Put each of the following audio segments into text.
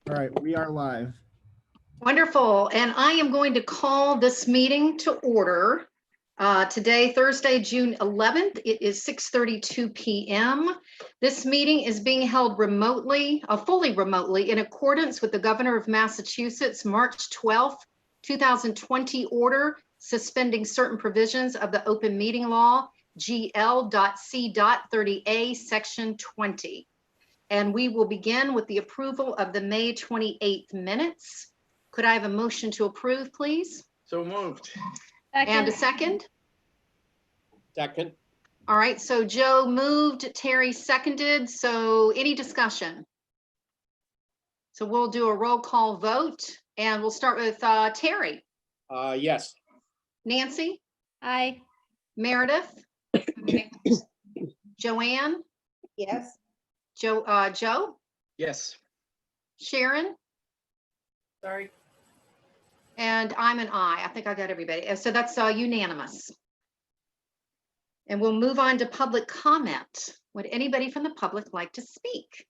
All right, we are live. Wonderful. And I am going to call this meeting to order. Today, Thursday, June 11th, it is 6:32 p.m. This meeting is being held remotely, fully remotely, in accordance with the Governor of Massachusetts, March 12th, 2020 order suspending certain provisions of the open meeting law, GL.C.30A, Section 20. And we will begin with the approval of the May 28th minutes. Could I have a motion to approve, please? So moved. And a second? Second. All right, so Joe moved, Terry seconded. So any discussion? So we'll do a roll call vote and we'll start with Terry. Yes. Nancy? Aye. Meredith? Joanne? Yes. Joe? Yes. Sharon? Sorry. And I'm an aye. I think I got everybody. So that's unanimous. And we'll move on to public comment. Would anybody from the public like to speak?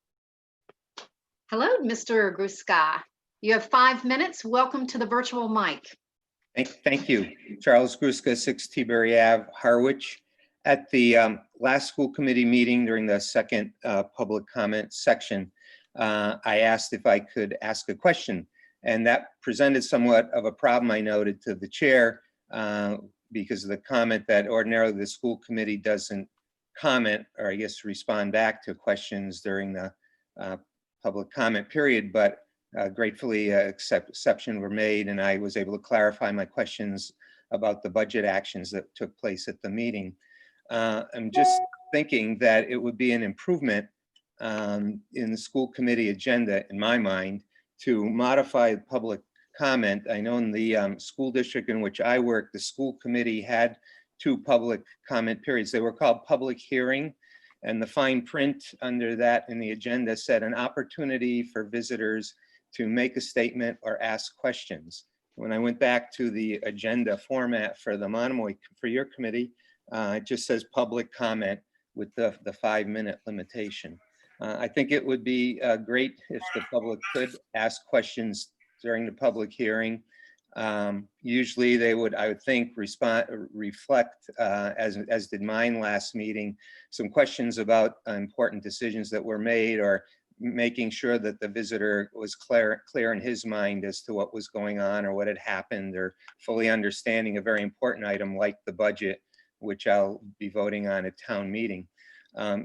Hello, Mr. Gruska. You have 5 minutes. Welcome to the virtual mic. Thank you. Charles Gruska, 6 T-Berry Ave, Harwich. At the last school committee meeting during the second public comment section, I asked if I could ask a question, and that presented somewhat of a problem, I noted, to the chair because of the comment that ordinarily the school committee doesn't comment, or I guess respond back to questions during the public comment period, but gratefully exceptions were made, and I was able to clarify my questions about the budget actions that took place at the meeting. I'm just thinking that it would be an improvement in the school committee agenda, in my mind, to modify public comment. I know in the school district in which I work, the school committee had 2 public comment periods. They were called public hearing, and the fine print under that in the agenda said an opportunity for visitors to make a statement or ask questions. When I went back to the agenda format for the Monomoy, for your committee, it just says public comment with the 5-minute limitation. I think it would be great if the public could ask questions during the public hearing. Usually they would, I would think, reflect, as did mine last meeting, some questions about important decisions that were made, or making sure that the visitor was clear in his mind as to what was going on or what had happened, or fully understanding a very important item like the budget, which I'll be voting on at town meeting.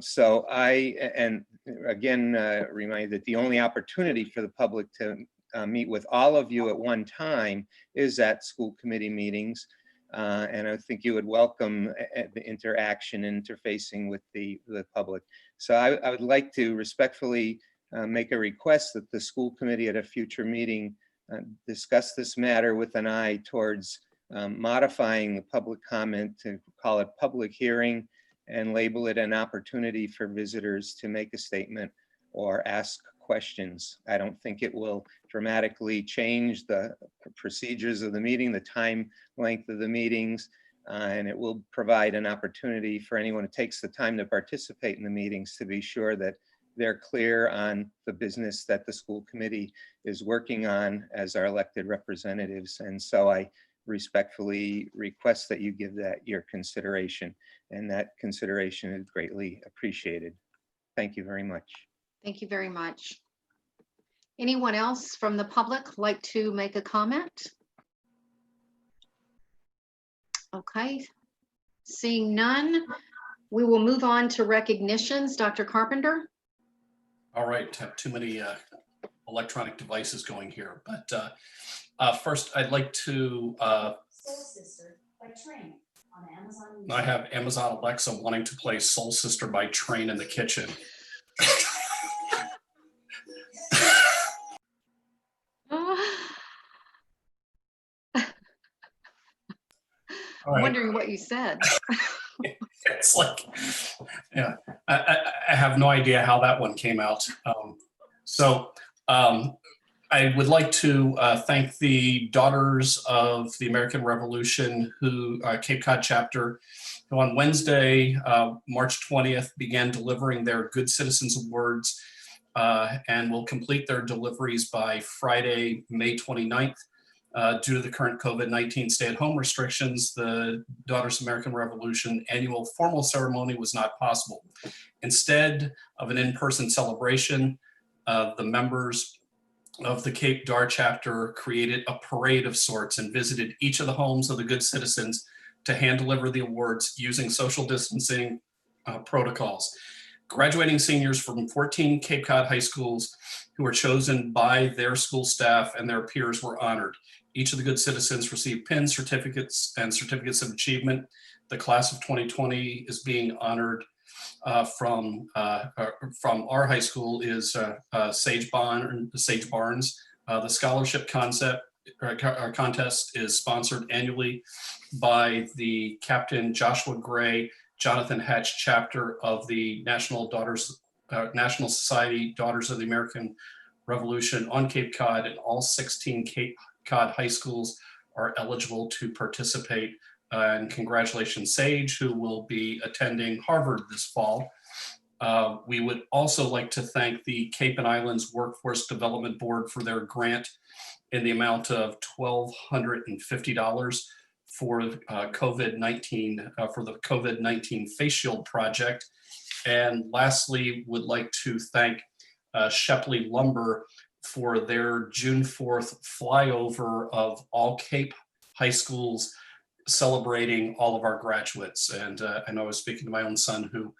So and again, remind that the only opportunity for the public to meet with all of you at one time is at school committee meetings. And I think you would welcome the interaction, interfacing with the public. So I would like to respectfully make a request that the school committee at a future meeting discuss this matter with an eye towards modifying the public comment to call it public hearing and label it an opportunity for visitors to make a statement or ask questions. I don't think it will dramatically change the procedures of the meeting, the time length of the meetings, and it will provide an opportunity for anyone who takes the time to participate in the meetings to be sure that they're clear on the business that the school committee is working on as our elected representatives. And so I respectfully request that you give that your consideration, and that consideration is greatly appreciated. Thank you very much. Thank you very much. Anyone else from the public like to make a comment? Okay, seeing none, we will move on to recognitions. Dr. Carpenter. All right, have too many electronic devices going here, but first I'd like to Soul Sister by Train on Amazon Music. I have Amazon Alexa wanting to play Soul Sister by Train in the kitchen. I'm wondering what you said. It's like, yeah, I have no idea how that one came out. I would like to thank the Daughters of the American Revolution, who Cape Cod chapter, who on Wednesday, March 20th, began delivering their Good Citizens Awards and will complete their deliveries by Friday, May 29th. Due to the current COVID-19 stay-at-home restrictions, the Daughters of American Revolution annual formal ceremony was not possible. Instead of an in-person celebration, the members of the Cape Dar chapter created a parade of sorts and visited each of the homes of the good citizens to hand deliver the awards using social distancing protocols. Graduating seniors from 14 Cape Cod high schools who were chosen by their school staff and their peers were honored. Each of the good citizens received pins, certificates, and certificates of achievement. The class of 2020 is being honored from our high school is Sage Barnes. The scholarship contest is sponsored annually by the Captain Joshua Gray Jonathan Hatch chapter of the National Society Daughters of the American Revolution on Cape Cod, and all 16 Cape Cod high schools are eligible to participate. And congratulations, Sage, who will be attending Harvard this fall. We would also like to thank the Cape and Islands Workforce Development Board for their grant in the amount of $1,250 for COVID-19 for the COVID-19 face shield project. And lastly, would like to thank Shepley Lumber for their June 4th flyover of all Cape high schools, celebrating all of our graduates. And I know I was speaking to my own son who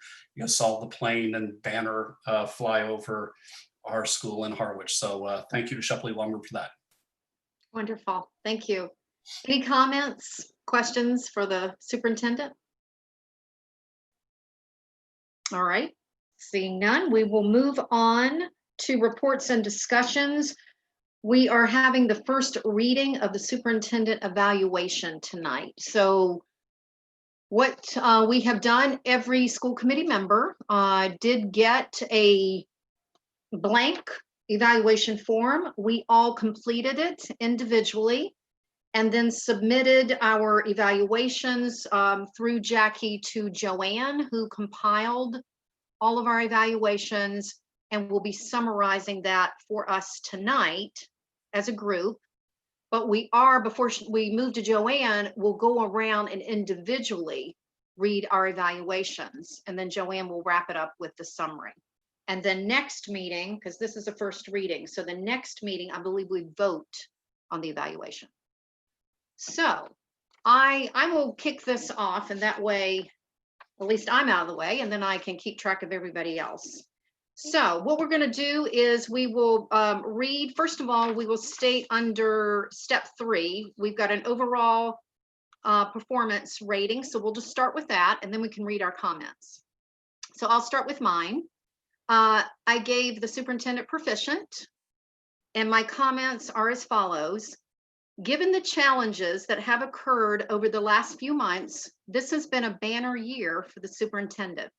saw the plane and banner fly over our school in Harwich. So thank you to Shepley Lumber for that. Wonderful. Thank you. Any comments, questions for the superintendent? All right. Seeing none, we will move on to reports and discussions. We are having the first reading of the superintendent evaluation tonight. So what we have done, every school committee member did get a blank evaluation form. We all completed it individually and then submitted our evaluations through Jackie to Joanne, who compiled all of our evaluations and will be summarizing that for us tonight as a group. But we are, before we move to Joanne, we'll go around and individually read our evaluations, and then Joanne will wrap it up with the summary. And then next meeting, because this is a first reading, so the next meeting, I believe we vote on the evaluation. So I will kick this off, and that way, at least I'm out of the way, and then I can keep track of everybody else. So what we're going to do is we will read, first of all, we will state under step 3, we've got an overall performance rating. So we'll just start with that, and then we can read our comments. So I'll start with mine. I gave the superintendent proficient, and my comments are as follows. Given the challenges that have occurred over the last few months, this has been a banner year for the superintendent.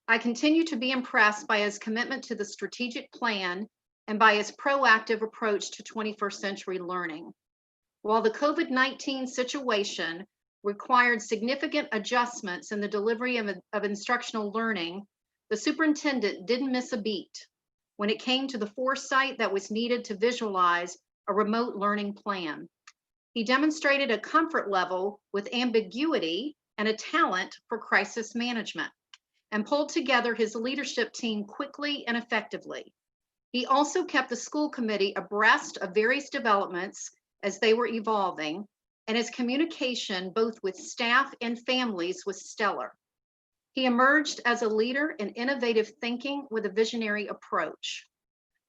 I continue to be impressed by his commitment to the strategic plan and by his proactive approach to 21st century learning. While the COVID-19 situation required significant adjustments in the delivery of instructional learning, the superintendent didn't miss a beat when it came to the foresight that was needed to visualize a remote learning plan. He demonstrated a comfort level with ambiguity and a talent for crisis management, and pulled together his leadership team quickly and effectively. He also kept the school committee abreast of various developments as they were evolving, and his communication both with staff and families was stellar. He emerged as a leader in innovative thinking with a visionary approach.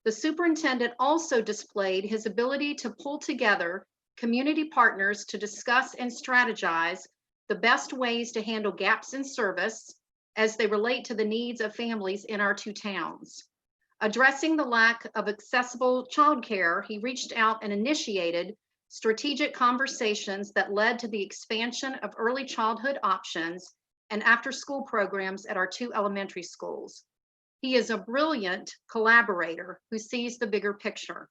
The superintendent also displayed his ability to pull together community partners to discuss and strategize the best ways to handle gaps in service as they relate to the needs of families in our 2 towns. Addressing the lack of accessible childcare, he reached out and initiated strategic conversations that led to the expansion of early childhood options and after-school programs at our 2 elementary schools. He is a brilliant collaborator who sees the bigger picture.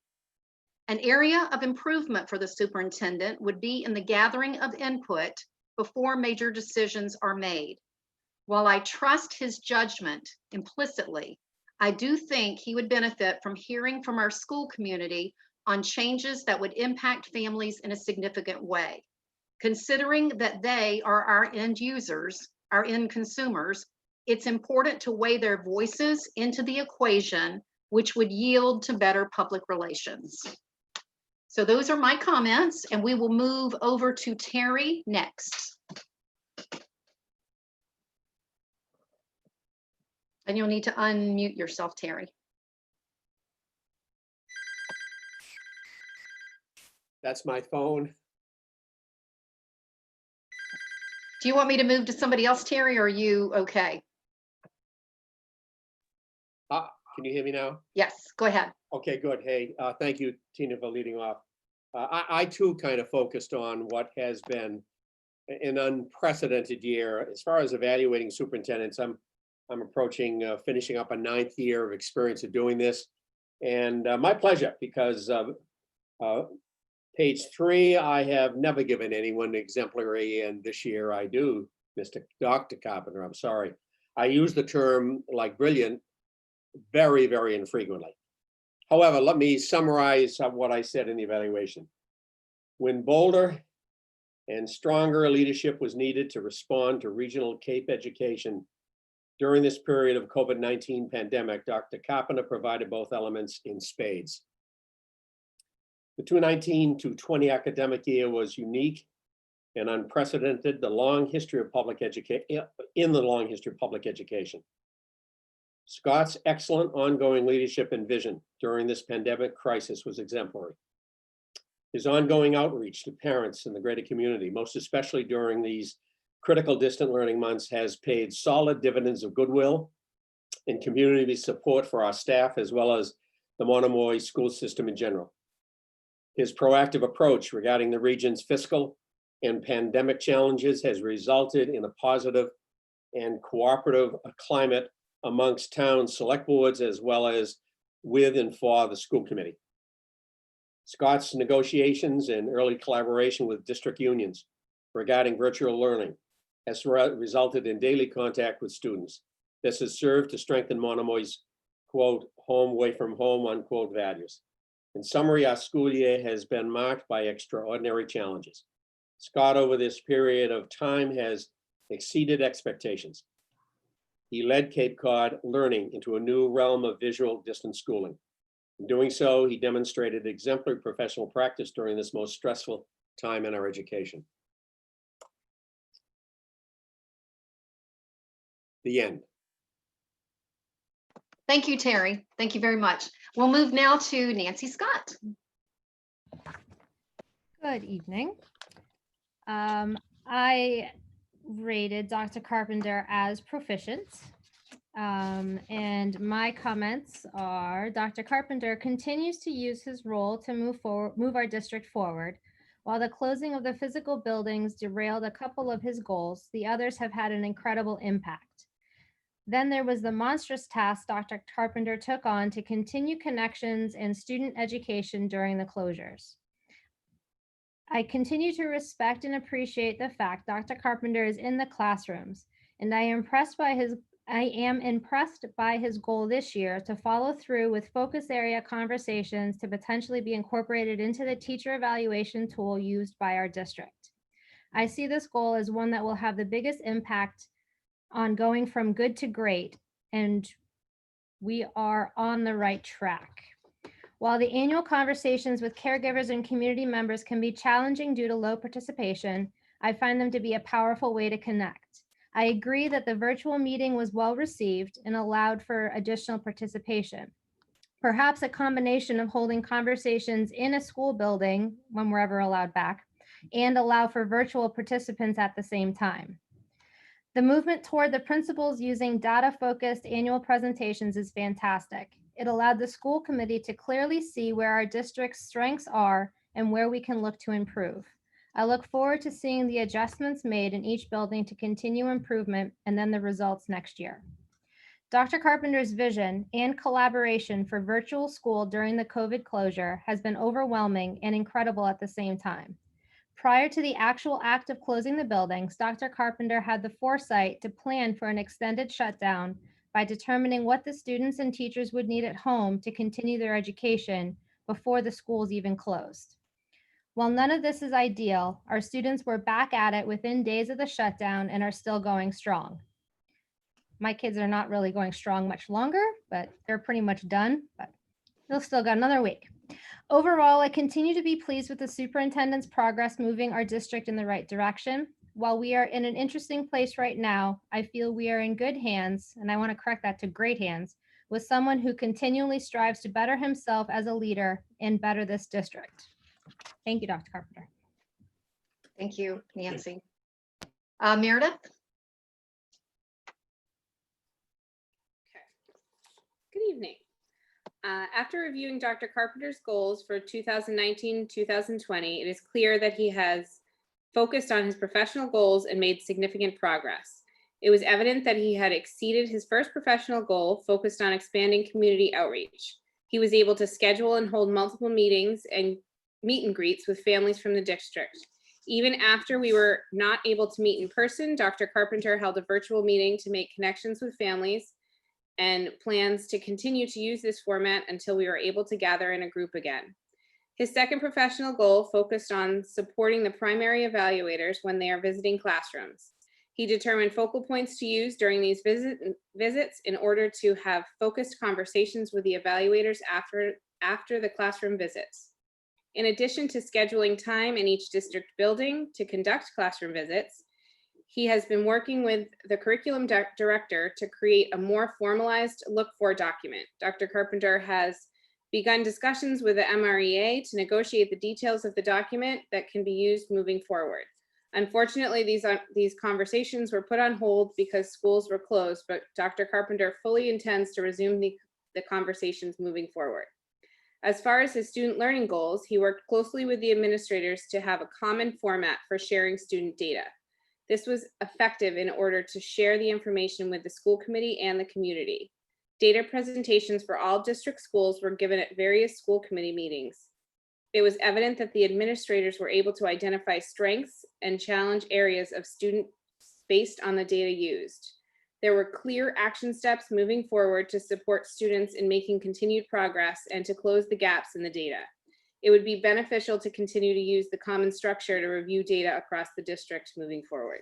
An area of improvement for the superintendent would be in the gathering of input before major decisions are made. While I trust his judgment implicitly, I do think he would benefit from hearing from our school community on changes that would impact families in a significant way. Considering that they are our end users, our end consumers, it's important to weigh their voices into the equation, which would yield to better public relations. So those are my comments, and we will move over to Terry next. And you'll need to unmute yourself, Terry. That's my phone. Do you want me to move to somebody else, Terry, or are you okay? Can you hear me now? Yes, go ahead. Okay, good. Hey, thank you, Tina, for leading off. I too kind of focused on what has been an unprecedented year as far as evaluating superintendents. I'm approaching finishing up a 9th year of experience of doing this, and my pleasure, because page 3, I have never given anyone exemplary, and this year I do, Dr. Carpenter. I'm sorry. I use the term like brilliant very, very infrequently. However, let me summarize what I said in the evaluation. When bolder and stronger leadership was needed to respond to regional CAPE education during this period of COVID-19 pandemic, Dr. Carpenter provided both elements in spades. The 2019 to 20 academic year was unique and unprecedented in the long history of public education. Scott's excellent ongoing leadership and vision during this pandemic crisis was exemplary. His ongoing outreach to parents in the greater community, most especially during these critical distant learning months, has paid solid dividends of goodwill and community support for our staff, as well as the Monomoy school system in general. His proactive approach regarding the region's fiscal and pandemic challenges has resulted in a positive and cooperative climate amongst town select boards, as well as with and for the school committee. Scott's negotiations and early collaboration with district unions regarding virtual learning has resulted in daily contact with students. This has served to strengthen Monomoy's, quote, home away from home, unquote, values. In summary, our school year has been marked by extraordinary challenges. Scott, over this period of time, has exceeded expectations. He led Cape Cod learning into a new realm of visual distance schooling. In doing so, he demonstrated exemplary professional practice during this most stressful time in our education. The end. Thank you, Terry. Thank you very much. We'll move now to Nancy Scott. Good evening. I rated Dr. Carpenter as proficient. And my comments are Dr. Carpenter continues to use his role to move our district forward. While the closing of the physical buildings derailed a couple of his goals, the others have had an incredible impact. Then there was the monstrous task Dr. Carpenter took on to continue connections and student education during the closures. I continue to respect and appreciate the fact Dr. Carpenter is in the classrooms, and I am impressed by his goal this year to follow through with focus area conversations to potentially be incorporated into the teacher evaluation tool used by our district. I see this goal as one that will have the biggest impact on going from good to great, and we are on the right track. While the annual conversations with caregivers and community members can be challenging due to low participation, I find them to be a powerful way to connect. I agree that the virtual meeting was well received and allowed for additional participation. Perhaps a combination of holding conversations in a school building when we're ever allowed back and allow for virtual participants at the same time. The movement toward the principals using data-focused annual presentations is fantastic. It allowed the school committee to clearly see where our district's strengths are and where we can look to improve. I look forward to seeing the adjustments made in each building to continue improvement and then the results next year. Dr. Carpenter's vision and collaboration for virtual school during the COVID closure has been overwhelming and incredible at the same time. Prior to the actual act of closing the buildings, Dr. Carpenter had the foresight to plan for an extended shutdown by determining what the students and teachers would need at home to continue their education before the schools even closed. While none of this is ideal, our students were back at it within days of the shutdown and are still going strong. My kids are not really going strong much longer, but they're pretty much done, but they'll still got another week. Overall, I continue to be pleased with the superintendent's progress moving our district in the right direction. While we are in an interesting place right now, I feel we are in good hands, and I want to correct that to great hands, with someone who continually strives to better himself as a leader and better this district. Thank you, Dr. Carpenter. Thank you, Nancy. Meredith? Good evening. After reviewing Dr. Carpenter's goals for 2019-2020, it is clear that he has focused on his professional goals and made significant progress. It was evident that he had exceeded his first professional goal, focused on expanding community outreach. He was able to schedule and hold multiple meetings and meet and greets with families from the district. Even after we were not able to meet in person, Dr. Carpenter held a virtual meeting to make connections with families and plans to continue to use this format until we were able to gather in a group again. His second professional goal focused on supporting the primary evaluators when they are visiting classrooms. He determined focal points to use during these visits in order to have focused conversations with the evaluators after the classroom visits. In addition to scheduling time in each district building to conduct classroom visits, he has been working with the curriculum director to create a more formalized look-for document. Dr. Carpenter has begun discussions with the MREA to negotiate the details of the document that can be used moving forward. Unfortunately, these conversations were put on hold because schools were closed, but Dr. Carpenter fully intends to resume the conversations moving forward. As far as his student learning goals, he worked closely with the administrators to have a common format for sharing student data. This was effective in order to share the information with the school committee and the community. Data presentations for all district schools were given at various school committee meetings. It was evident that the administrators were able to identify strengths and challenge areas of students based on the data used. There were clear action steps moving forward to support students in making continued progress and to close the gaps in the data. It would be beneficial to continue to use the common structure to review data across the district moving forward.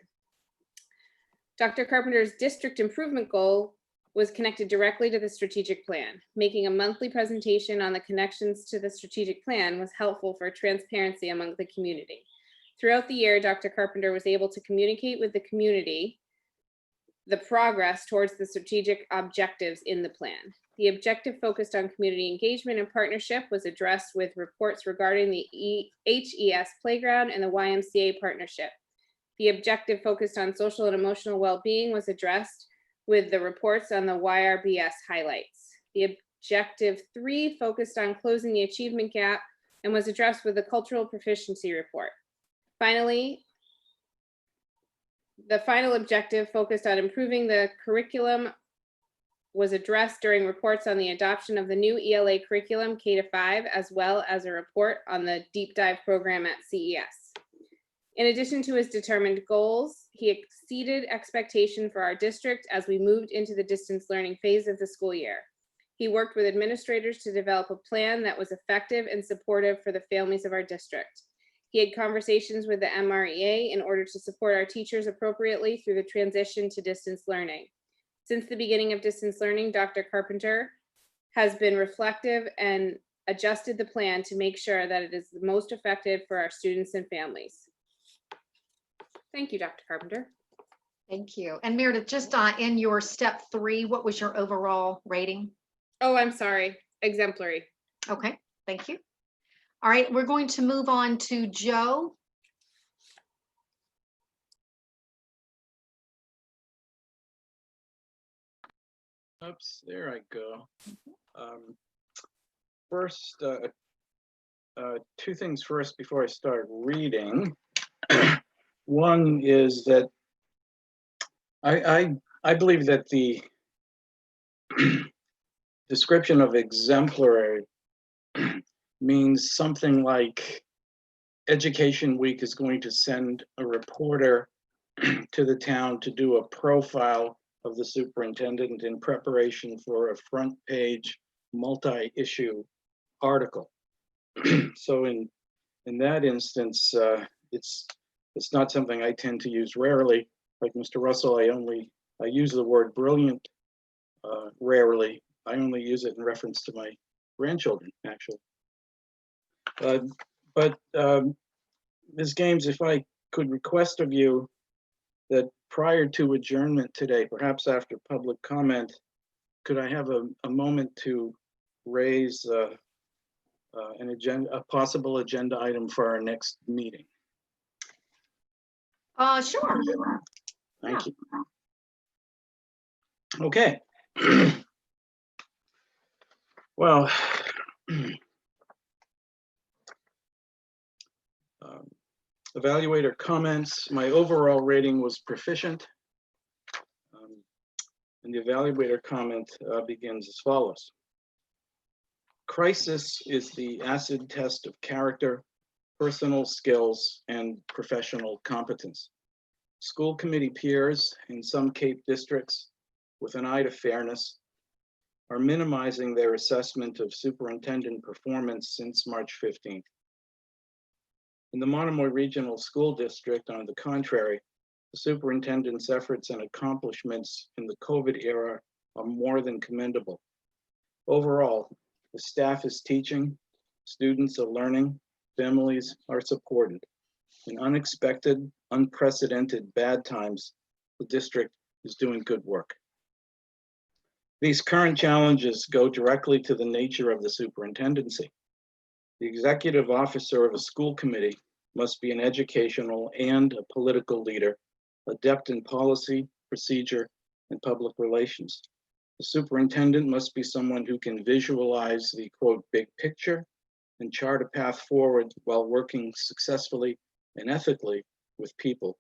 Dr. Carpenter's district improvement goal was connected directly to the strategic plan. Making a monthly presentation on the connections to the strategic plan was helpful for transparency among the community. Throughout the year, Dr. Carpenter was able to communicate with the community the progress towards the strategic objectives in the plan. The objective focused on community engagement and partnership was addressed with reports regarding the HES playground and the YMCA partnership. The objective focused on social and emotional well-being was addressed with the reports on the YRBS highlights. The objective 3 focused on closing the achievement gap and was addressed with the cultural proficiency report. Finally, the final objective focused on improving the curriculum was addressed during reports on the adoption of the new ELA curriculum K-5, as well as a report on the deep dive program at CES. In addition to his determined goals, he exceeded expectation for our district as we moved into the distance learning phase of the school year. He worked with administrators to develop a plan that was effective and supportive for the families of our district. He had conversations with the MREA in order to support our teachers appropriately through the transition to distance learning. Since the beginning of distance learning, Dr. Carpenter has been reflective and adjusted the plan to make sure that it is the most effective for our students and families. Thank you, Dr. Carpenter. Thank you. And Meredith, just in your step 3, what was your overall rating? Oh, I'm sorry, exemplary. Okay, thank you. All right, we're going to move on to Joe. Oops, there I go. First, 2 things first before I start reading. One is that I believe that the description of exemplary means something like Education Week is going to send a reporter to the town to do a profile of the superintendent in preparation for a front page multi-issue article. So in that instance, it's not something I tend to use rarely. Like Mr. Russell, I use the word brilliant rarely. I only use it in reference to my grandchildren, actually. But Ms. Gaines, if I could request of you that prior to adjournment today, perhaps after public comment, could I have a moment to raise a possible agenda item for our next meeting? Sure. Thank you. Okay. Well, evaluator comments. My overall rating was proficient. And the evaluator comment begins as follows. Crisis is the acid test of character, personal skills, and professional competence. School committee peers in some Cape districts, with an eye to fairness, are minimizing their assessment of superintendent performance since March 15th. In the Monomoy Regional School District, on the contrary, the superintendent's efforts and accomplishments in the COVID era are more than commendable. Overall, the staff is teaching, students are learning, families are supported. In unexpected, unprecedented bad times, the district is doing good work. These current challenges go directly to the nature of the superintendency. The executive officer of a school committee must be an educational and a political leader, adept in policy, procedure, and public relations. The superintendent must be someone who can visualize the, quote, big picture and chart a path forward while working successfully and ethically with people,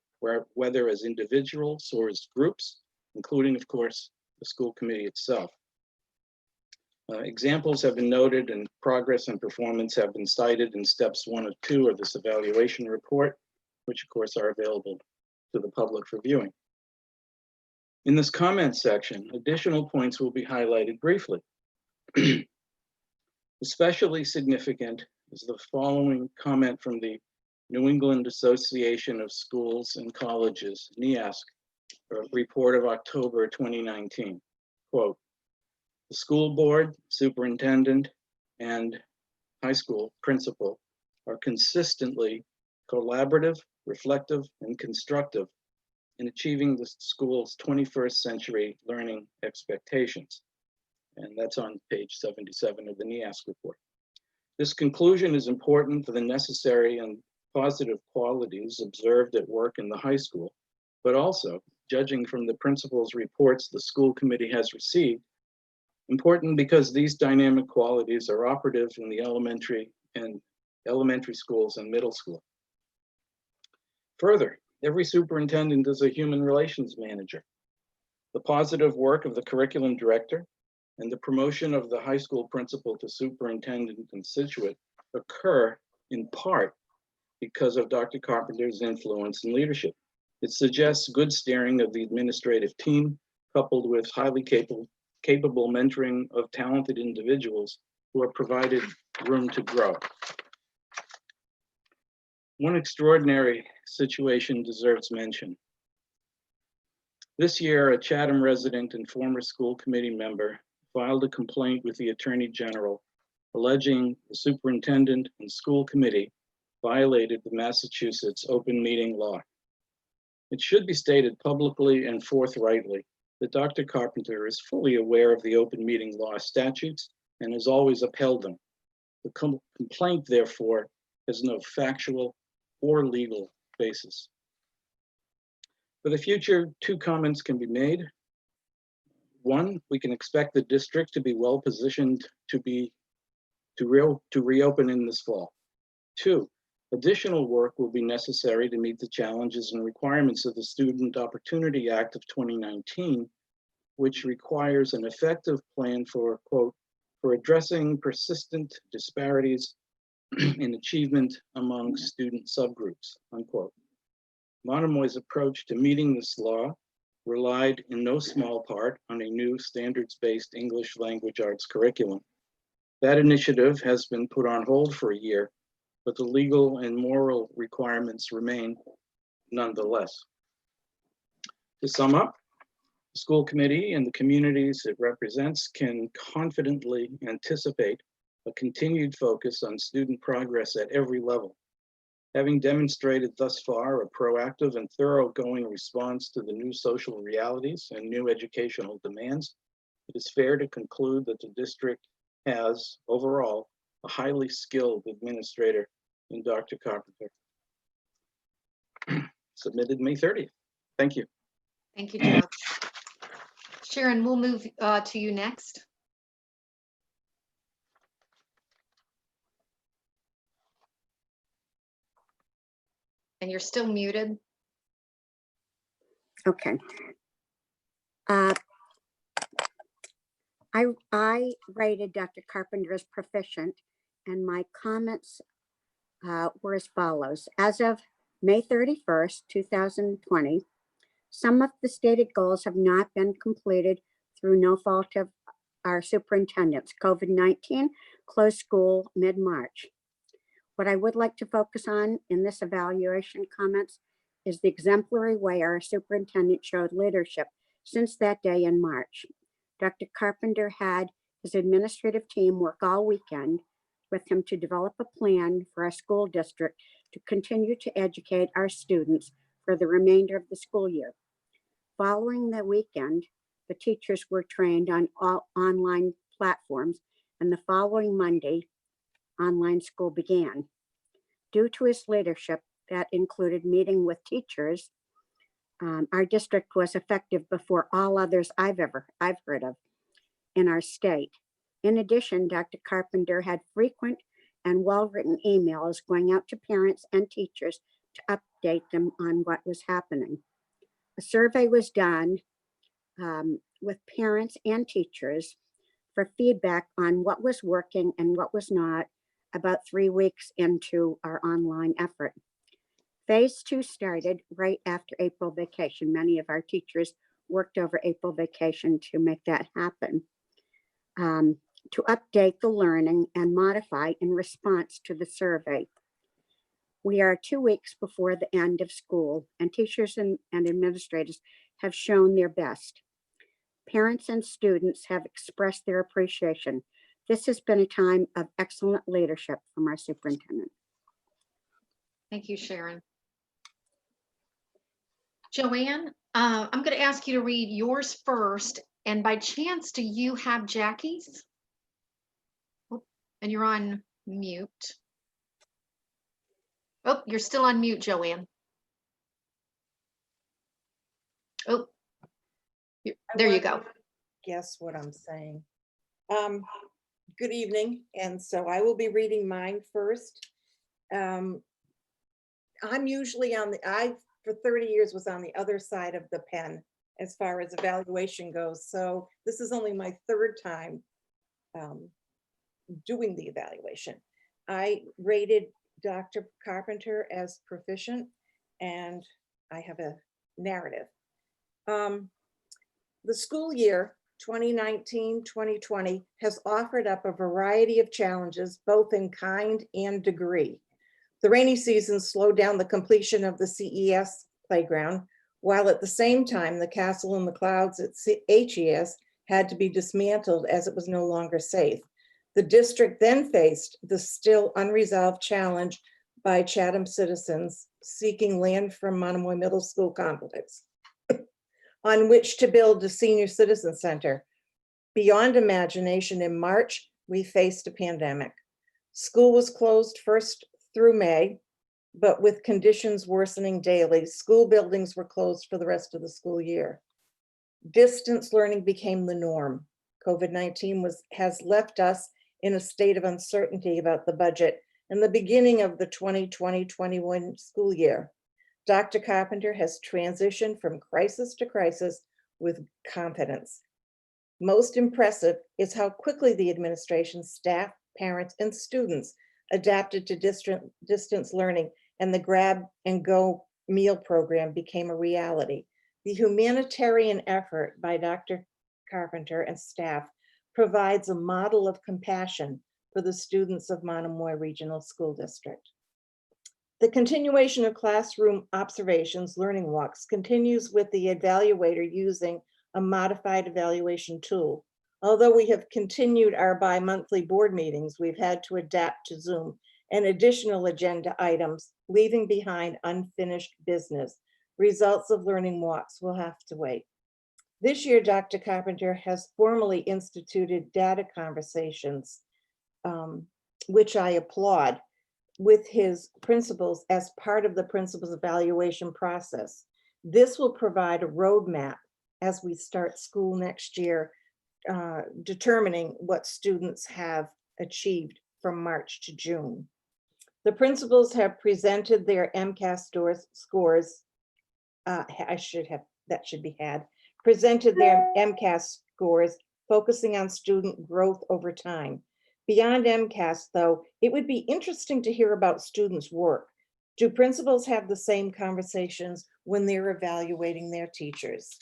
whether as individuals or as groups, including, of course, the school committee itself. Examples have been noted and progress and performance have been cited in steps 1 and 2 of this evaluation report, which of course are available to the public for viewing. In this comment section, additional points will be highlighted briefly. Especially significant is the following comment from the New England Association of Schools and Colleges, NEASC, report of October 2019. Quote, the school board, superintendent, and high school principal are consistently collaborative, reflective, and constructive in achieving the school's 21st century learning expectations. And that's on page 77 of the NEASC report. This conclusion is important for the necessary and positive qualities observed at work in the high school, but also, judging from the principal's reports the school committee has received, important because these dynamic qualities are operative in the elementary schools and middle school. Further, every superintendent is a human relations manager. The positive work of the curriculum director and the promotion of the high school principal to superintendent in Situate occur in part because of Dr. Carpenter's influence and leadership. It suggests good steering of the administrative team, coupled with highly capable mentoring of talented individuals who are provided room to grow. One extraordinary situation deserves mention. This year, a Chatham resident and former school committee member filed a complaint with the Attorney General alleging the superintendent and school committee violated the Massachusetts open meeting law. It should be stated publicly and forthrightly that Dr. Carpenter is fully aware of the open meeting law statutes and has always upheld them. The complaint, therefore, has no factual or legal basis. For the future, 2 comments can be made. 1, we can expect the district to be well positioned to reopen in this fall. 2, additional work will be necessary to meet the challenges and requirements of the Student Opportunity Act of 2019, which requires an effective plan for, quote, for addressing persistent disparities in achievement among student subgroups, unquote. Monomoy's approach to meeting this law relied in no small part on a new standards-based English language arts curriculum. That initiative has been put on hold for a year, but the legal and moral requirements remain nonetheless. To sum up, the school committee and the communities it represents can confidently anticipate a continued focus on student progress at every level. Having demonstrated thus far a proactive and thoroughgoing response to the new social realities and new educational demands, it is fair to conclude that the district has, overall, a highly skilled administrator in Dr. Carpenter. Submitted May 30th. Thank you. Thank you, Joe. Sharon, we'll move to you next. And you're still muted. Okay. I rated Dr. Carpenter as proficient, and my comments were as follows. As of May 31st, 2020, some of the stated goals have not been completed through no fault of our superintendents. COVID-19 closed school mid-March. What I would like to focus on in this evaluation comments is the exemplary way our superintendent showed leadership since that day in March. Dr. Carpenter had his administrative team work all weekend with him to develop a plan for our school district to continue to educate our students for the remainder of the school year. Following the weekend, the teachers were trained on all online platforms, and the following Monday, online school began. Due to his leadership, that included meeting with teachers, our district was effective before all others I've heard of in our state. In addition, Dr. Carpenter had frequent and well-written emails going out to parents and teachers to update them on what was happening. A survey was done with parents and teachers for feedback on what was working and what was not about 3 weeks into our online effort. Phase 2 started right after April vacation. Many of our teachers worked over April vacation to make that happen, to update the learning and modify in response to the survey. We are 2 weeks before the end of school, and teachers and administrators have shown their best. Parents and students have expressed their appreciation. This has been a time of excellent leadership from our superintendent. Thank you, Sharon. Joanne, I'm going to ask you to read yours first. And by chance, do you have Jackie's? Oh, and you're on mute. Oh, you're still on mute, Joanne. Oh, there you go. Guess what I'm saying. Good evening, and so I will be reading mine first. I'm usually on the, for 30 years was on the other side of the pen as far as evaluation goes. So this is only my third time doing the evaluation. I rated Dr. Carpenter as proficient, and I have a narrative. The school year 2019-2020 has offered up a variety of challenges, both in kind and degree. The rainy season slowed down the completion of the CES playground, while at the same time, the castle in the clouds at HES had to be dismantled as it was no longer safe. The district then faced the still unresolved challenge by Chatham citizens seeking land from Monomoy Middle School complex on which to build a senior citizen center. Beyond imagination, in March, we faced a pandemic. School was closed first through May, but with conditions worsening daily, school buildings were closed for the rest of the school year. Distance learning became the norm. COVID-19 has left us in a state of uncertainty about the budget and the beginning of the 2020-21 school year. Dr. Carpenter has transitioned from crisis to crisis with confidence. Most impressive is how quickly the administration, staff, parents, and students adapted to distance learning, and the grab and go meal program became a reality. The humanitarian effort by Dr. Carpenter and staff provides a model of compassion for the students of Monomoy Regional School District. The continuation of classroom observations, learning walks, continues with the evaluator using a modified evaluation tool. Although we have continued our bi-monthly board meetings, we've had to adapt to Zoom and additional agenda items, leaving behind unfinished business. Results of learning walks will have to wait. This year, Dr. Carpenter has formally instituted data conversations, which I applaud, with his principals as part of the principal's evaluation process. This will provide a roadmap as we start school next year, determining what students have achieved from March to June. The principals have presented their MCAS scores. That should be had. Presented their MCAS scores, focusing on student growth over time. Beyond MCAS, though, it would be interesting to hear about students' work. Do principals have the same conversations when they're evaluating their teachers?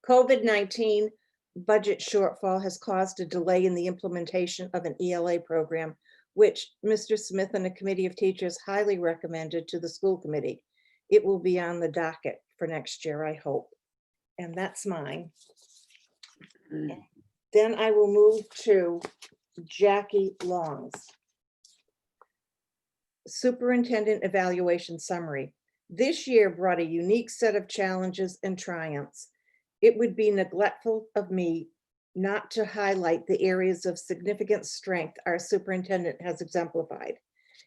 COVID-19 budget shortfall has caused a delay in the implementation of an ELA program, which Mr. Smith and a committee of teachers highly recommended to the school committee. It will be on the docket for next year, I hope. And that's mine. Then I will move to Jackie Long's Superintendent Evaluation Summary. This year brought a unique set of challenges and triumphs. It would be neglectful of me not to highlight the areas of significant strength our superintendent has exemplified.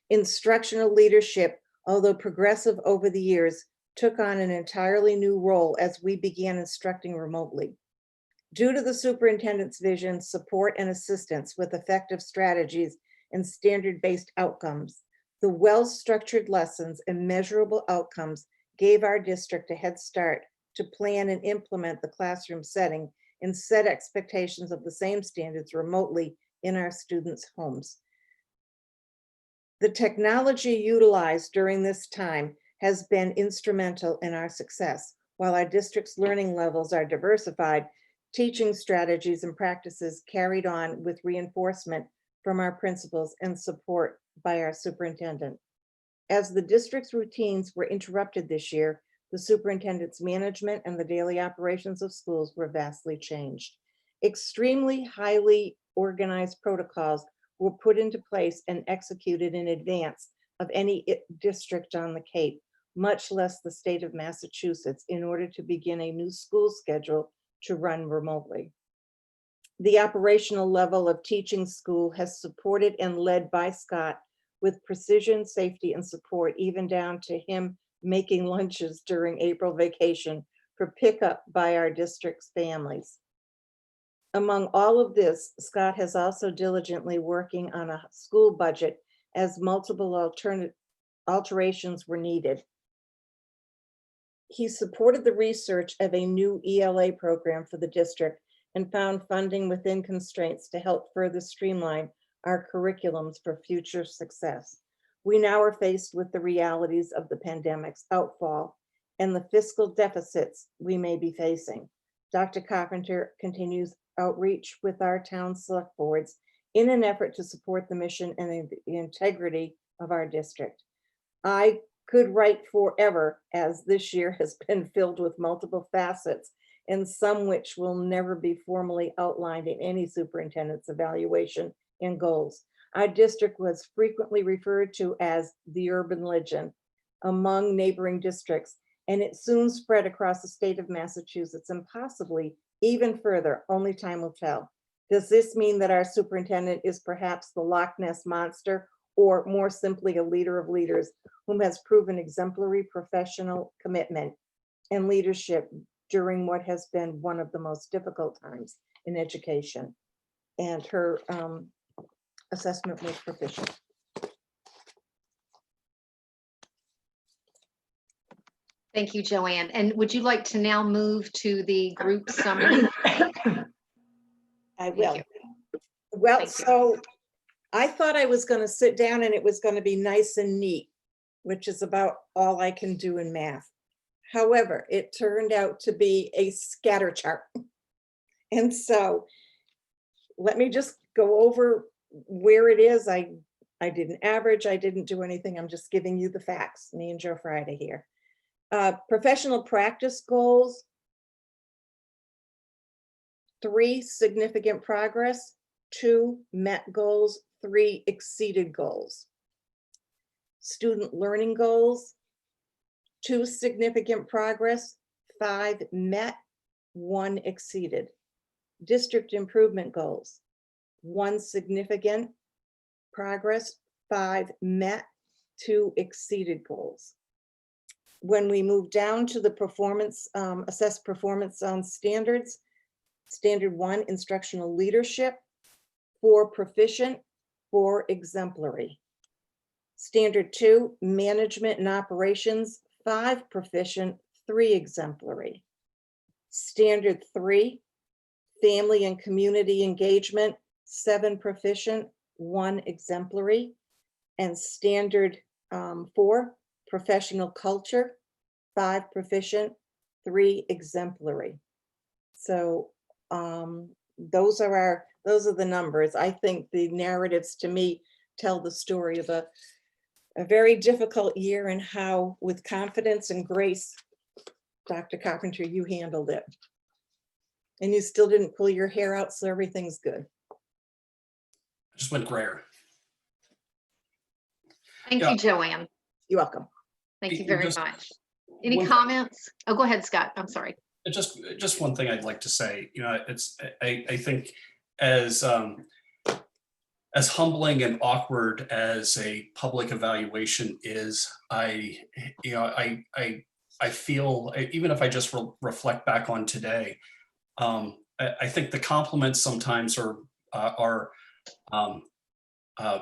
Instructional leadership, although progressive over the years, took on an entirely new role as we began instructing remotely. Due to the superintendent's vision, support, and assistance with effective strategies and standard-based outcomes, the well-structured lessons and measurable outcomes gave our district a head start to plan and implement the classroom setting and set expectations of the same standards remotely in our students' homes. The technology utilized during this time has been instrumental in our success. While our district's learning levels are diversified, teaching strategies and practices carried on with reinforcement from our principals and support by our superintendent. As the district's routines were interrupted this year, the superintendent's management and the daily operations of schools were vastly changed. Extremely highly organized protocols were put into place and executed in advance of any district on the Cape, much less the state of Massachusetts, in order to begin a new school schedule to run remotely. The operational level of teaching school has supported and led by Scott with precision, safety, and support, even down to him making lunches during April vacation for pickup by our district's families. Among all of this, Scott has also diligently working on a school budget as multiple alterations were needed. He supported the research of a new ELA program for the district and found funding within constraints to help further streamline our curriculums for future success. We now are faced with the realities of the pandemic's outfall and the fiscal deficits we may be facing. Dr. Carpenter continues outreach with our town select boards in an effort to support the mission and the integrity of our district. I could write forever, as this year has been filled with multiple facets, and some which will never be formally outlined in any superintendent's evaluation and goals. Our district was frequently referred to as the urban legend among neighboring districts, and it soon spread across the state of Massachusetts and possibly even further. Only time will tell. Does this mean that our superintendent is perhaps the Loch Ness monster, or more simply a leader of leaders whom has proven exemplary professional commitment and leadership during what has been one of the most difficult times in education? And her assessment was proficient. Thank you, Joanne. And would you like to now move to the group summary? I will. you. Well, Thank you. so I thought I was going to sit down and it was going to be nice and neat, which is about all I can do in math. However, it turned out to be a scatter chart. And so let me just go over where it is. I didn't average, I didn't do anything. I'm just giving you the facts, me and Joe Friday here. Professional practice goals, 3 significant progress, 2 met goals, 3 exceeded goals. Student learning goals, 2 significant progress, 5 met, 1 exceeded. District improvement goals, 1 significant progress, 5 met, 2 exceeded goals. When we move down to the performance, assess performance on standards, standard 1, instructional leadership, 4 proficient, 4 exemplary. Standard 2, management and operations, 5 proficient, 3 exemplary. Standard 3, family and community engagement, 7 proficient, 1 exemplary. And standard 4, professional culture, 5 proficient, 3 exemplary. So those are the numbers. I think the narratives to me tell the story of a very difficult year and how with confidence and grace, Dr. Carpenter, you handled it. And you still didn't pull your hair out, so everything's good. Just went grayer. Thank Yeah. you, Joanne. You're welcome. Thank you You very just- much. Any one- comments? Oh, go ahead, Scott. I'm sorry. Just one thing I'd like to say, I think as humbling and awkward as a public evaluation is, I feel, even if I just reflect back on today, I think the compliments sometimes are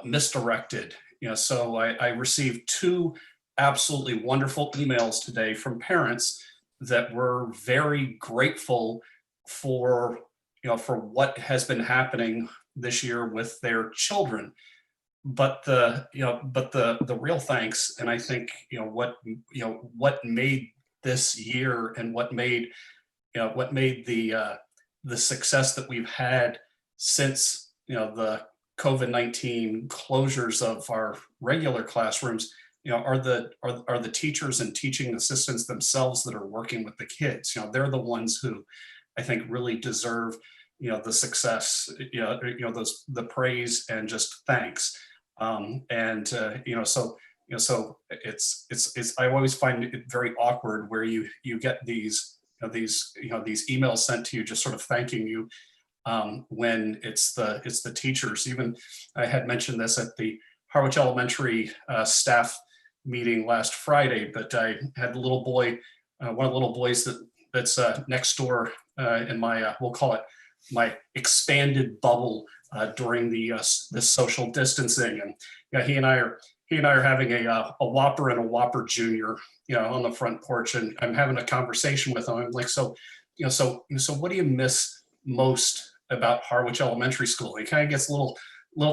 misdirected. So I received 2 absolutely wonderful emails today from parents that were very grateful for what has been happening this year with their children. But the real thanks, and I think what made this year and what made the success that we've had since the COVID-19 closures of our regular classrooms, are the teachers and teaching assistants themselves that are working with the kids. They're the ones who I think really deserve the success, the praise and just thanks. So it's I always find it very awkward where you get these emails sent to you just sort of thanking you when it's the teachers. Even I had mentioned this at the Harwich Elementary staff meeting last Friday, but I had a little boy, one of the little boys that's next door in my we'll call it my expanded bubble during the social distancing, and he and I are having a Whopper and a Whopper Junior, on the front porch, and I'm having a conversation with him. I'm like, so what do you miss most about Harwich Elementary School? He kind of gets a little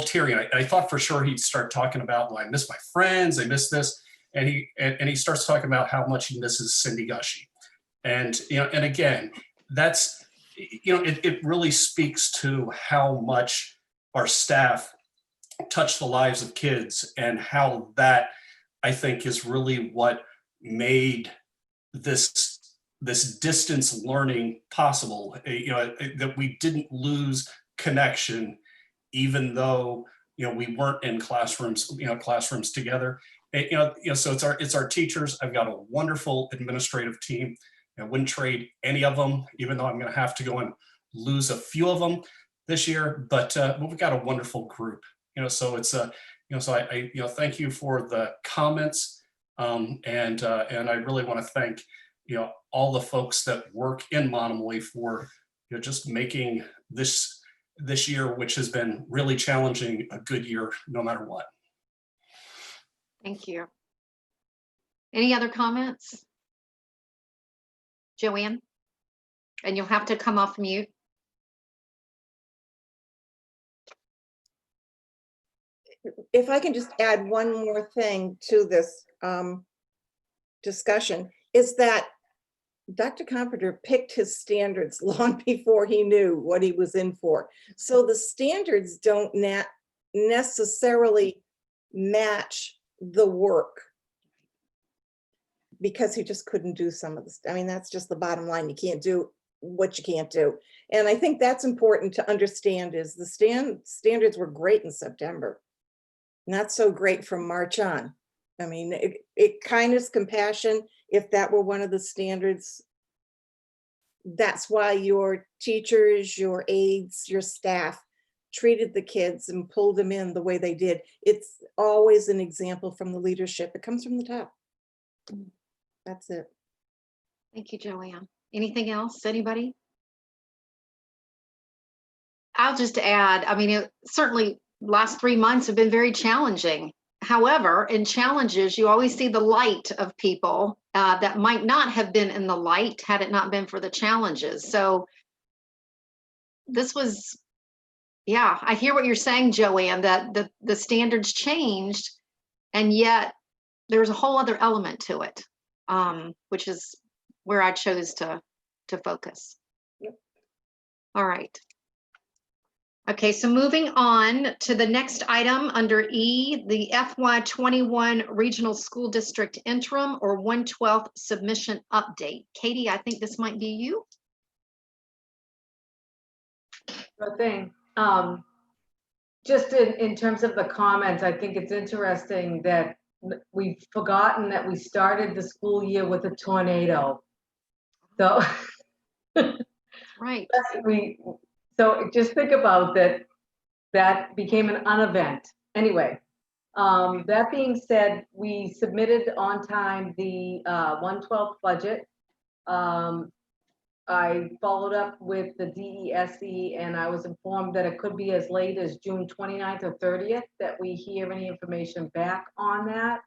teary, and I thought for sure he'd start talking about, well, I miss my friends, I miss this, and he starts talking about how much he misses Cindy Gushy, and and again, that's it really speaks to how much our staff touch the lives of kids, and how that I think is really what made this distance learning possible. That we didn't lose connection, even though we weren't in classrooms together. So it's our teachers. I've got a wonderful administrative team. I wouldn't trade any of them, even though I'm going to have to go and lose a few of them this year. But we've got a wonderful group. So it's so I thank you for the comments, and I really want to thank all the folks that work in Monomoy for just making this year, which has been really challenging, a good year no matter what. Thank you. Any other comments? Joanne? And you'll have to come off mute. If I can just add one more thing to this discussion, is that Dr. Carpenter picked his standards long before he knew what he was in for. So the standards don't necessarily match the work because he just couldn't do some of this. I mean, that's just the bottom line. You can't do what you can't do. And I think that's important to understand is the standards were great in September. Not so great from March on. I mean, kindness, compassion, if that were one of the standards, that's why your teachers, your aides, your staff treated the kids and pulled them in the way they did. It's always an example from the leadership. It comes from the top. That's it. Thank you, Joanne. Anything else, anybody? I'll just add, I mean, certainly last 3 months have been very challenging. However, in challenges, you always see the light of people that might not have been in the light had it not been for the challenges. So this was, yeah, I hear what you're saying, Joanne, that the standards changed, and yet there's a whole other element to it, which is where I chose to focus. Yep. All right. Okay, so moving on to the next item under E, the FY21 Regional School District Interim or 1/12 submission update. Katie, I think this might be you. Sure thing. Just in terms of the comments, I think it's interesting that we've forgotten that we started the school year with a tornado. So Right. So just think about that became an unevent. Anyway, that being said, we submitted on time the 1/12 budget. I followed up with the DESE and I was informed that it could be as late as June 29th or 30th that we hear any information back on that.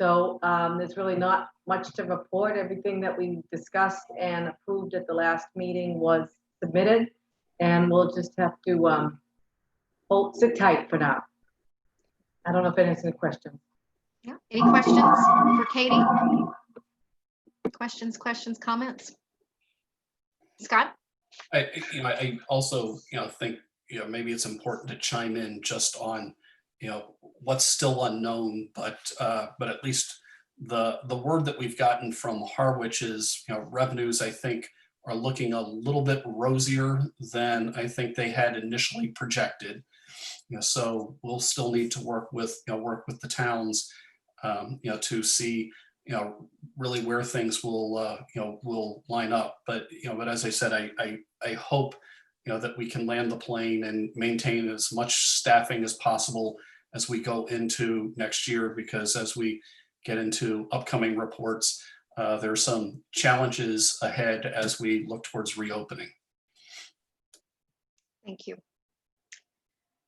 So there's really not much to report. Everything that we discussed and approved at the last meeting was submitted, and we'll just have to sit tight for now. I don't know if any questions. Yeah. Any questions for Katie? Questions, comments? Scott? I also, think, maybe it's important to chime in just on, what's still unknown, but at least the word that we've gotten from Harwich is, revenues, I think, are looking a little bit rosier than I think they had initially projected. So we'll still need to work with the towns, to see, really where things will line up. But as I said, I hope, that we can land the plane and maintain as much staffing as possible as we go into next year, because as we get into upcoming reports, there are some challenges ahead as we look towards reopening. Thank you.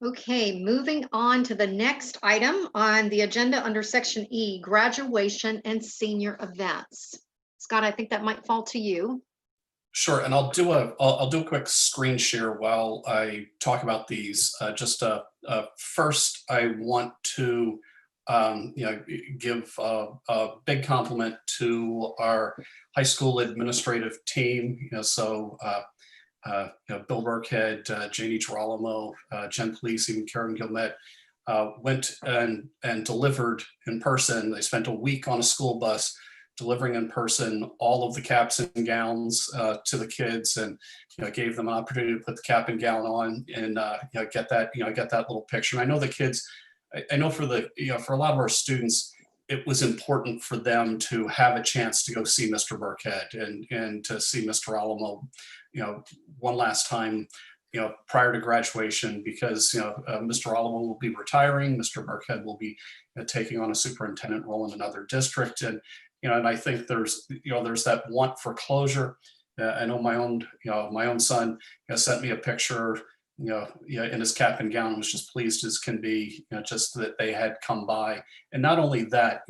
Okay, moving on to the next item on the agenda under section E, graduation and senior events. Scott, I think that might fall to you. Sure, and I'll do a quick screen share while I talk about these. First, I want to give a big compliment to our high school administrative team. Bill Burkhead, Janie Girolamo, Jen Police, even Karen Gilmet went and delivered in person. They spent a week on a school bus delivering in person all of the caps and gowns to the kids, and gave them an opportunity to put the cap and gown on and get that little picture. And I know the kids, I know for a lot of our students, it was important for them to have a chance to go see Mr. Burkhead and to see Mr. Alamo, one last time, prior to graduation, because Mr. Alamo will be retiring, Mr. Burkhead will be taking on a superintendent role in another district, and I think there's that want for closure. I know my own son sent me a picture, in his cap and gown, was just pleased as can be, just that they had come by. And not only that,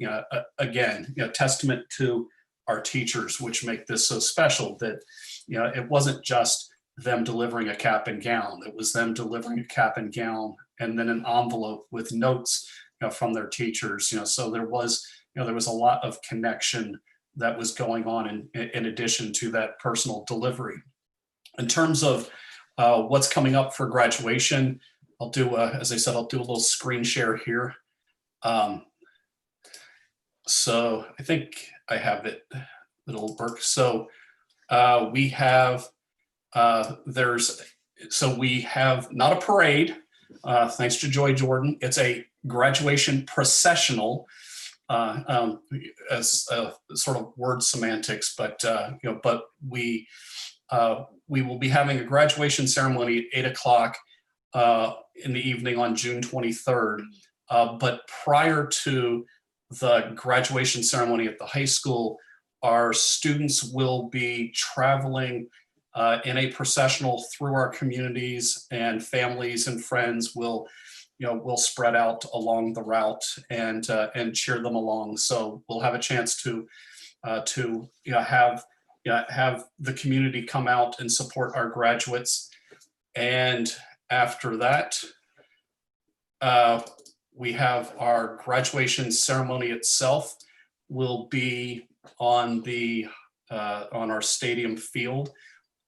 again, testament to our teachers, which make this so special, that, it wasn't just them delivering a cap and gown, it was them delivering a cap and gown and then an envelope with notes, from their teachers, so there was a lot of connection that was going on in addition to that personal delivery. In terms of what's coming up for graduation, I'll do, as I said, I'll do a little screen share here. So I think I have it, it'll work. So we have, we have not a parade, thanks to Joy Jordan. It's a graduation processional, as sort of word semantics, but but we will be having a graduation ceremony at 8 o'clock in the evening on June 23rd. But prior to the graduation ceremony at the high school, our students will be traveling in a processional through our communities, and families and friends will spread out along the route and cheer them along. So we'll have a chance to have the community come out and support our graduates. And after that, we have our graduation ceremony itself will be on our stadium field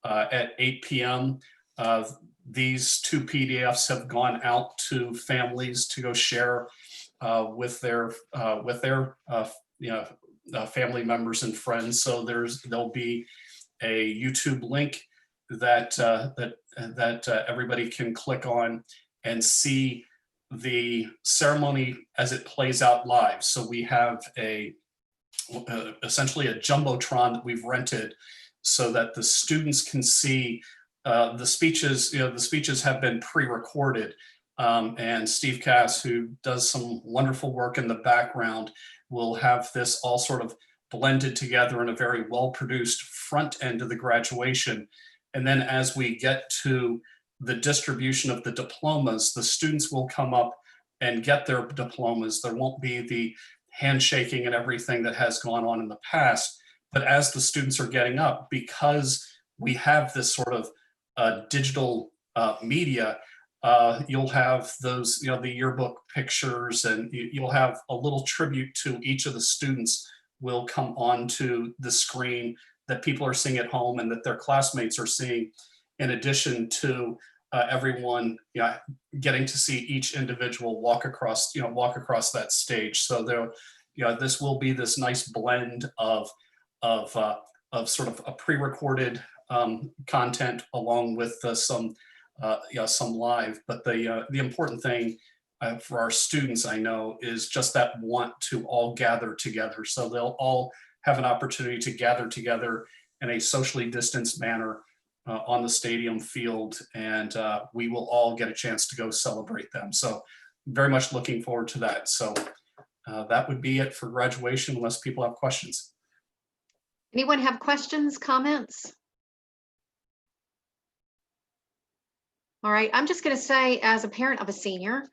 at 8 p.m. These two PDFs have gone out to families to go share with their family members and friends. So there'll be a YouTube link that everybody can click on and see the ceremony as it plays out live. So we have essentially a jumbotron that we've rented so that the students can see the speeches. The speeches have been pre-recorded, and Steve Cass, who does some wonderful work in the background, will have this all sort of blended together in a very well-produced front end of the graduation. And then as we get to the distribution of the diplomas, the students will come up and get their diplomas. There won't be the handshaking and everything that has gone on in the past. But as the students are getting up, because we have this sort of digital media, you'll have those, the yearbook pictures, and you'll have a little tribute to each of the students will come onto the screen that people are seeing at home and that their classmates are seeing, in addition to everyone getting to see each individual walk across that stage. So there, this will be this nice blend of sort of a pre-recorded content along with some live. But the important thing for our students, I know, is just that want to all gather together. So they'll all have an opportunity to gather together in a socially distanced manner on the stadium field, and we will all get a chance to go celebrate them. So very much looking forward to that. So that would be it for graduation, unless people have questions. Anyone have questions, comments? All right, I'm just going to say, as a parent of a senior,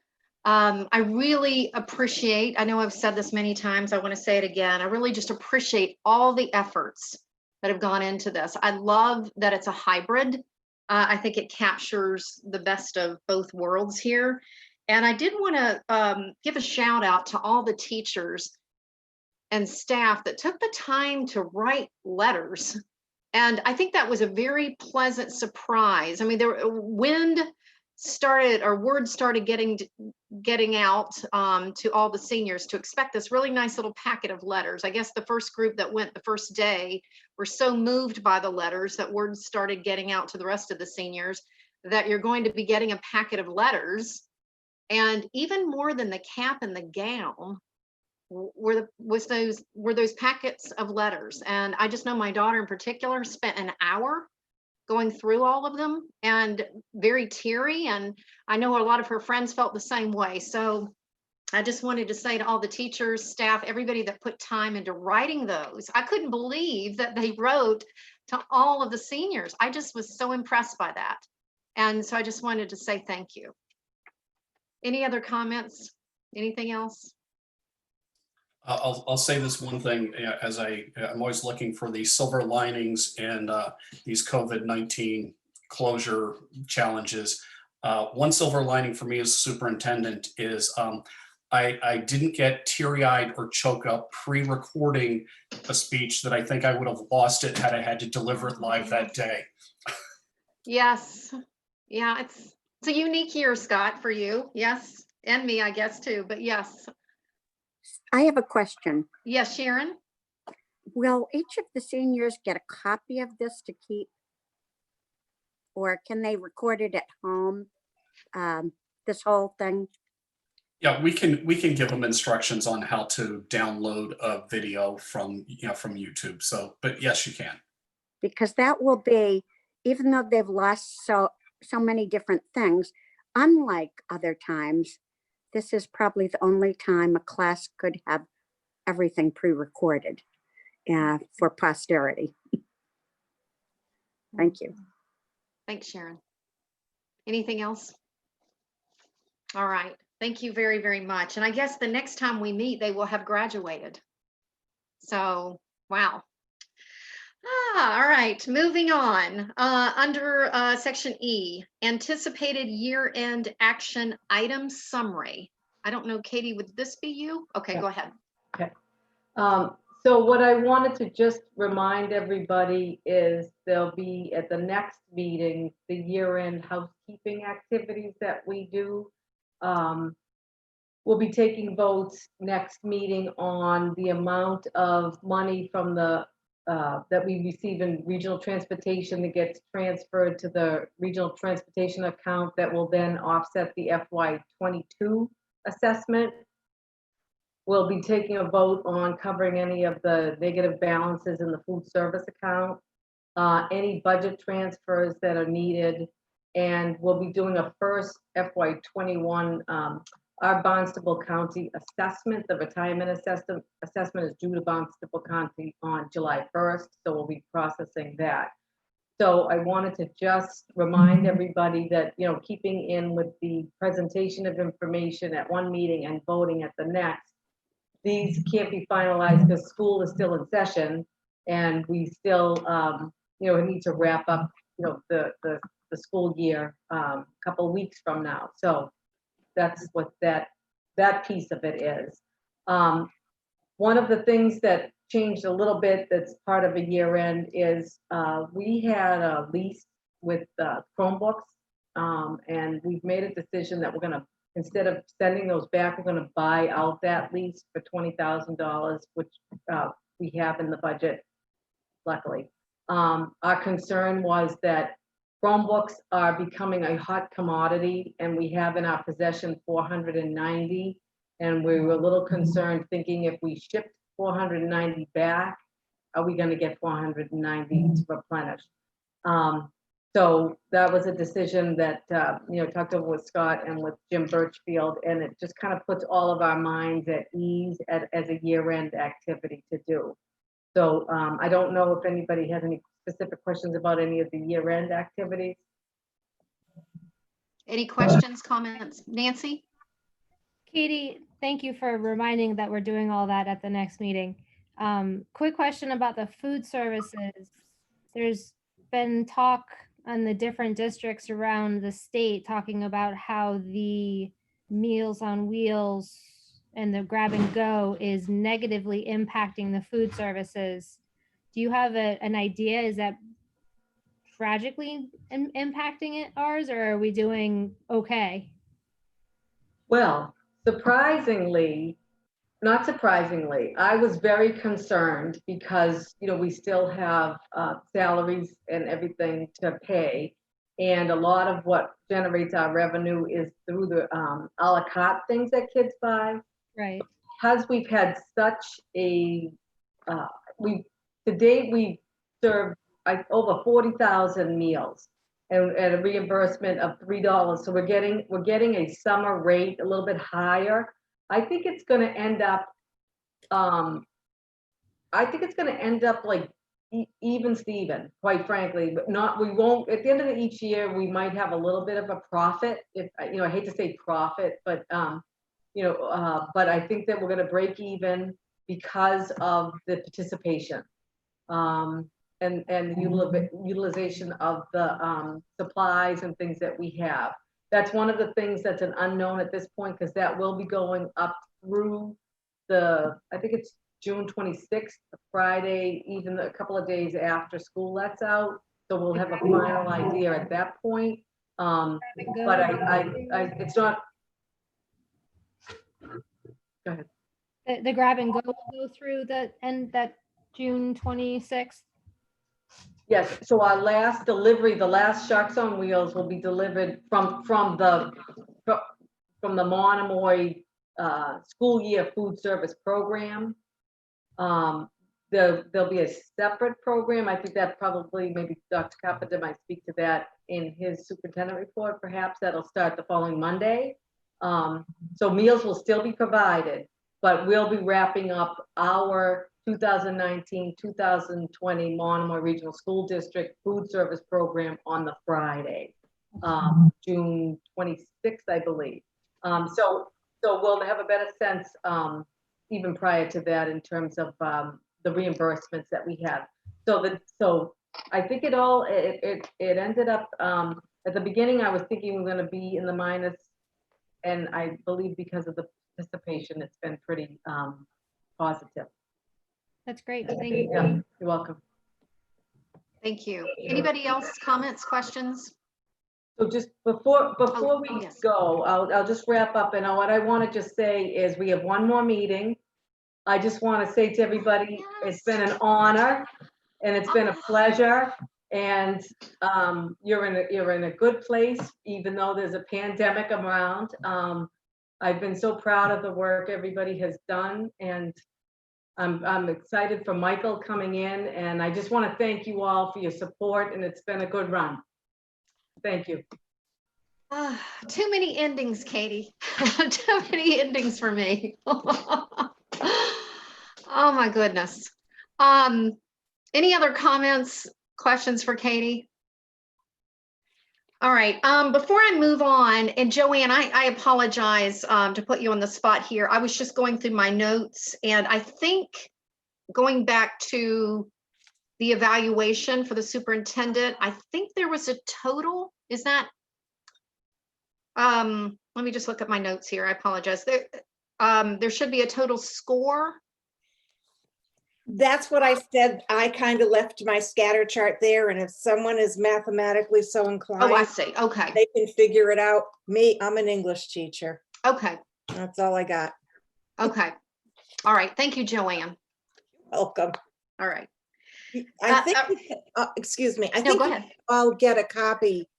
I really appreciate, I know I've said this many times, I want to say it again, I really just appreciate all the efforts that have gone into this. I love that it's a hybrid. I think it captures the best of both worlds here. And I did want to give a shout out to all the teachers and staff that took the time to write letters. And I think that was a very pleasant surprise. I mean, word started getting out to all the seniors to expect this really nice little packet of letters. I guess the first group that went the first day were so moved by the letters that word started getting out to the rest of the seniors that you're going to be getting a packet of letters. And even more than the cap and the gown were those packets of letters. And I just know my daughter in particular spent an hour going through all of them, and very teary. And I know a lot of her friends felt the same way. So I just wanted to say to all the teachers, staff, everybody that put time into writing those, I couldn't believe that they wrote to all of the seniors. I just was so impressed by that. And so I just wanted to say thank you. Any other comments? Anything else? I'll say this one thing, as I'm always looking for the silver linings in these COVID-19 closure challenges. One silver lining for me as superintendent is I didn't get teary-eyed or choke up pre-recording a speech that I think I would have lost it had I had to deliver it live that day. Yes. Yeah, it's a unique year, Scott, for you. Yes. And me, I guess, too. But yes. I have a question. Yes, Sharon? Will each of the seniors get a copy of this to keep? Or can they record it at home? This whole thing? Yeah, we can give them instructions on how to download a video from from YouTube. So, but yes, you can. Because that will be, even though they've lost so many different things, unlike other times, this is probably the only time a class could have everything pre-recorded for posterity. Thank you. Thanks, Sharon. Anything else? All right. Thank you very, very much. And I guess the next time we meet, they will have graduated. So, wow. All right, moving on. Under section E, anticipated year-end action item summary. I don't know, Katie, would this be you? Okay, Yeah. go ahead. Okay. So what I wanted to just remind everybody is there'll be at the next meeting, the year-end housekeeping activities that we do. We'll be taking votes next meeting on the amount of money from the that we receive in regional transportation that gets transferred to the regional transportation account that will then offset the FY22 assessment. We'll be taking a vote on covering any of the negative balances in the food service account, any budget transfers that are needed, and we'll be doing a first FY21 our Barnstable County assessment. The retirement assessment is due to Barnstable County on July 1st, so we'll be processing that. So I wanted to just remind everybody that, keeping in with the presentation of information at one meeting and voting at the next, these can't be finalized because school is still in session and we still, need to wrap up, the school year a couple of weeks from now. So that's what that piece of it is. One of the things that changed a little bit that's part of a year end is we had a lease with Chromebooks, and we've made a decision that we're going to, instead of sending those back, we're going to buy out that lease for $20,000, which we have in the budget, luckily. Our concern was that Chromebooks are becoming a hot commodity, and we have in our possession 490, and we were a little concerned thinking if we shipped 490 back, are we going to get 490 to replenish? So that was a decision that, talked over with Scott and with Jim Birchfield, and it just kind of puts all of our minds at ease as a year-end activity to do. So I don't know if anybody has any specific questions about any of the year-end activities. Any questions, comments? Nancy? Katie, thank you for reminding that we're doing all that at the next meeting. Quick question about the food services. There's been talk on the different districts around the state talking about how the Meals on Wheels and the grab and go is negatively impacting the food services. Do you have an idea? Is that tragically impacting ours, or are we doing okay? Well, not surprisingly, I was very concerned because, we still have salaries and everything to pay. And a lot of what generates our revenue is through the a la carte things that kids buy. Right. Because we've had such a, to date, we've served over 40,000 meals and a reimbursement of $3. So we're getting a summer rate a little bit higher. I think it's going to end up, like even Steven, quite frankly, but we won't, at the end of each year, we might have a little bit of a profit. If, I hate to say profit, but, but I think that we're going to break even because of the participation. And the utilization of the supplies and things that we have. That's one of the things that's an unknown at this point, because that will be going up through I think it's June 26th, Friday, even a couple of days after school lets out. So we'll have a final idea at that point. But it's not. Go ahead. The grab and go will go through that June 26th. Yes, so our last delivery, the last Sharks on Wheels will be delivered from the Monomoy school year food service program. There'll be a separate program. I think that probably maybe Dr. Carpenter might speak to that in his superintendent report, perhaps that'll start the following Monday. So meals will still be provided, but we'll be wrapping up our 2019-2020 Monomoy Regional School District food service program on the Friday, June 26th, I believe. So we'll have a better sense even prior to that in terms of the reimbursements that we have. So I think it ended up at the beginning. I was thinking we were going to be in the minus, and I believe because of the participation, it's been pretty positive. That's great. Thank you. Yeah, you're welcome. Thank you. Anybody else, comments, questions? So just before we yes. go, I'll just wrap up. And what I want to just say is we have one more meeting. I just want to say to everybody, it's been an honor and it's been a pleasure. And you're in a good place, even though there's a pandemic around. I've been so proud of the work everybody has done, and I'm excited for Michael coming in, and I just want to thank you all for your support, and it's been a good run. Thank you. Too many endings, Katie. Too many endings for me. Oh my goodness. Any other comments, questions for Katie? All right, before I move on, and Joanne, I apologize to put you on the spot here. I was just going through my notes, and I think going back to the evaluation for the superintendent, I think there was a total, is that? Let me just look at my notes here. I apologize. There should be a total score. That's what I said. I kind of left my scatter chart there, and if someone is mathematically so inclined, Oh, I see. Okay. they can figure it out. I'm an English teacher. Okay. That's all I got. Okay. All right. Thank you, Joanne. Welcome. All right. I think, excuse me. I think go ahead. I'll get a copy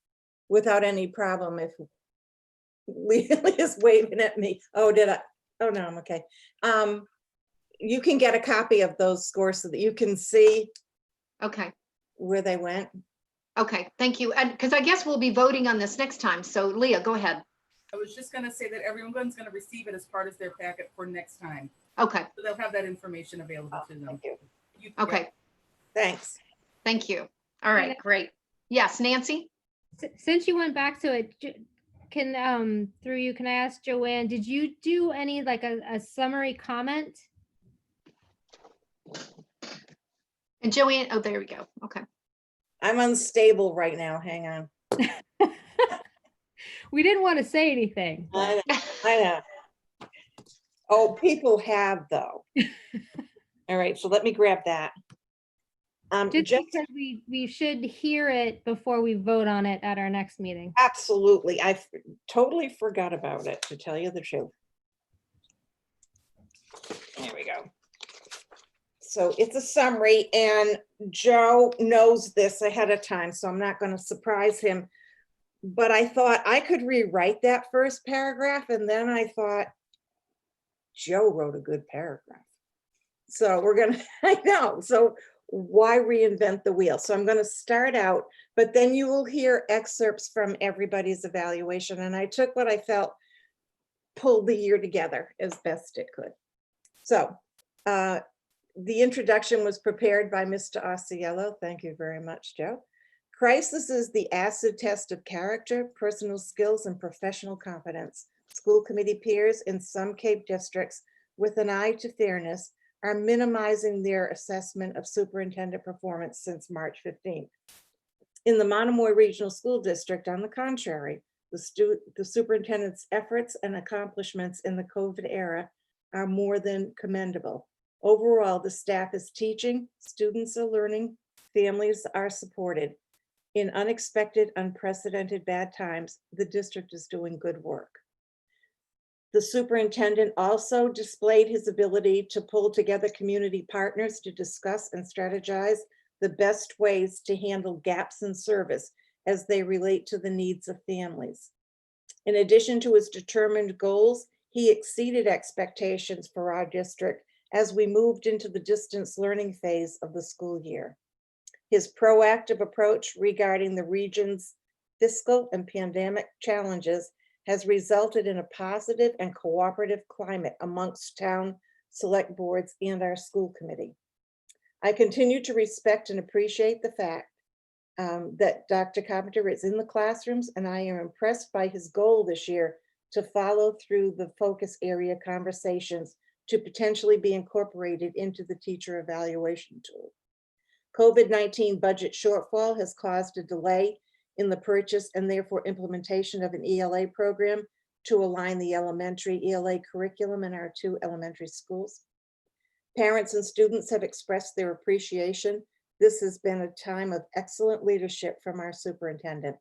without any problem if Leah's waving at me. Oh, did I? Oh, no, I'm okay. You can get a copy of those scores so that you can see where they went. Okay, thank you. And because I guess we'll be voting on this next time. So Leah, go ahead. I was just going to say that everyone's going to receive it as part of their packet for next time. Okay. So they'll have that information available to them. Thank you. Okay. Thanks. Thank you. All right, great. Yes, Nancy? Since you went back to it, can I ask Joanne, did you do any like a summary comment? And Joanne, oh, there we go. Okay. I'm unstable right now. Hang on. We didn't want to say anything. I know. Oh, people have though. All right, so let me grab that. Just because we should hear it before we vote on it at our next meeting. Absolutely. I totally forgot about it, to tell you the truth. There we go. So it's a summary, and Joe knows this ahead of time, so I'm not going to surprise him. But I thought I could rewrite that first paragraph, and then I thought Joe wrote a good paragraph. So we're going to, I know, so why reinvent the wheel? So I'm going to start out, but then you will hear excerpts from everybody's evaluation. And I took what I felt pulled the year together as best it could. So the introduction was prepared by Mr. Osceola. Thank you very much, Joe. Crisis is the acid test of character, personal skills, and professional competence. School committee peers in some Cape districts, with an eye to fairness, are minimizing their assessment of superintendent performance since March 15th. In the Monomoy Regional School District, on the contrary, The superintendent's efforts and accomplishments in the COVID era are more than commendable. Overall, the staff is teaching, students are learning, families are supported. In unexpected, unprecedented bad times, the district is doing good work. The superintendent also displayed his ability to pull together community partners to discuss and strategize the best ways to handle gaps in service as they relate to the needs of families. In addition to his determined goals, he exceeded expectations for our district as we moved into the distance learning phase of the school year. His proactive approach regarding the region's fiscal and pandemic challenges has resulted in a positive and cooperative climate amongst town select boards and our school committee. I continue to respect and appreciate the fact that Dr. Carpenter is in the classrooms, and I am impressed by his goal this year to follow through the focus area conversations to potentially be incorporated into the teacher evaluation tool. COVID-19 budget shortfall has caused a delay in the purchase and therefore implementation of an ELA program to align the elementary ELA curriculum in our 2 elementary schools. Parents and students have expressed their appreciation. This has been a time of excellent leadership from our superintendent.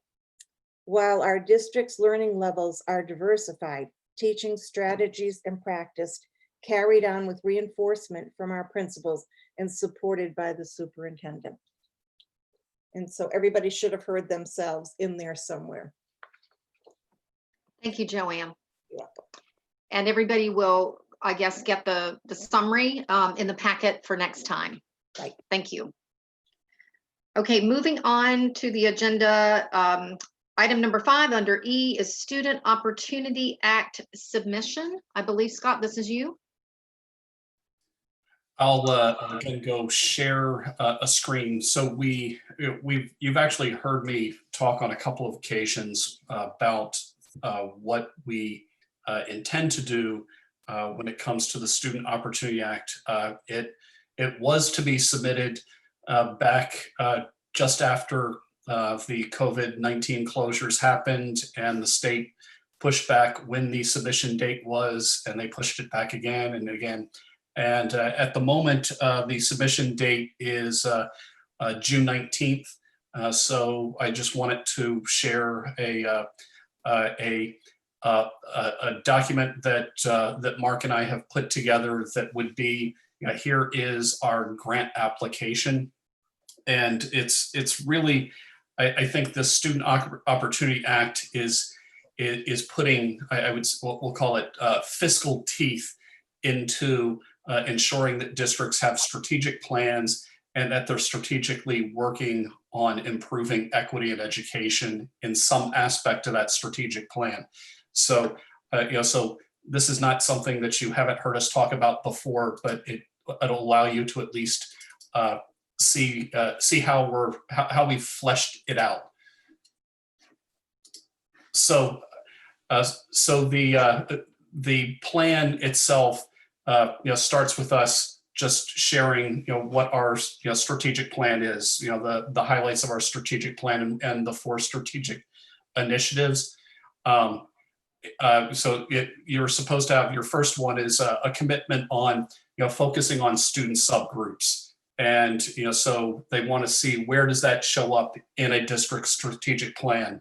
While our district's learning levels are diversified, teaching strategies and practiced carried on with reinforcement from our principals and supported by the superintendent. And so everybody should have heard themselves in there somewhere. Thank you, Joanne. You're welcome. And everybody will, I guess, get the summary in the packet for next time. Right. Thank you. Okay, moving on to the agenda. Item number 5 under E is Student Opportunity Act submission. I believe, Scott, this is you. I'll again go share a screen. So you've actually heard me talk on a couple of occasions about what we intend to do when it comes to the Student Opportunity Act. It was to be submitted back just after the COVID-19 closures happened and the state pushed back when the submission date was, and they pushed it back again and again. And at the moment, the submission date is June 19th. So I just wanted to share a document that Mark and I have put together that would be, here is our grant application. And it's really, I think the Student Opportunity Act is putting, we'll call it fiscal teeth into ensuring that districts have strategic plans and that they're strategically working on improving equity in education in some aspect of that strategic plan. So, so this is not something that you haven't heard us talk about before, but it'll allow you to at least see how we've fleshed it out. So, the plan itself, starts with us just sharing, what our strategic plan is. The highlights of our strategic plan and the 4 strategic initiatives. So you're supposed to have, your first one is a commitment on focusing on student subgroups, and so they want to see where does that show up in a district strategic plan.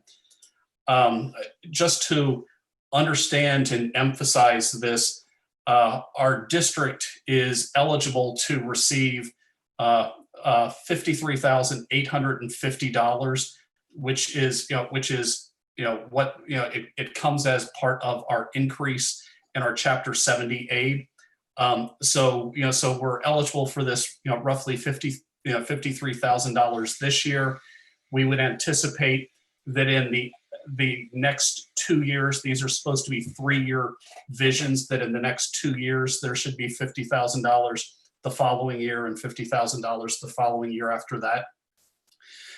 Just to understand and emphasize this, our district is eligible to receive $53,850, which is what it comes as part of our increase in our Chapter 70 aid. So we're eligible for this roughly $53,000 this year. We would anticipate that in the next 2 years, these are supposed to be 3-year visions, that in the next 2 years, there should be $50,000 the following year and $50,000 the following year after that.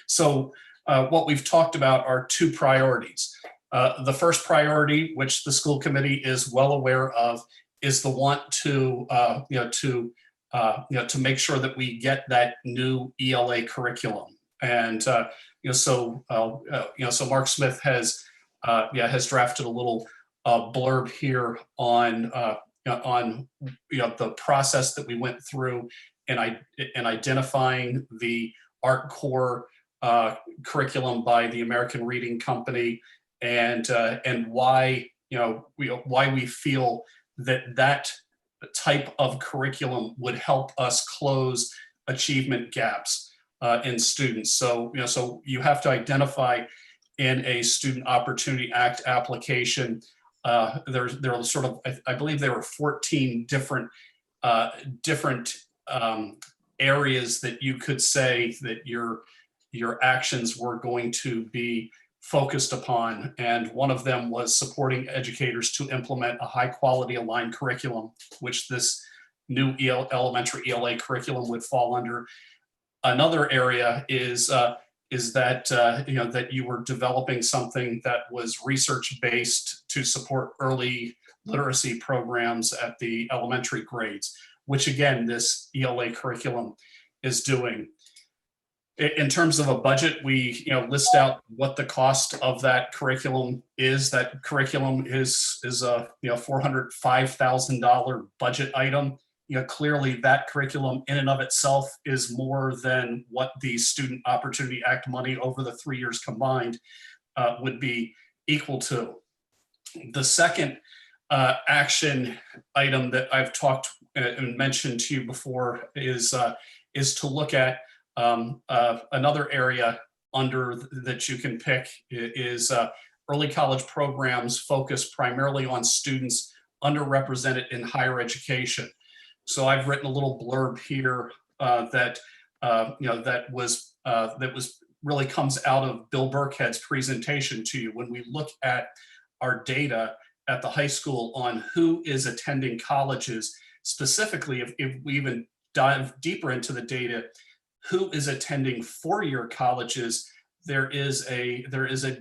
So what we've talked about are 2 priorities. The first priority, which the school committee is well aware of, is the want to make sure that we get that new ELA curriculum. And so Mark Smith has has drafted a little blurb here on the process that we went through in identifying the art core curriculum by the American Reading Company, and why why we feel that type of curriculum would help us close achievement gaps in students. So so you have to identify in a Student Opportunity Act application. There are sort of, I believe there were 14 different areas that you could say that your actions were going to be focused upon. And one of them was supporting educators to implement a high quality aligned curriculum, which this new elementary ELA curriculum would fall under. Another area is that that you were developing something that was research-based to support early literacy programs at the elementary grades, which again, this ELA curriculum is doing. In terms of a budget, we list out what the cost of that curriculum is. That curriculum is a $405,000 budget item. Clearly that curriculum in and of itself is more than what the Student Opportunity Act money over the 3 years combined would be equal to. The second action item that I've talked and mentioned to you before is to look at another area that you can pick is early college programs focused primarily on students underrepresented in higher education. So I've written a little blurb here that really comes out of Bill Burkhead's presentation to you. When we look at our data at the high school on who is attending colleges, specifically if we even dive deeper into the data, who is attending four-year colleges, there is a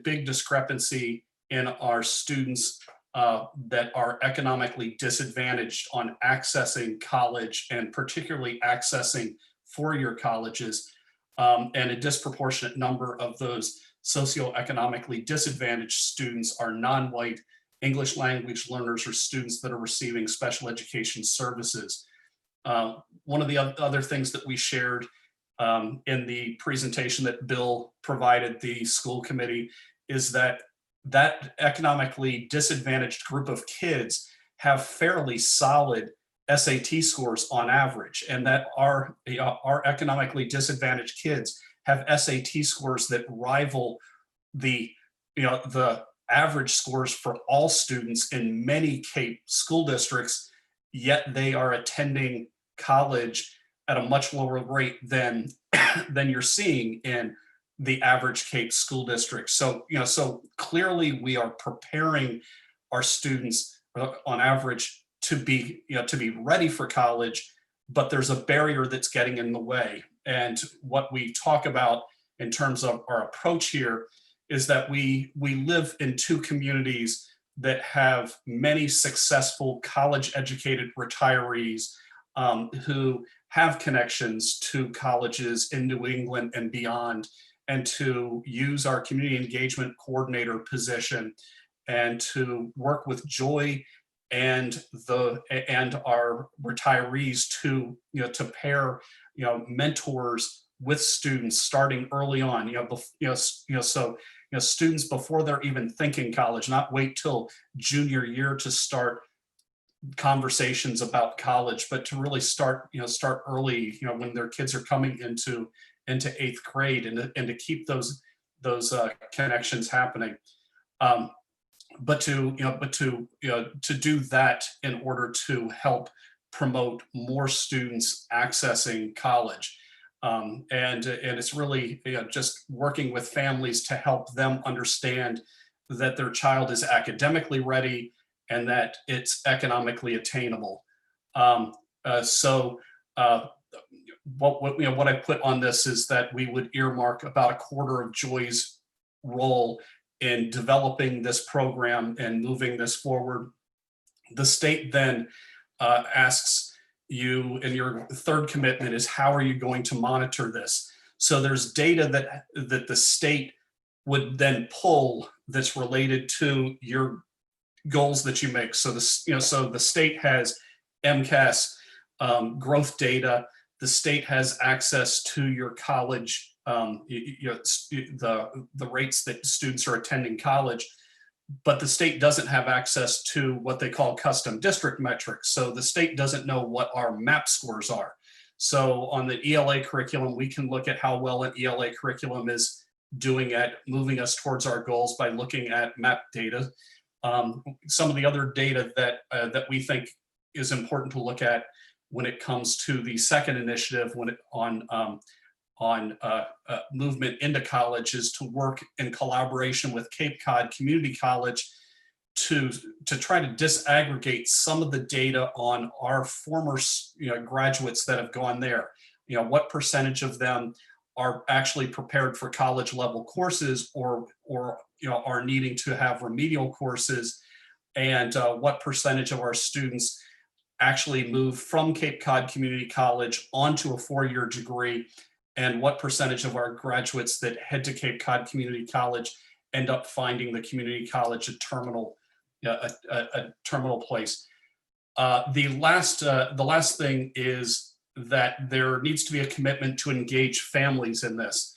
big discrepancy in our students that are economically disadvantaged on accessing college, and particularly accessing four-year colleges. And a disproportionate number of those socioeconomically disadvantaged students are non-white English language learners or students that are receiving special education services. One of the other things that we shared in the presentation that Bill provided the school committee is that economically disadvantaged group of kids have fairly solid SAT scores on average, and that our economically disadvantaged kids have SAT scores that rival the average scores for all students in many Cape school districts, yet they are attending college at a much lower rate than you're seeing in the average Cape school district. So, so clearly we are preparing our students on average to be ready for college, but there's a barrier that's getting in the way. And what we talk about in terms of our approach here is that we live in two communities that have many successful college educated retirees who have connections to colleges in New England and beyond, and to use our community engagement coordinator position and to work with Joy and our retirees to to pair mentors with students starting early on, so students before they're even thinking college, not wait till junior year to start conversations about college, but to really start early, when their kids are coming into 8th grade, and to keep those connections happening. But to do that in order to help promote more students accessing college. And it's really just working with families to help them understand that their child is academically ready and that it's economically attainable. What I put on this is that we would earmark about a quarter of Joy's role in developing this program and moving this forward. The state then asks you, and your third commitment is, how are you going to monitor this? So there's data that the state would then pull that's related to your goals that you make. So this, so the state has MCAS growth data. The state has access to your college, the rates that students are attending college, but the state doesn't have access to what they call custom district metrics. So the state doesn't know what our MAP scores are. So on the ELA curriculum, we can look at how well an ELA curriculum is doing at moving us towards our goals by looking at MAP data. Some of the other data that we think is important to look at when it comes to the second initiative, on movement into college, is to work in collaboration with Cape Cod Community College to try to disaggregate some of the data on our former graduates that have gone there. What percentage of them are actually prepared for college level courses or are needing to have remedial courses, and what percentage of our students actually move from Cape Cod Community College onto a 4-year degree, and what percentage of our graduates that head to Cape Cod Community College end up finding the community college a terminal place. The last thing is that there needs to be a commitment to engage families in this.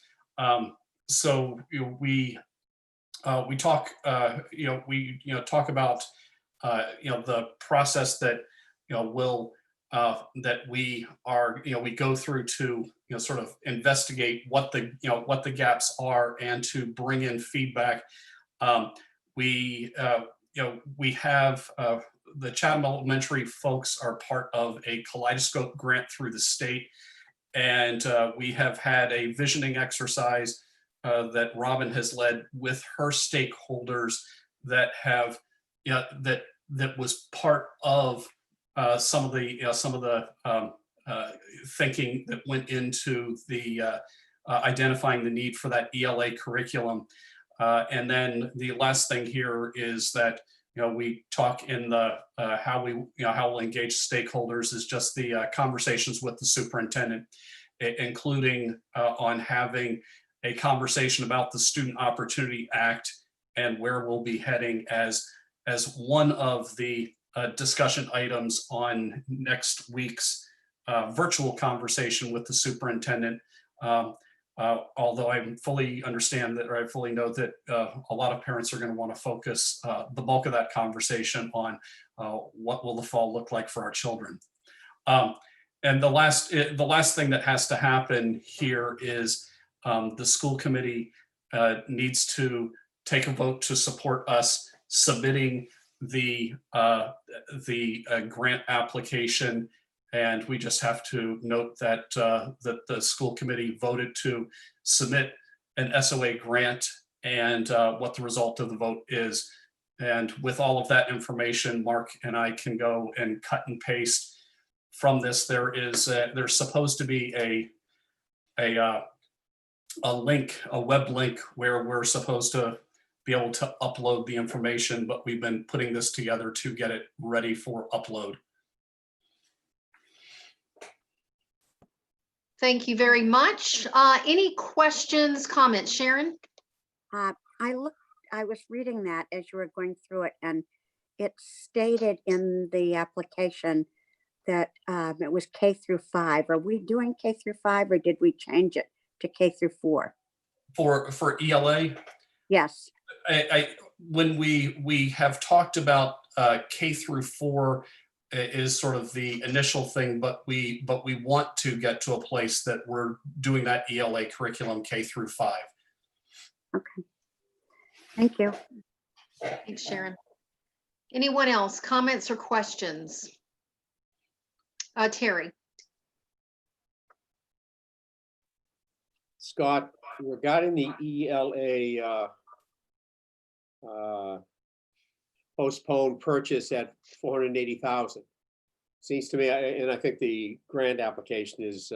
So we talk talk about the process that that we go through to sort of investigate what the gaps are and to bring in feedback. We have the Chatham Elementary folks are part of a Kaleidoscope grant through the state, and we have had a visioning exercise that Robin has led with her stakeholders that have that was part of some of the thinking that went into the identifying the need for that ELA curriculum. And then the last thing here is that we talk in the how we'll engage stakeholders is just the conversations with the superintendent, including on having a conversation about the Student Opportunity Act and where we'll be heading as one of the discussion items on next week's virtual conversation with the superintendent. Although I fully understand that, or I fully know that a lot of parents are going to want to focus the bulk of that conversation on what will the fall look like for our children. And the last thing that has to happen here is the school committee needs to take a vote to support us submitting the grant application. And we just have to note that that the school committee voted to submit an SOA grant and what the result of the vote is. And with all of that information, Mark and I can go and cut and paste from this. There's supposed to be a link, a web link, where we're supposed to be able to upload the information, but we've been putting this together to get it ready for upload. Thank you very much. Any questions, comments, Sharon? I was reading that as you were going through it, and it stated in the application that it was K through 5. Are we doing K through 5, or did we change it to K through 4? For ELA? Yes. When we have talked about K through 4 is sort of the initial thing, but we want to get to a place that we're doing that ELA curriculum K through 5. Okay. Thank you. Thanks, Sharon. Anyone else, comments or questions? Terry. Scott, regarding the ELA postponed purchase at 480,000, seems to me, and I think the grant application is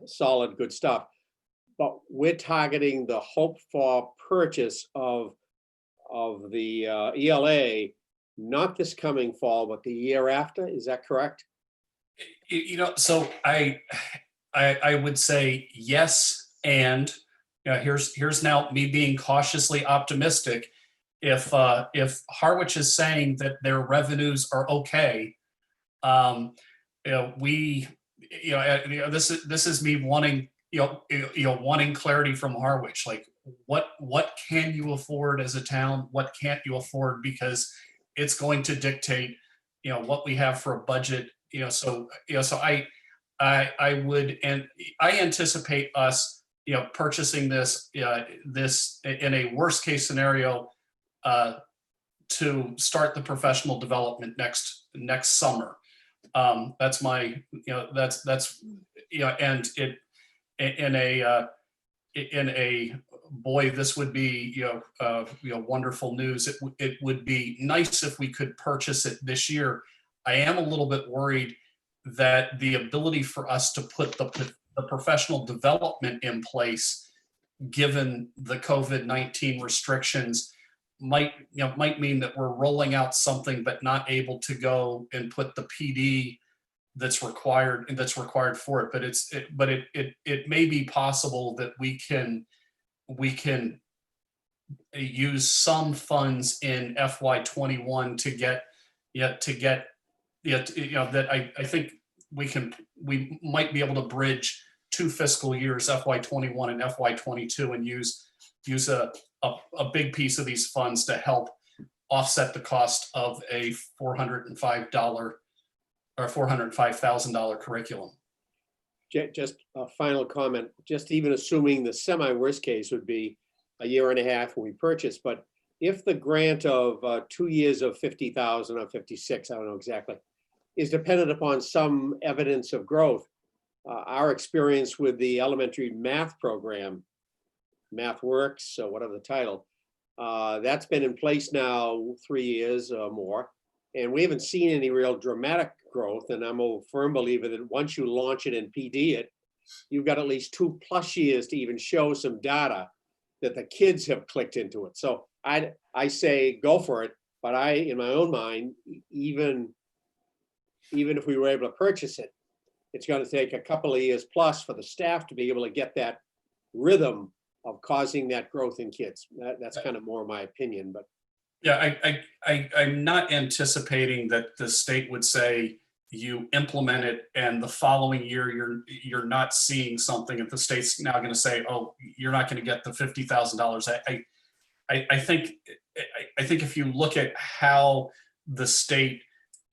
solid, good stuff. But we're targeting the hope for purchase of the ELA, not this coming fall, but the year after. Is that correct? So I would say yes, and here's now me being cautiously optimistic. If Harwich is saying that their revenues are okay, this is me wanting wanting clarity from Harwich. Like, what can you afford as a town? What can't you afford? Because it's going to dictate what we have for a budget. So I would, and I anticipate us purchasing this this in a worst case scenario to start the professional development next summer. That's my that's and it in a boy, this would be wonderful news. It would be nice if we could purchase it this year. I am a little bit worried that the ability for us to put the professional development in place, given the COVID-19 restrictions, might mean that we're rolling out something but not able to go and put the PD that's required for it. But it may be possible that we can use some funds in FY21 to get that I think we might be able to bridge 2 fiscal years, FY21 and FY22, and use a big piece of these funds to help offset the cost of a $405 or $405,000 curriculum. Just a final comment, just even assuming the semi-worst case would be a year and a half when we purchase, but if the grant of 2 years of 50,000 or 56, I don't know exactly, is dependent upon some evidence of growth, our experience with the elementary math program, MathWorks, so whatever the title, that's been in place now 3 years or more, and we haven't seen any real dramatic growth. And I'm a firm believer that once you launch it and PD it, you've got at least 2+ years to even show some data that the kids have clicked into it. So I say go for it, but in my own mind, even if we were able to purchase it, it's going to take a couple of years plus for the staff to be able to get that rhythm of causing that growth in kids. That's kind of more my opinion, but. Yeah, I'm not anticipating that the state would say you implement it and the following year you're not seeing something, if the state's now going to say, oh, you're not going to get the $50,000. I think if you look at how the state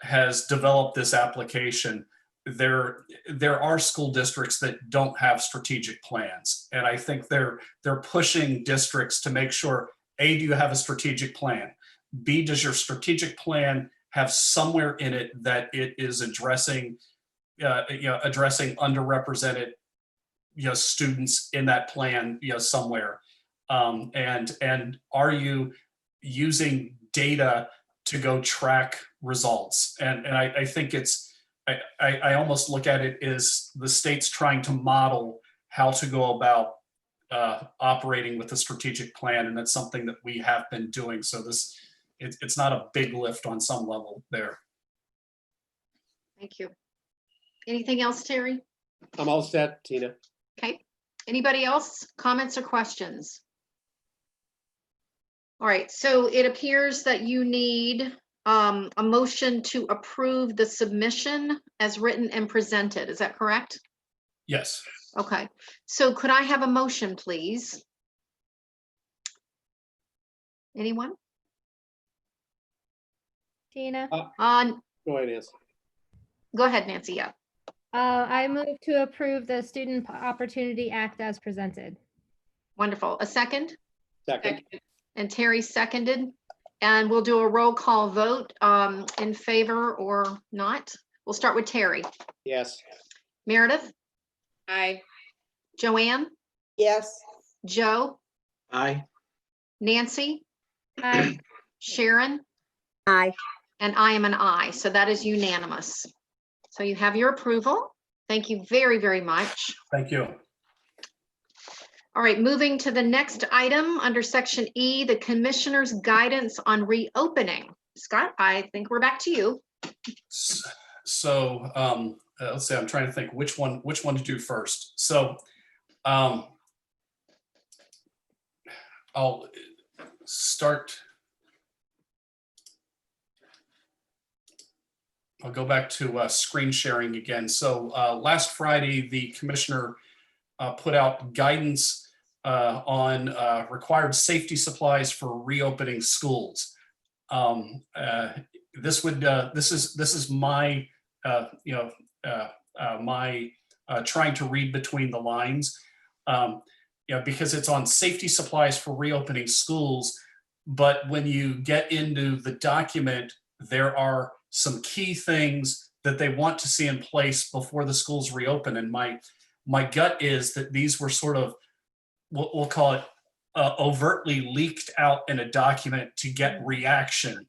has developed this application, there are school districts that don't have strategic plans, and I think they're pushing districts to make sure, A, do you have a strategic plan? B, does your strategic plan have somewhere in it that it is addressing underrepresented students in that plan somewhere, and are you using data to go track results? And I think I almost look at it as the state's trying to model how to go about operating with a strategic plan, and that's something that we have been doing. So it's not a big lift on some level there. Thank you. Anything else, Terry? I'm all set, Tina. Okay. Anybody else? Comments or questions? All right, so it appears that you need a motion to approve the submission as written and presented. Is that correct? Yes. Okay, so could I have a motion, please? Anyone? Tina, Go ahead, Nancy. Go ahead, Nancy. Yeah. I move to approve the Student Opportunity Act as presented. Wonderful. A second? Second. And Terry seconded. And we'll do a roll call vote in favor or not. We'll start with Terry. Yes. Meredith? Aye. Joanne? Yes. Joe? Aye. Nancy? Aye. Sharon? Aye. And I am an aye, so that is unanimous. So you have your approval. Thank you very, very much. Thank you. All right, moving to the next item under section E, the commissioner's guidance on reopening. Scott, I think we're back to you. So let's see, I'm trying to think which one to do first. So I'll start. I'll go back to screen sharing again. So last Friday, the commissioner put out guidance on required safety supplies for reopening schools. This is my my trying to read between the lines, because it's on safety supplies for reopening schools. But when you get into the document, there are some key things that they want to see in place before the schools reopen. And my gut is that these were sort of, we'll call it overtly leaked out in a document to get reaction,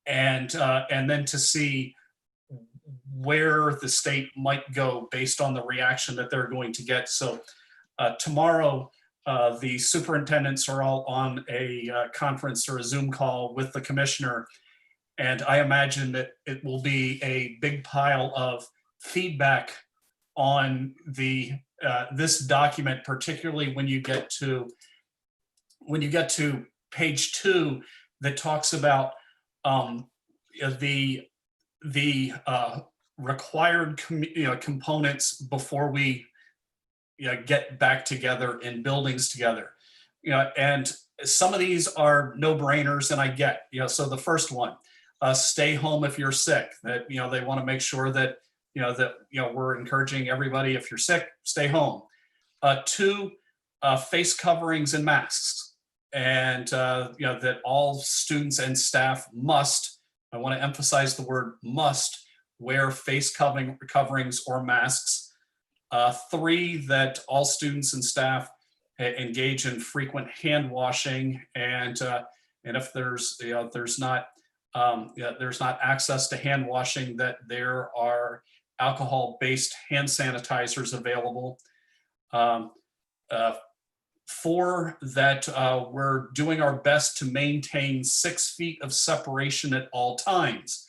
and then to see where the state might go based on the reaction that they're going to get. So tomorrow, the superintendents are all on a conference or a Zoom call with the commissioner. And I imagine that it will be a big pile of feedback on the this document, particularly when you get to page 2, that talks about the required components before we get back together in buildings together. And some of these are no-brainers, and I get, so the first one, stay home if you're sick. That they want to make sure that we're encouraging everybody, if you're sick, stay home. 2, face coverings and masks, and that all students and staff must, I want to emphasize the word must, wear face coverings or masks. 3, that all students and staff engage in frequent hand washing, and if there's not access to hand washing, that there are alcohol-based hand sanitizers available. 4, that we're doing our best to maintain 6 feet of separation at all times,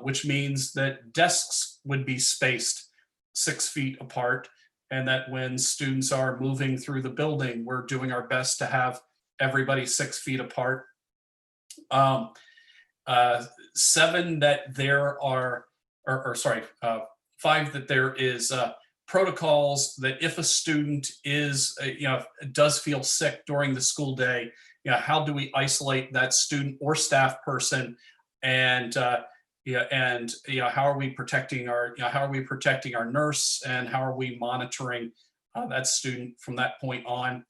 which means that desks would be spaced 6 feet apart, and that when students are moving through the building, we're doing our best to have everybody 6 feet apart. 7, that there are, 5, that there is protocols that if a student is, does feel sick during the school day, how do we isolate that student or staff person, and how are we protecting our nurse, and how are we monitoring that student from that point on.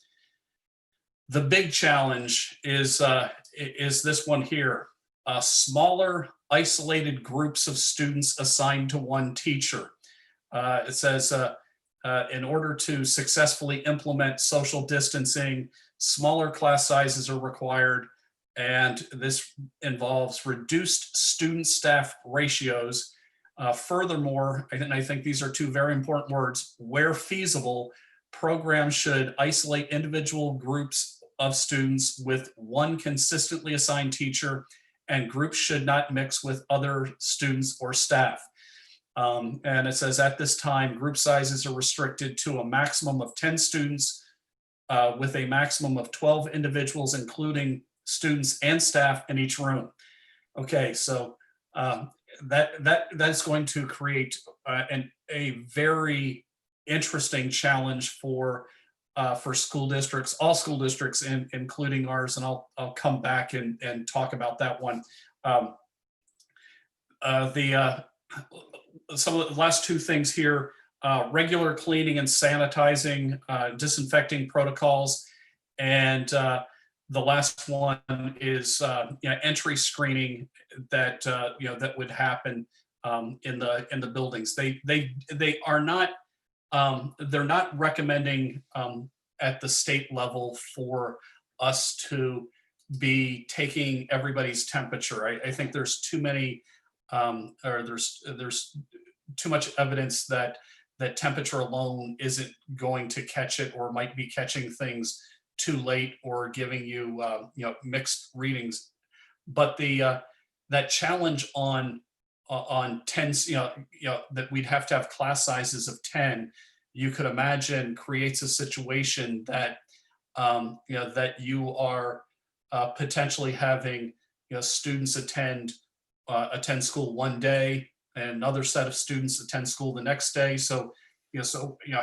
The big challenge is this one here. Smaller, isolated groups of students assigned to one teacher. It says, in order to successfully implement social distancing, smaller class sizes are required, and this involves reduced student-staff ratios. Furthermore, and I think these are 2 very important words, where feasible, programs should isolate individual groups of students with one consistently assigned teacher, and groups should not mix with other students or staff. And it says, at this time, group sizes are restricted to a maximum of 10 students with a maximum of 12 individuals, including students and staff in each room. Okay, so that's going to create a very interesting challenge for school districts, all school districts, including ours, and I'll come back and talk about that one. Some of the last 2 things here, regular cleaning and sanitizing, disinfecting protocols, and the last one is entry screening that that would happen in the buildings. They are not. They're not recommending at the state level for us to be taking everybody's temperature. I think there's too many, or there's too much evidence that temperature alone isn't going to catch it, or might be catching things too late, or giving you mixed readings. But that challenge on 10, that we'd have to have class sizes of 10, you could imagine creates a situation that that you are potentially having students attend school one day and another set of students attend school the next day. So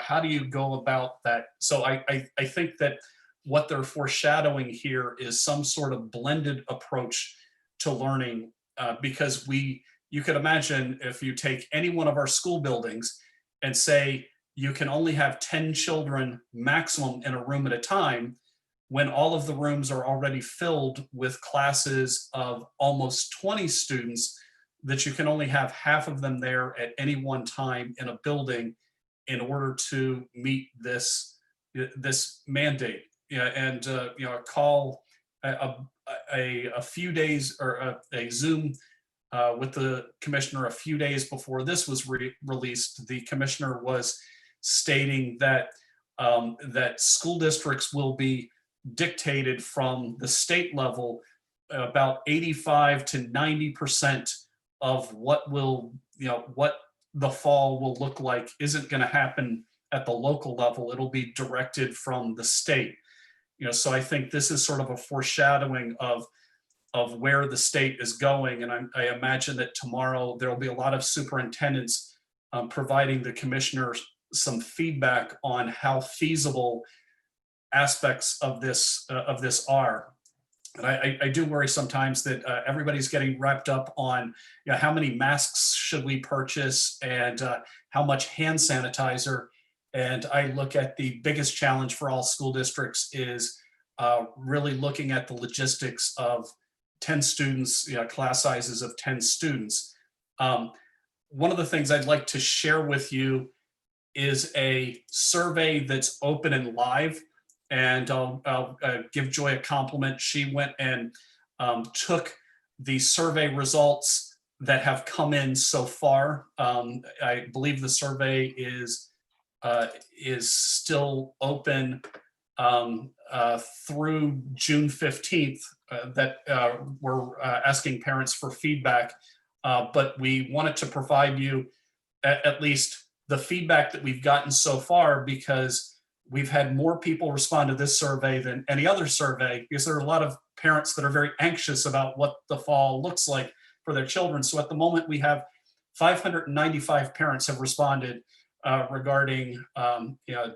how do you go about that? So I think that what they're foreshadowing here is some sort of blended approach to learning, because you could imagine if you take any one of our school buildings and say you can only have 10 children maximum in a room at a time, when all of the rooms are already filled with classes of almost 20 students, that you can only have half of them there at any one time in a building in order to meet this mandate. And call a few days or a Zoom with the commissioner a few days before this was released. The commissioner was stating that that school districts will be dictated from the state level. About 85 to 90% of what the fall will look like isn't going to happen at the local level. It'll be directed from the state. So I think this is sort of a foreshadowing of where the state is going. And I imagine that tomorrow there'll be a lot of superintendents providing the commissioners some feedback on how feasible aspects of this are. And I do worry sometimes that everybody's getting wrapped up on how many masks should we purchase and how much hand sanitizer. And I look at the biggest challenge for all school districts is really looking at the logistics of 10 students, class sizes of 10 students. One of the things I'd like to share with you is a survey that's open and live. And I'll give Joy a compliment. She went and took the survey results that have come in so far. I believe the survey is still open through June 15th, that we're asking parents for feedback. But we wanted to provide you at least the feedback that we've gotten so far, because we've had more people respond to this survey than any other survey, because there are a lot of parents that are very anxious about what the fall looks like for their children. So at the moment, we have 595 parents have responded regarding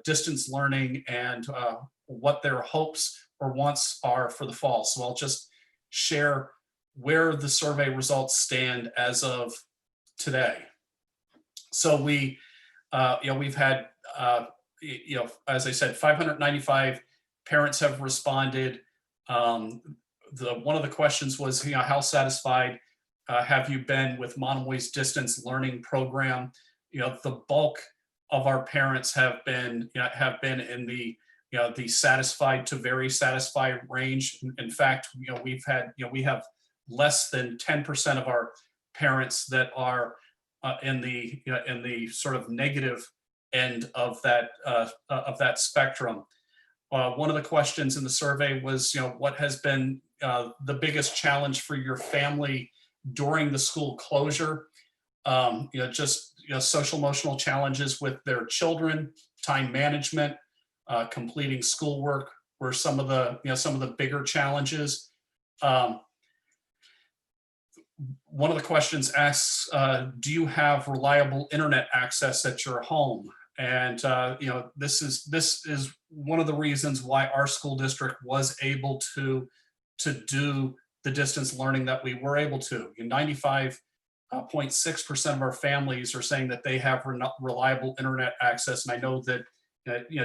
distance learning and what their hopes or wants are for the fall. So I'll just share where the survey results stand as of today. So we've had as I said, 595 parents have responded. One of the questions was, how satisfied have you been with Monomoy's distance learning program? The bulk of our parents have been in the satisfied to very satisfied range. In fact, we have less than 10% of our parents that are in the sort of negative end of that spectrum. One of the questions in the survey was, what has been the biggest challenge for your family during the school closure? Social emotional challenges with their children, time management, completing schoolwork were some of the bigger challenges. One of the questions asks, do you have reliable internet access at your home? And this is one of the reasons why our school district was able to do the distance learning that we were able to. 95.6% of our families are saying that they have reliable internet access. And I know that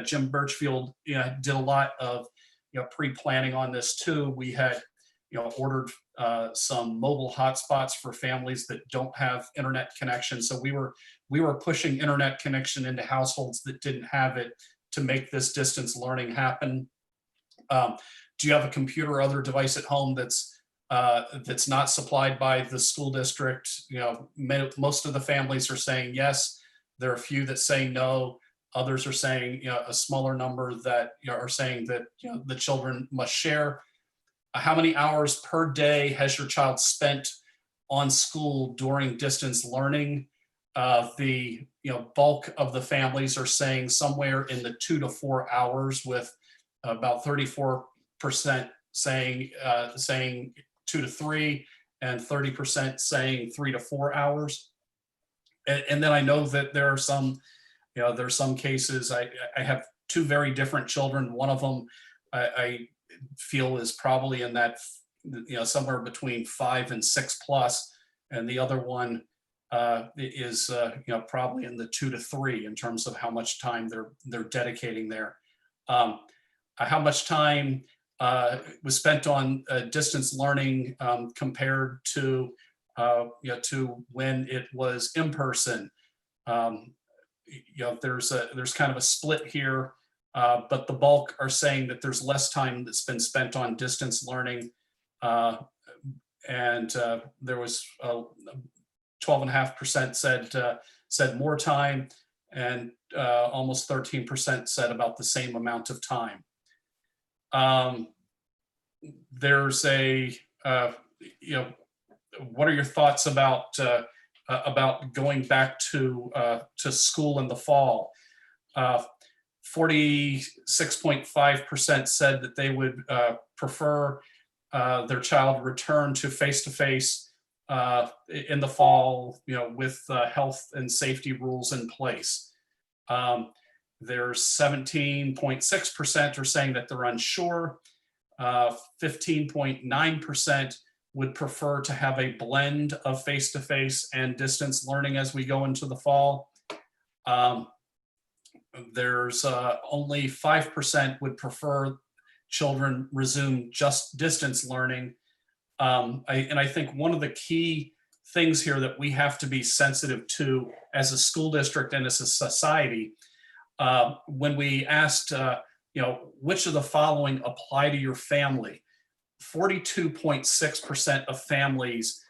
Jim Birchfield did a lot of pre-planning on this too. We had ordered some mobile hotspots for families that don't have internet connection. So we were pushing internet connection into households that didn't have it to make this distance learning happen. Do you have a computer or other device at home that's not supplied by the school district? Most of the families are saying yes. There are a few that say no. Others are saying, a smaller number that are saying that the children must share. How many hours per day has your child spent on school during distance learning? The bulk of the families are saying somewhere in the 2 to 4 hours, with about 34% saying 2 to 3, and 30% saying 3 to 4 hours. And then I know that there are some, there's some cases, I have 2 very different children. One of them I feel is probably in that, somewhere between 5 and 6 plus, and the other one is probably in the 2 to 3 in terms of how much time they're dedicating there. How much time was spent on distance learning compared to to when it was in person. There's kind of a split here, but the bulk are saying that there's less time that's been spent on distance learning, and there was 12.5% said more time, and almost 13% said about the same amount of time. There's a what are your thoughts about going back to school in the fall? 46.5% said that they would prefer their child return to face-to-face in the fall, with health and safety rules in place. There's 17.6% are saying that they're unsure. 15.9% would prefer to have a blend of face-to-face and distance learning as we go into the fall. There's only 5% would prefer children resume just distance learning. I think one of the key things here that we have to be sensitive to as a school district and as a society, when we asked, which of the following apply to your family, 42.6% of families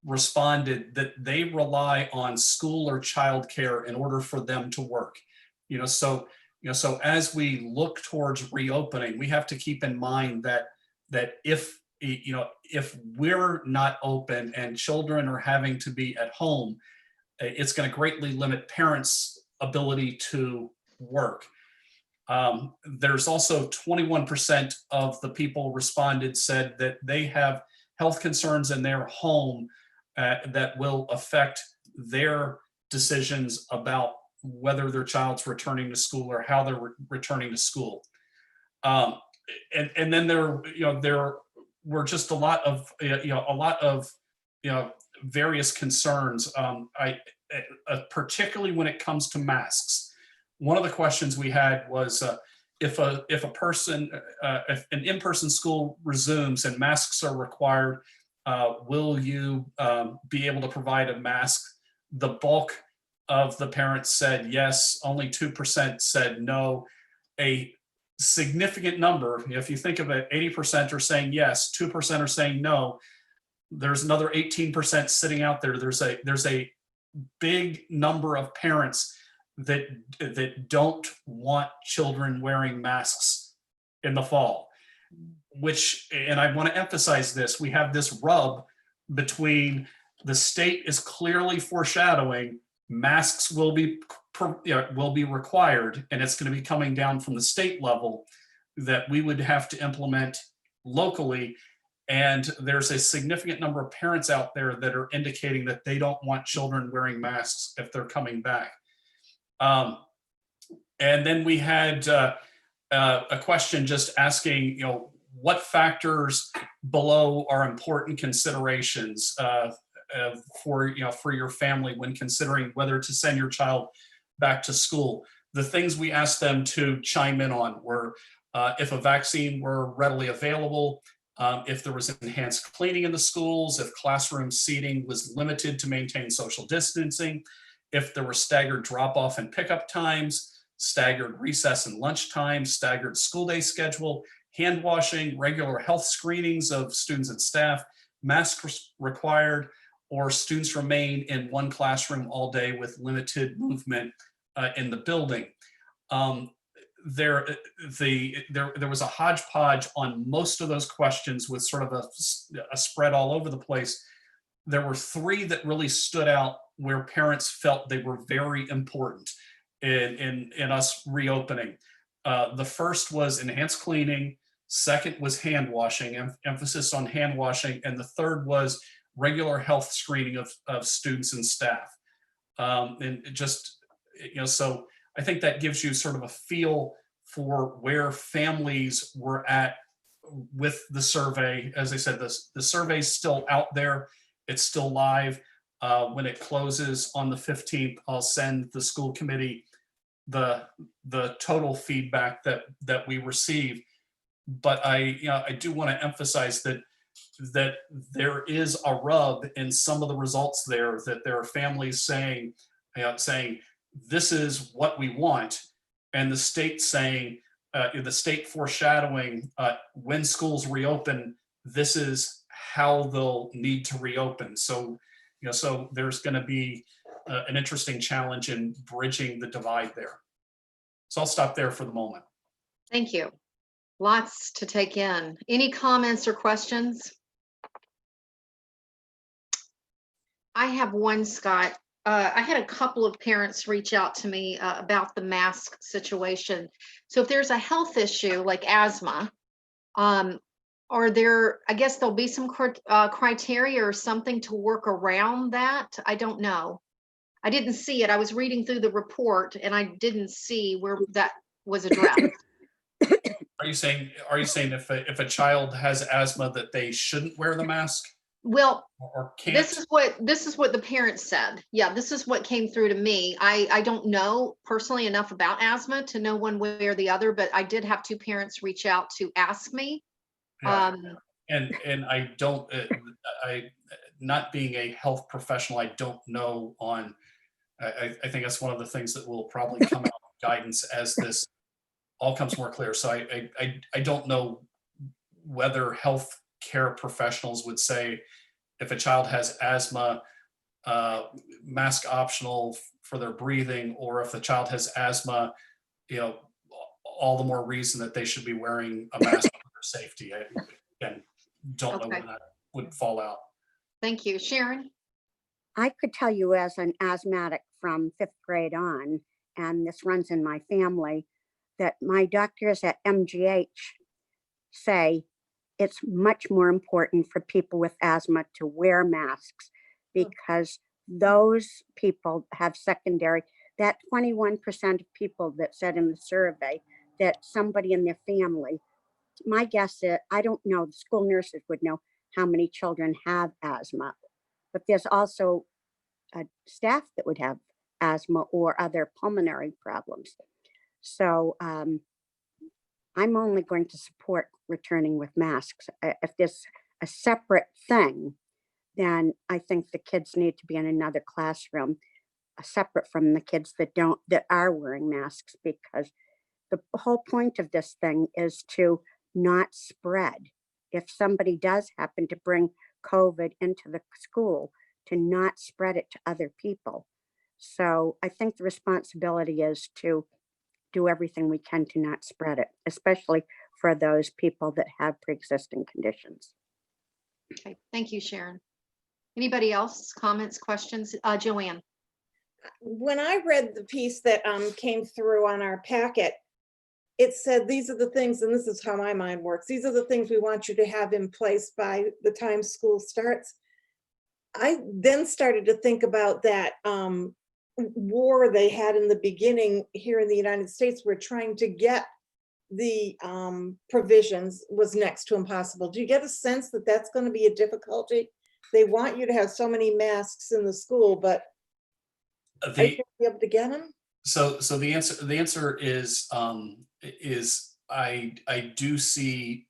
responded that they rely on school or childcare in order for them to work. So as we look towards reopening, we have to keep in mind that if we're not open and children are having to be at home, it's going to greatly limit parents' ability to work. There's also 21% of the people responded said that they have health concerns in their home that will affect their decisions about whether their child's returning to school or how they're returning to school. And then there were just a lot of various concerns, particularly when it comes to masks. One of the questions we had was if an in-person school resumes and masks are required, will you be able to provide a mask? The bulk of the parents said yes. Only 2% said no. A significant number, if you think of it, 80% are saying yes, 2% are saying no. There's another 18% sitting out there. There's a big number of parents that don't want children wearing masks in the fall, and I want to emphasize this, we have this rub between the state is clearly foreshadowing masks will be required, and it's going to be coming down from the state level that we would have to implement locally. And there's a significant number of parents out there that are indicating that they don't want children wearing masks if they're coming back. And then we had a question just asking, what factors below are important considerations for your family when considering whether to send your child back to school. The things we asked them to chime in on were if a vaccine were readily available, if there was enhanced cleaning in the schools, if classroom seating was limited to maintain social distancing, if there were staggered drop-off and pickup times, staggered recess and lunch times, staggered school day schedule, hand washing, regular health screenings of students and staff, masks required, or students remain in one classroom all day with limited movement in the building. There was a hodgepodge on most of those questions with sort of a spread all over the place. There were 3 that really stood out where parents felt they were very important in us reopening. The first was enhanced cleaning. Second was hand washing, emphasis on hand washing. And the third was regular health screening of students and staff. And it just, so I think that gives you sort of a feel for where families were at with the survey. As I said, the survey's still out there. It's still live. When it closes on the 15th, I'll send the school committee the total feedback that we receive. But I do want to emphasize that there is a rub in some of the results there, that there are families saying this is what we want, and the state saying, the state foreshadowing when schools reopen, this is how they'll need to reopen. So so there's going to be an interesting challenge in bridging the divide there. So I'll stop there for the moment. Thank you. Lots to take in. Any comments or questions? I have one, Scott. I had a couple of parents reach out to me about the mask situation. So if there's a health issue like asthma, are there, I guess there'll be some criteria or something to work around that? I don't know. I didn't see it. I was reading through the report and I didn't see where that was addressed. Are you saying if a child has asthma that they shouldn't wear the mask? Well, or can't? this is what the parents said. Yeah, this is what came through to me. I don't know personally enough about asthma to know one way or the other, but I did have two parents reach out to ask me. Yeah. And I don't, not being a health professional, I don't know on, I think that's one of the things that will probably come out of guidance as this all comes more clear. So I don't know whether health care professionals would say if a child has asthma, mask optional for their breathing, or if the child has asthma, all the more reason that they should be wearing a mask for their safety. I again, don't know where that would fall out. Thank you. Sharon? I could tell you as an asthmatic from 5th grade on, and this runs in my family, that my doctors at MGH say it's much more important for people with asthma to wear masks because those people have secondary, that 21% of people that said in the survey that somebody in their family, my guess is, I don't know, the school nurses would know how many children have asthma, but there's also staff that would have asthma or other pulmonary problems. So I'm only going to support returning with masks. If there's a separate thing, then I think the kids need to be in another classroom, separate from the kids that are wearing masks, because the whole point of this thing is to not spread. If somebody does happen to bring COVID into the school, to not spread it to other people. So I think the responsibility is to do everything we can to not spread it, especially for those people that have pre-existing conditions. Okay, thank you, Sharon. Anybody else? Comments, questions? Joanne? When I read the piece that came through on our packet, it said, these are the things, and this is how my mind works, these are the things we want you to have in place by the time school starts. I then started to think about that war they had in the beginning here in the United States, where trying to get the provisions was next to impossible. Do you get a sense that that's going to be a difficulty? They want you to have so many masks in the school, but are you going to be able to get them? So the answer is I do see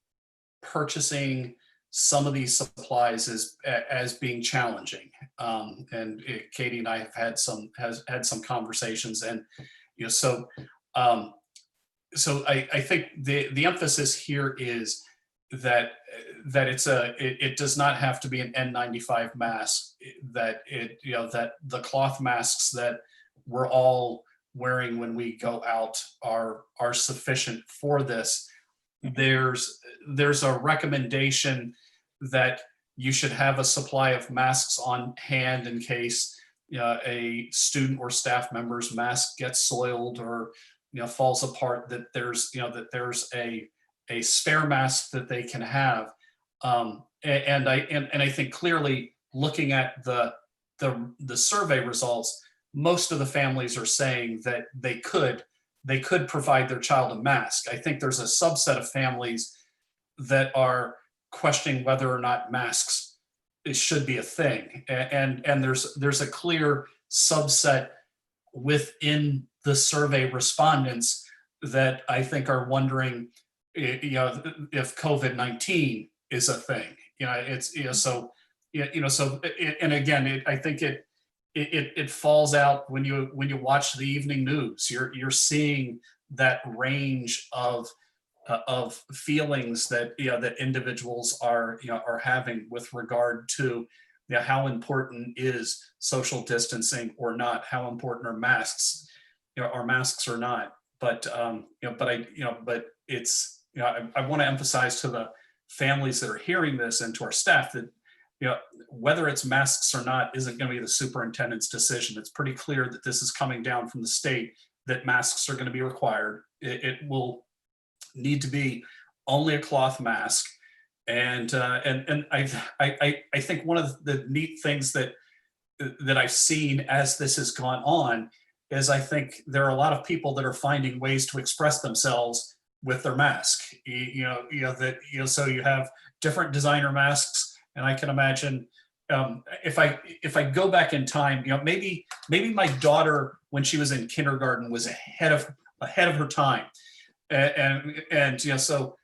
purchasing some of these supplies as being challenging, and Katie and I have had some conversations, and so I think the emphasis here is that it does not have to be an N95 mask, that that the cloth masks that we're all wearing when we go out are sufficient for this. There's a recommendation that you should have a supply of masks on hand in case a student or staff member's mask gets soiled or falls apart, that there's a spare mask that they can have. And I think clearly, looking at the survey results, most of the families are saying that they could provide their child a mask. I think there's a subset of families that are questioning whether or not masks should be a thing. And there's a clear subset within the survey respondents that I think are wondering, if COVID-19 is a thing. So and again, I think it falls out when you watch the evening news. You're seeing that range of feelings that that individuals are having with regard to how important is social distancing or not, how important are masks, or not. But but it's I want to emphasize to the families that are hearing this and to our staff that whether it's masks or not isn't going to be the superintendent's decision. It's pretty clear that this is coming down from the state, that masks are going to be required. It will need to be only a cloth mask. And I think one of the neat things that I've seen as this has gone on is I think there are a lot of people that are finding ways to express themselves with their mask. So you have different designer masks, and I can imagine if I go back in time, maybe my daughter, when she was in kindergarten, was ahead of her time, and so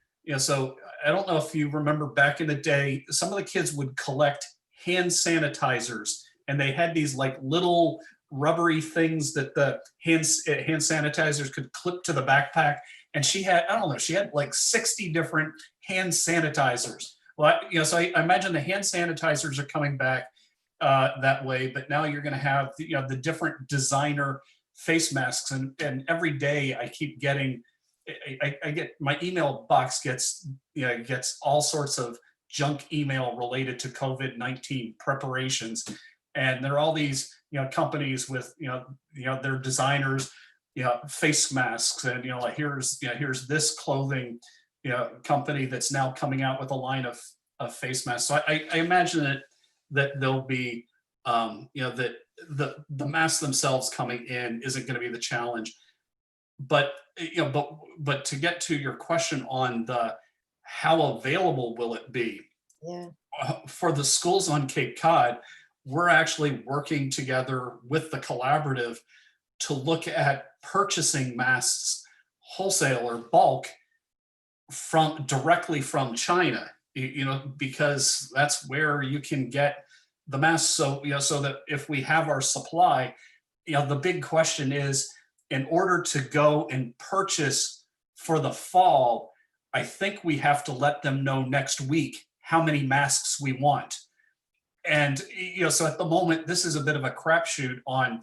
I don't know if you remember back in the day, some of the kids would collect hand sanitizers, and they had these like little rubbery things that the hand sanitizers could clip to the backpack. And she had like 60 different hand sanitizers. Well, so I imagine the hand sanitizers are coming back that way, but now you're going to have the different designer face masks, and every day I keep getting, I get, my email box gets all sorts of junk email related to COVID-19 preparations, and there are all these companies with their designers face masks, and like here's this clothing company that's now coming out with a line of face masks. So I imagine that there'll be that the masks themselves coming in isn't going to be the challenge, but but to get to your question on the how available will it be, for the schools on Cape Cod, we're actually working together with the collaborative to look at purchasing masks wholesale or bulk directly from China, because that's where you can get the masks. So so that if we have our supply, the big question is, in order to go and purchase for the fall, I think we have to let them know next week how many masks we want. And so at the moment, this is a bit of a crapshoot on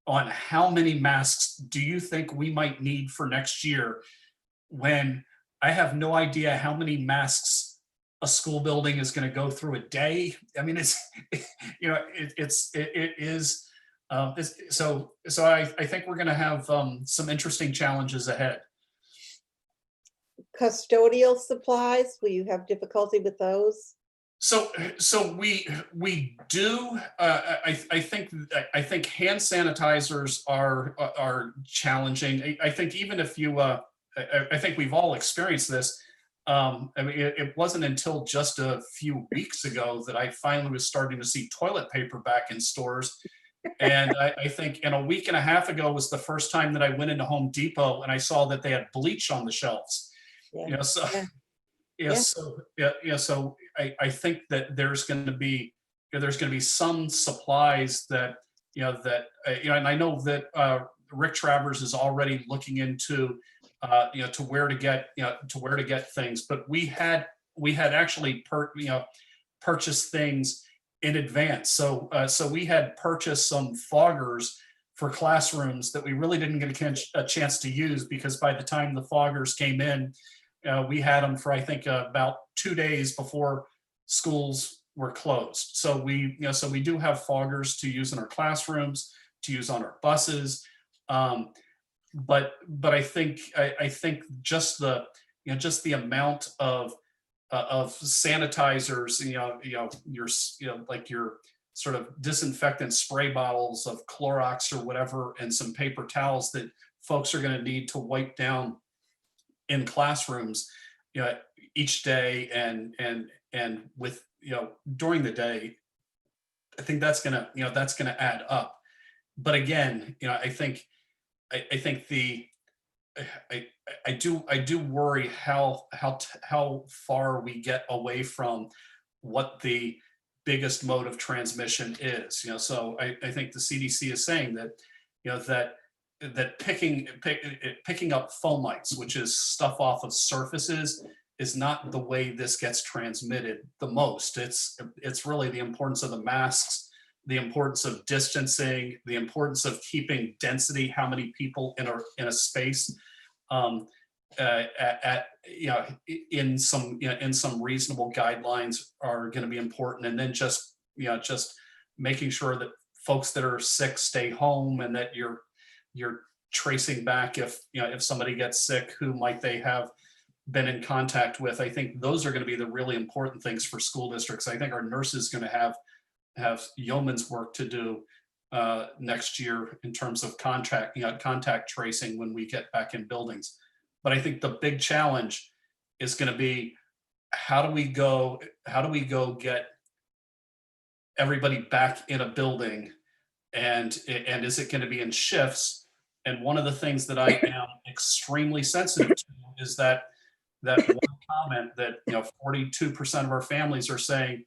how many masks do you think we might need for next year, when I have no idea how many masks a school building is going to go through a day. I mean, it's so I think we're going to have some interesting challenges ahead. Custodial supplies, will you have difficulty with those? So we do. I think hand sanitizers are challenging. I think even if you, I think we've all experienced this. I mean, it wasn't until just a few weeks ago that I finally was starting to see toilet paper back in stores. And I think in a week and a half ago was the first time that I went into Home Depot and I saw that they had bleach on the shelves. So I think that there's going to be some supplies that and I know that Rick Travers is already looking into to where to get things, but we had actually purchased things in advance. So we had purchased some foggers for classrooms that we really didn't get a chance to use, because by the time the foggers came in, we had them for, I think, about 2 days before schools were closed. So we do have foggers to use in our classrooms, to use on our buses. but I think just the just the amount of sanitizers, like your sort of disinfectant spray bottles of Clorox or whatever, and some paper towels that folks are going to need to wipe down in classrooms, each day and with during the day. I think that's gonna add up. But again, I think I do worry how far we get away from what the biggest mode of transmission is. So I think the CDC is saying that that picking up fomites, which is stuff off of surfaces, is not the way this gets transmitted the most. It's really the importance of the masks, the importance of distancing, the importance of keeping density, how many people in a space, in some reasonable guidelines are going to be important. And then just making sure that folks that are sick stay home, and that you're tracing back if somebody gets sick, who might they have been in contact with. I think those are going to be the really important things for school districts. I think our nurses going to have yeoman's work to do next year in terms of contact tracing when we get back in buildings. But I think the big challenge is going to be, how do we go get everybody back in a building, and is it going to be in shifts? And one of the things that I am extremely sensitive to is that one comment that 42% of our families are saying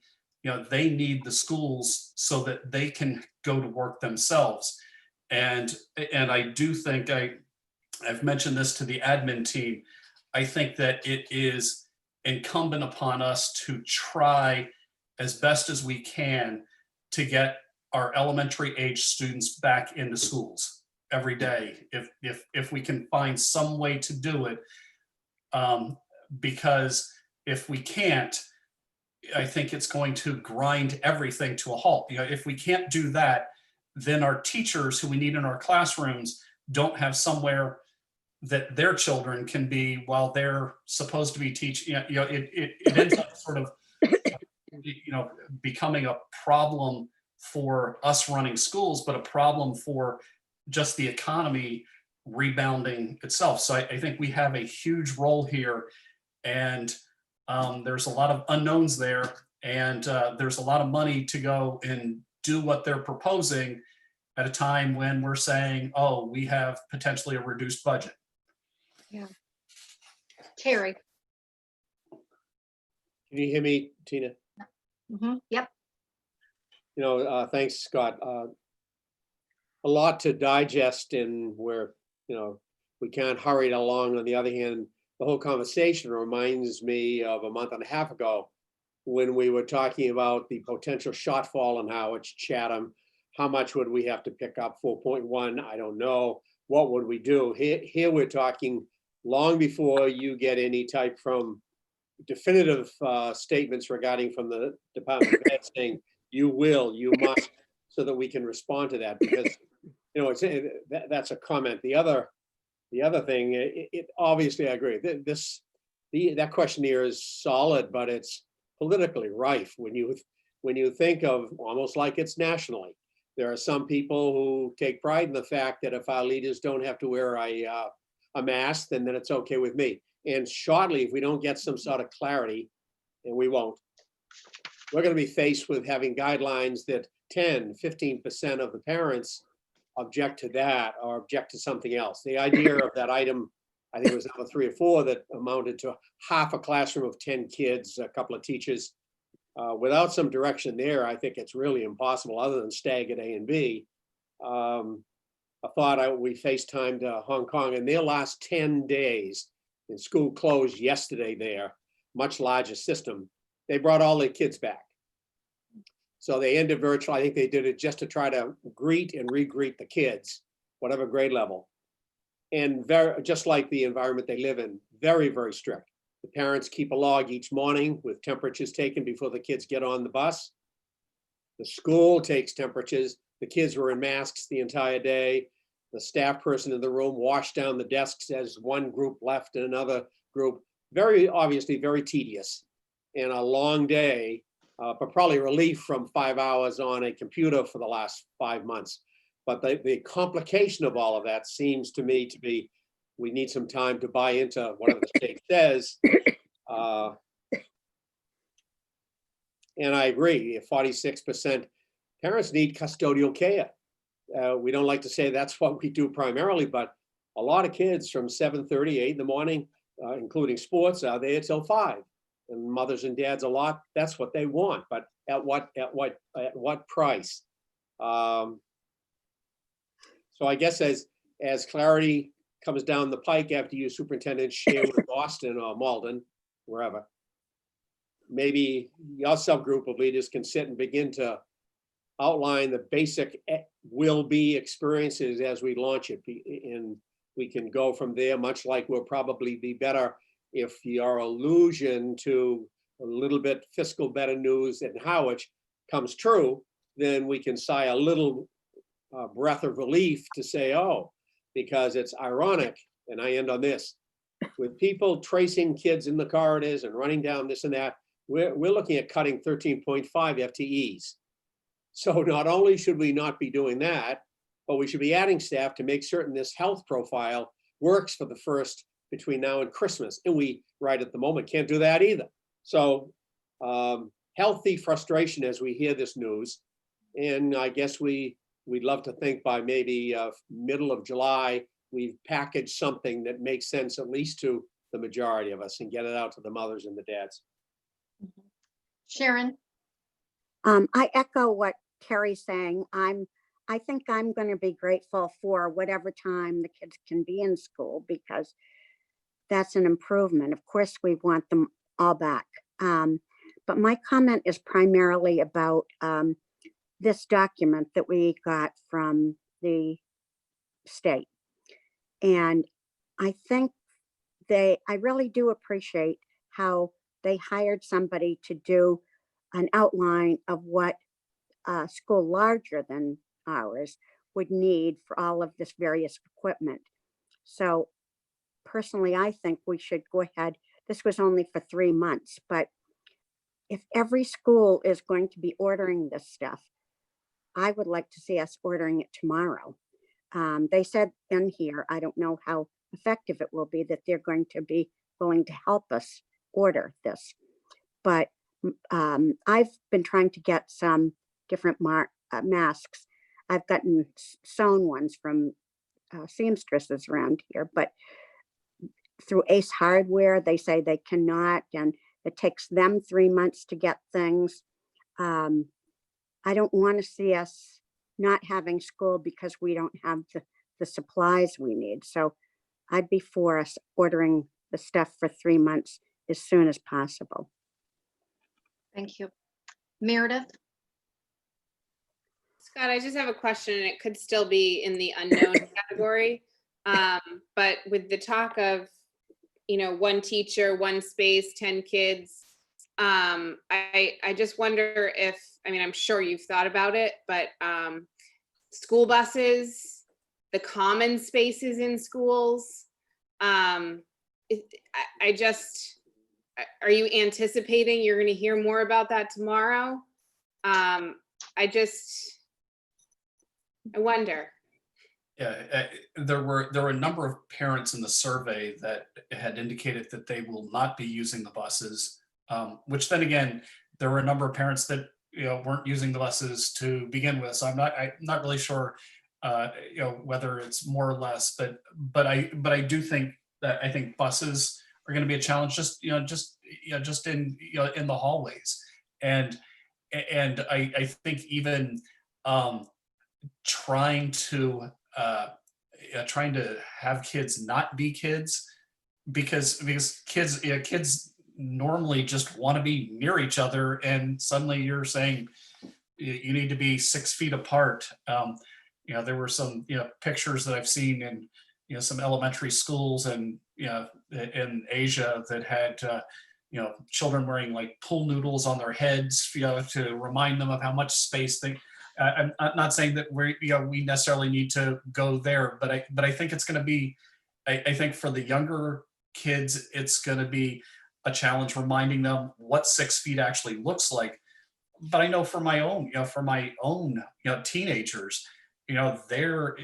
they need the schools so that they can go to work themselves. And I do think I've mentioned this to the admin team. I think that it is incumbent upon us to try as best as we can to get our elementary age students back into schools every day, if we can find some way to do it. Because if we can't, I think it's going to grind everything to a halt. If we can't do that, then our teachers who we need in our classrooms don't have somewhere that their children can be while they're supposed to be teaching. It ends up sort of becoming a problem for us running schools, but a problem for just the economy rebounding itself. So I think we have a huge role here, and there's a lot of unknowns there, and there's a lot of money to go and do what they're proposing at a time when we're saying, oh, we have potentially a reduced budget. Yeah. Terry. Can you hear me, Tina? Yep. Thanks, Scott. A lot to digest, and where we can't hurry it along. On the other hand, the whole conversation reminds me of a month and a half ago when we were talking about the potential shortfall in Howard, Chatham. How much would we have to pick up? 4.1, I don't know. What would we do? Here we're talking long before you get any type from definitive statements regarding from the Department of Ed saying you must, so that we can respond to that, because that's a comment. The other thing, it obviously I agree. That questionnaire is solid, but it's politically rife when you think of almost like it's nationally. There are some people who take pride in the fact that if our leaders don't have to wear a mask, then it's okay with me. And shortly, if we don't get some sort of clarity, and we won't, we're going to be faced with having guidelines that 10, 15% of the parents object to that or object to something else. The idea of that item, I think it was number 3 or 4, that amounted to half a classroom of 10 kids, a couple of teachers. Without some direction there, I think it's really impossible, other than staggered A and B. I thought we FaceTimed Hong Kong, and their last 10 days, and school closed yesterday there, much larger system. They brought all their kids back. So they ended virtual. I think they did it just to try to greet and re-greet the kids, whatever grade level. And just like the environment they live in, very, very strict. The parents keep a log each morning with temperatures taken before the kids get on the bus. The school takes temperatures. The kids were in masks the entire day. the staff person in the room washed down the desks as one group left and another group. Very obviously very tedious and a long day, but probably relief from 5 hours on a computer for the last 5 months. But the complication of all of that seems to me to be, we need some time to buy into whatever the state says. And I agree, if 46% parents need custodial care. We don't like to say that's what we do primarily, but a lot of kids from 7:30, 8 in the morning, including sports, are there till 5. And mothers and dads a lot, that's what they want, but at what price? So I guess as clarity comes down the pike after you superintendents share with Boston or Malden, wherever, maybe your subgroup of leaders can sit and begin to outline the basic will-be experiences as we launch it. And we can go from there, much like we'll probably be better if your allusion to a little bit fiscal better news in Howard comes true, then we can sigh a little breath of relief to say, oh, because it's ironic, and I end on this, with people tracing kids in the corridors and running down this and that, we're looking at cutting 13.5 FTEs. So not only should we not be doing that, but we should be adding staff to make certain this health profile works for the first between now and Christmas. And we, right at the moment, can't do that either. So healthy frustration as we hear this news. And I guess we'd love to think by maybe middle of July, we've packaged something that makes sense at least to the majority of us and get it out to the mothers and the dads. Sharon? I echo what Terry's saying. I think I'm going to be grateful for whatever time the kids can be in school, because that's an improvement. Of course, we want them all back. But my comment is primarily about this document that we got from the state. And I think I really do appreciate how they hired somebody to do an outline of what a school larger than ours would need for all of this various equipment. So personally, I think we should go ahead. This was only for 3 months, but if every school is going to be ordering this stuff, I would like to see us ordering it tomorrow. They said in here, I don't know how effective it will be, that they're going to be willing to help us order this. But I've been trying to get some different masks. I've gotten sewn ones from seamstresses around here, but through Ace Hardware, they say they cannot, and it takes them 3 months to get things. I don't want to see us not having school because we don't have the supplies we need. So I'd be for us ordering the stuff for 3 months as soon as possible. Thank you. Meredith? Scott, I just have a question, and it could still be in the unknown category. But with the talk of, one teacher, one space, 10 kids, I just wonder if, I'm sure you've thought about it, but school buses, the common spaces in schools, are you anticipating you're going to hear more about that tomorrow? I wonder. Yeah, there were a number of parents in the survey that had indicated that they will not be using the buses, which then again, there were a number of parents that weren't using the buses to begin with. So I'm not really sure whether it's more or less, but I do think that I think buses are going to be a challenge just in the hallways, and I think even trying to have kids not be kids, because kids normally just want to be near each other, and suddenly you're saying you need to be 6 feet apart. There were some pictures that I've seen in some elementary schools and in Asia that had children wearing like pool noodles on their heads to remind them of how much space they. I'm not saying that we necessarily need to go there, but I think it's going to be, I think for the younger kids, it's going to be a challenge reminding them what 6 feet actually looks like. But I know for my own, teenagers, they're,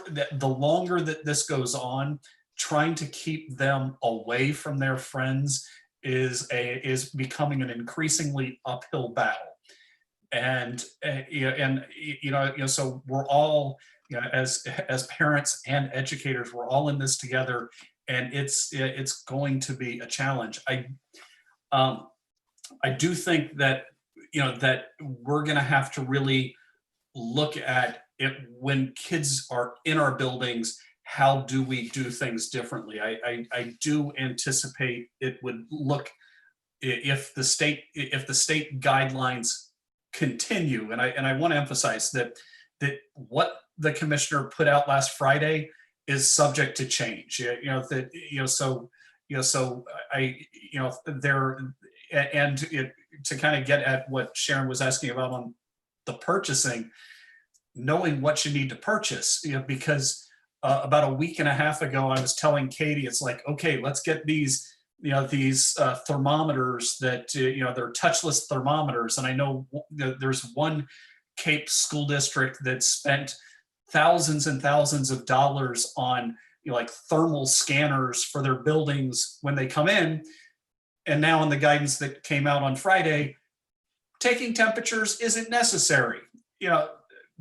the longer that this goes on, trying to keep them away from their friends is becoming an increasingly uphill battle. And so we're all, as parents and educators, we're all in this together, and it's going to be a challenge. I do think that that we're going to have to really look at it when kids are in our buildings. How do we do things differently? I do anticipate it would look, if the state guidelines continue, and I want to emphasize that what the commissioner put out last Friday is subject to change. To kind of get at what Sharon was asking about on the purchasing, knowing what you need to purchase, because about a week and a half ago, I was telling Katie, it's like, okay, let's get these thermometers that, they're touchless thermometers. And I know there's one Cape school district that spent thousands and thousands of dollars on like thermal scanners for their buildings when they come in. And now in the guidance that came out on Friday, taking temperatures isn't necessary,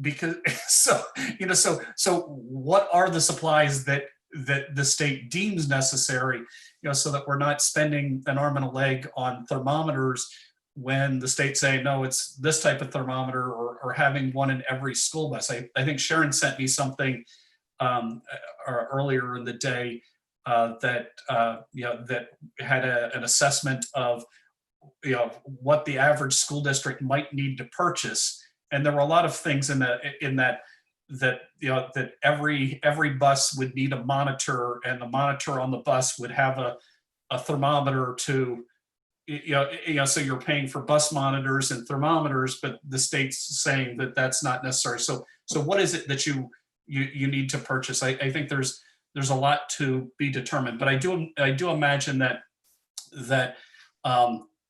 because so what are the supplies that the state deems necessary, so that we're not spending an arm and a leg on thermometers when the state's saying, no, it's this type of thermometer, or having one in every school bus. I think Sharon sent me something earlier in the day that had an assessment of what the average school district might need to purchase, and there were a lot of things in that every bus would need a monitor, and the monitor on the bus would have a thermometer to, so you're paying for bus monitors and thermometers, but the state's saying that that's not necessary. So what is it that you need to purchase? I think there's a lot to be determined, but I do imagine that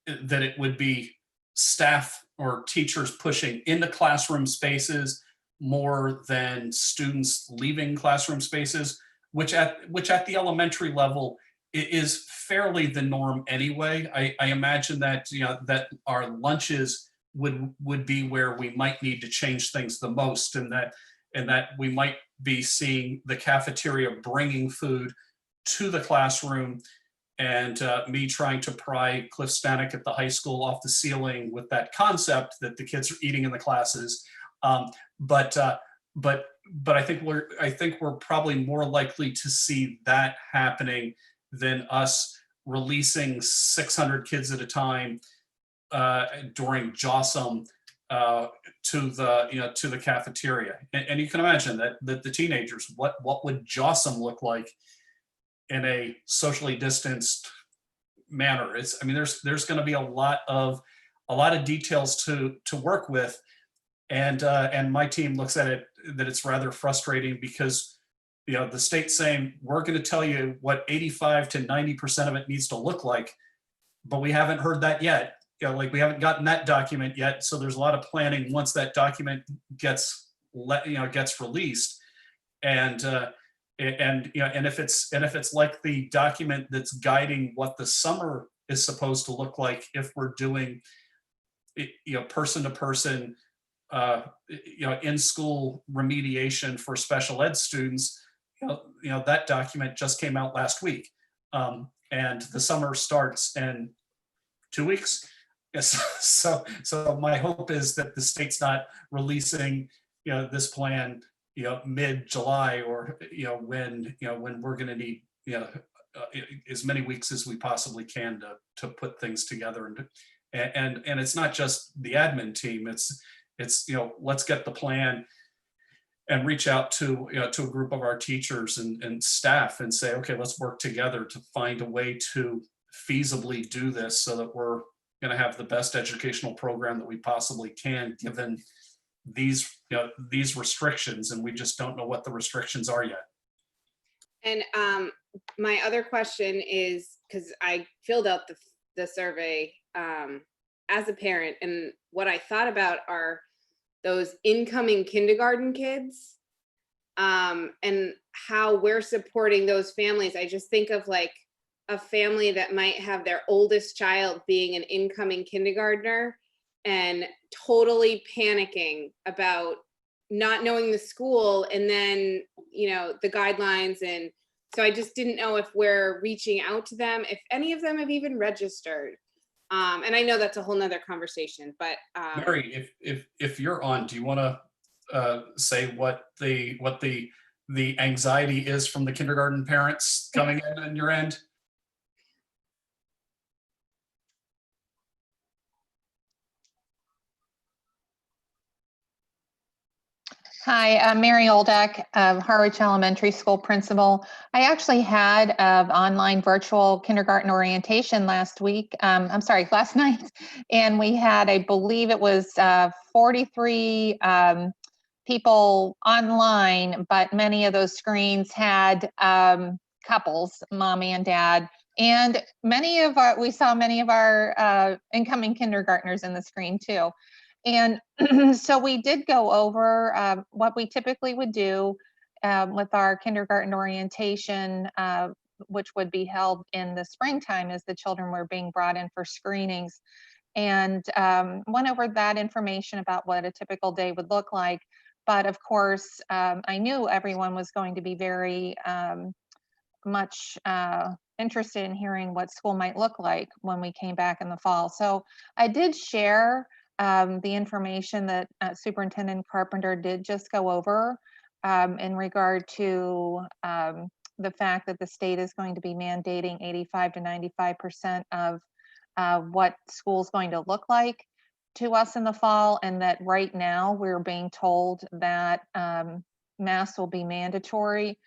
it would be staff or teachers pushing into classroom spaces more than students leaving classroom spaces, which at the elementary level is fairly the norm anyway. I imagine that that our lunches would be where we might need to change things the most, and that we might be seeing the cafeteria bringing food to the classroom, and me trying to pry Cliff Stanek at the high school off the ceiling with that concept that the kids are eating in the classes. But I think we're probably more likely to see that happening than us releasing 600 kids at a time during JOSM to the cafeteria. And you can imagine that the teenagers, what would JOSM look like in a socially distanced manner? There's going to be a lot of details to work with, and my team looks at it that it's rather frustrating, because the state's saying, we're going to tell you what 85 to 90% of it needs to look like, but we haven't heard that yet. We haven't gotten that document yet. So there's a lot of planning once that document gets released, and if it's like the document that's guiding what the summer is supposed to look like, if we're doing person to person in school remediation for special ed students, that document just came out last week, and the summer starts in 2 weeks. Yes. So my hope is that the state's not releasing this plan mid-July, or when we're going to need as many weeks as we possibly can to put things together. And it's not just the admin team. It's let's get the plan and reach out to to a group of our teachers and staff and say, okay, let's work together to find a way to feasibly do this, so that we're going to have the best educational program that we possibly can, given these, these restrictions, and we just don't know what the restrictions are yet. And my other question is, because I filled out the survey as a parent, and what I thought about are those incoming kindergarten kids and how we're supporting those families. I just think of like a family that might have their oldest child being an incoming kindergartner and totally panicking about not knowing the school and then, the guidelines. And so I just didn't know if we're reaching out to them, if any of them have even registered. And I know that's a whole nother conversation, but Mary, if you're on, do you want to say what the anxiety is from the kindergarten parents coming in on your end? Hi, I'm Mary Oldak, Harwich Elementary School principal. I actually had an online virtual kindergarten orientation last night, and we had, I believe it was 43 people online, but many of those screens had couples, mommy and dad, and we saw many of our incoming kindergartners in the screen too. And so we did go over what we typically would do with our kindergarten orientation, which would be held in the springtime as the children were being brought in for screenings, and went over that information about what a typical day would look like. But of course, I knew everyone was going to be very much interested in hearing what school might look like when we came back in the fall. So I did share the information that Superintendent Carpenter did just go over in regard to the fact that the state is going to be mandating 85 to 95% of what school's going to look like to us in the fall, and that right now we're being told that masks will be mandatory.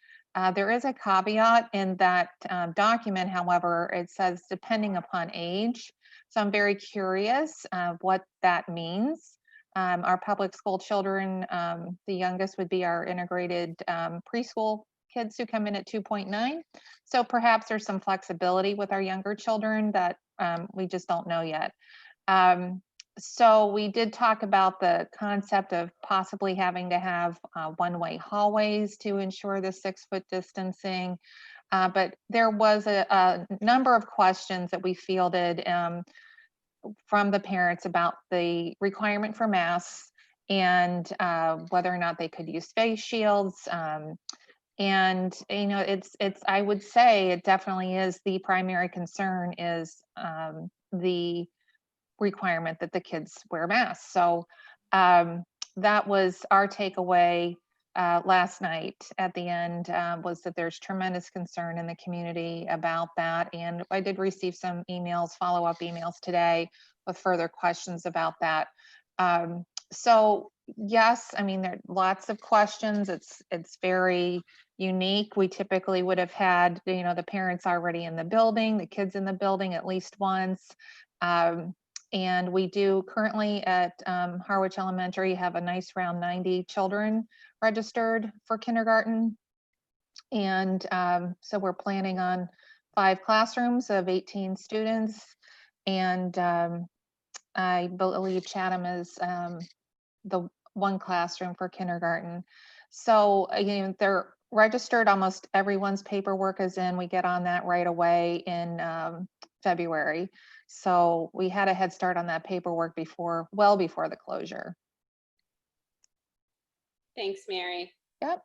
There is a caveat in that document, however, it says depending upon age. So I'm very curious what that means. Our public school children, the youngest would be our integrated preschool kids who come in at 2.9. So perhaps there's some flexibility with our younger children that we just don't know yet. So we did talk about the concept of possibly having to have one-way hallways to ensure the 6-foot distancing. But there was a number of questions that we fielded from the parents about the requirement for masks and whether or not they could use face shields. And I would say it definitely is the primary concern is the requirement that the kids wear masks. So that was our takeaway last night at the end, was that there's tremendous concern in the community about that. And I did receive some emails, follow-up emails today with further questions about that. So yes, I mean, there are lots of questions. It's very unique. We typically would have had, the parents already in the building, the kids in the building at least once. And we do currently at Harwich Elementary have a nice round 90 children registered for kindergarten. And so we're planning on 5 classrooms of 18 students. And I believe Chatham is the one classroom for kindergarten. So they're registered, almost everyone's paperwork is in. We get on that right away in February. So we had a head start on that paperwork well before the closure. Thanks, Mary. Yep.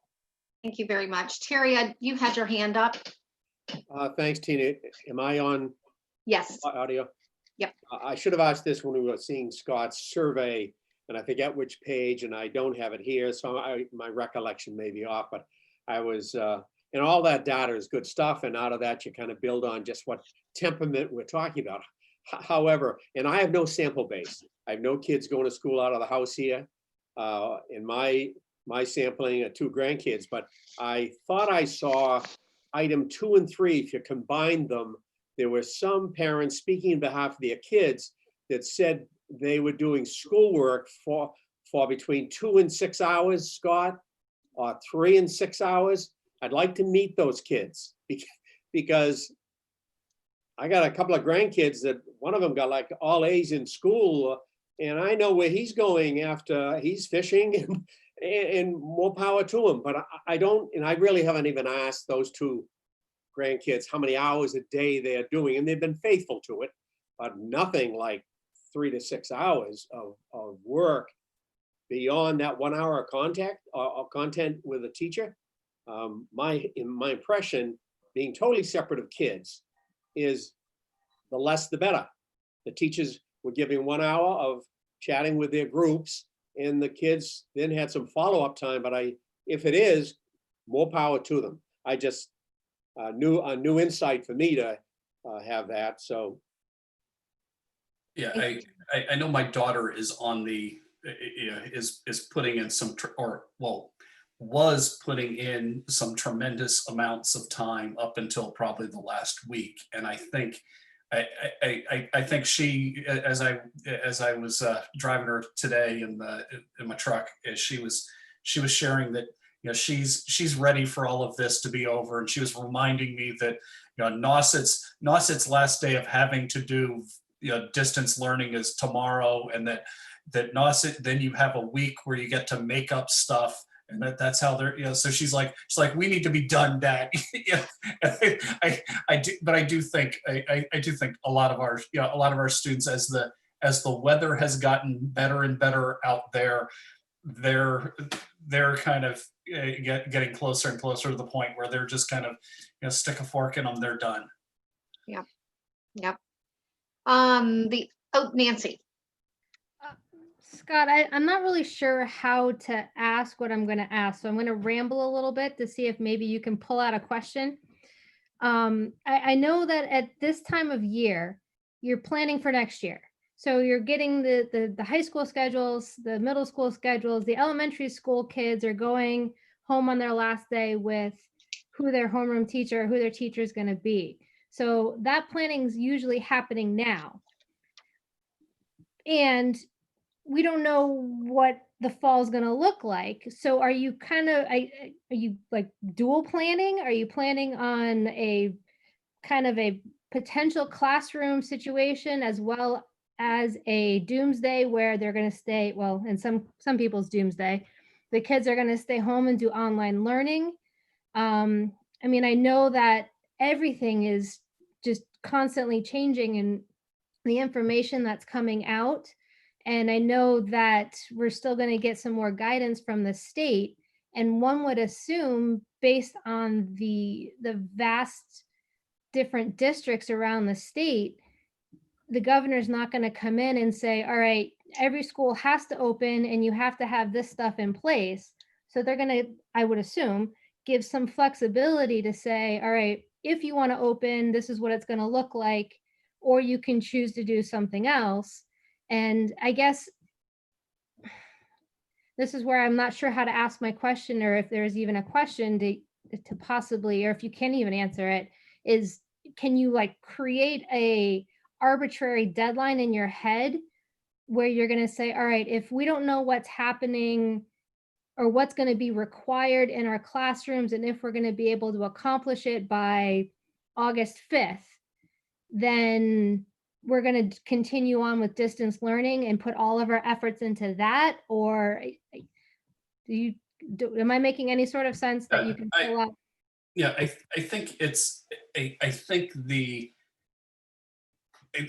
Thank you very much. Terry, you had your hand up. Thanks, Tina. Am I on Yes. audio? Yep. I should have asked this when we were seeing Scott's survey, and I forget which page, and I don't have it here, so my recollection may be off, but I was, and all that data is good stuff, and out of that you kind of build on just what temperament we're talking about. However, and I have no sample base. I have no kids going to school out of the house here. In my sampling of 2 grandkids, but I thought I saw item 2 and 3, if you combine them, there were some parents speaking on behalf of their kids that said they were doing schoolwork for between 2 and 6 hours, Scott, or 3 and 6 hours. I'd like to meet those kids because I got a couple of grandkids that one of them got like all A's in school, and I know where he's going after he's fishing, and more power to him. But I don't, and I really haven't even asked those two grandkids how many hours a day they are doing, and they've been faithful to it, but nothing like 3 to 6 hours of work beyond that 1 hour of content with a teacher. My impression, being totally separate of kids, is the less the better. The teachers were giving 1 hour of chatting with their groups, and the kids then had some follow-up time. But if it is, more power to them. I just a new insight for me to have that. So Yeah, I know my daughter is on the is putting in some was putting in some tremendous amounts of time up until probably the last week, and I think she, as I was driving her today in my truck, she was sharing that she's ready for all of this to be over, and she was reminding me that Nauset's last day of having to do distance learning is tomorrow, and that Nauset, then you have a week where you get to make up stuff, and that's how they're so she's like we need to be done, Dad. I do think a lot of our students, as the weather has gotten better and better out there, they're kind of getting closer and closer to the point where they're just kind of stick a fork in them, they're done. Yep. Nancy. Scott, I'm not really sure how to ask what I'm going to ask, so I'm going to ramble a little bit to see if maybe you can pull out a question. I know that at this time of year, you're planning for next year. So you're getting the high school schedules, the middle school schedules, the elementary school kids are going home on their last day with who their homeroom teacher, who their teacher is going to be. So that planning is usually happening now. And we don't know what the fall is going to look like. So are you are you like dual planning? Are you planning on a kind of a potential classroom situation as well as a doomsday where they're going to stay, well, in some people's doomsday, the kids are going to stay home and do online learning? I mean, I know that everything is just constantly changing and the information that's coming out. And I know that we're still going to get some more guidance from the state. And one would assume, based on the vast different districts around the state, the governor's not going to come in and say, all right, every school has to open and you have to have this stuff in place. So they're going to, I would assume, give some flexibility to say, all right, if you want to open, this is what it's going to look like, or you can choose to do something else. And I guess this is where I'm not sure how to ask my question, or if there's even a question to possibly, or if you can't even answer it, is can you like create a arbitrary deadline in your head where you're going to say, all right, if we don't know what's happening or what's going to be required in our classrooms, and if we're going to be able to accomplish it by August 5th, then we're going to continue on with distance learning and put all of our efforts into that? Or am I making any sort of sense that you can pull out? Yeah, I think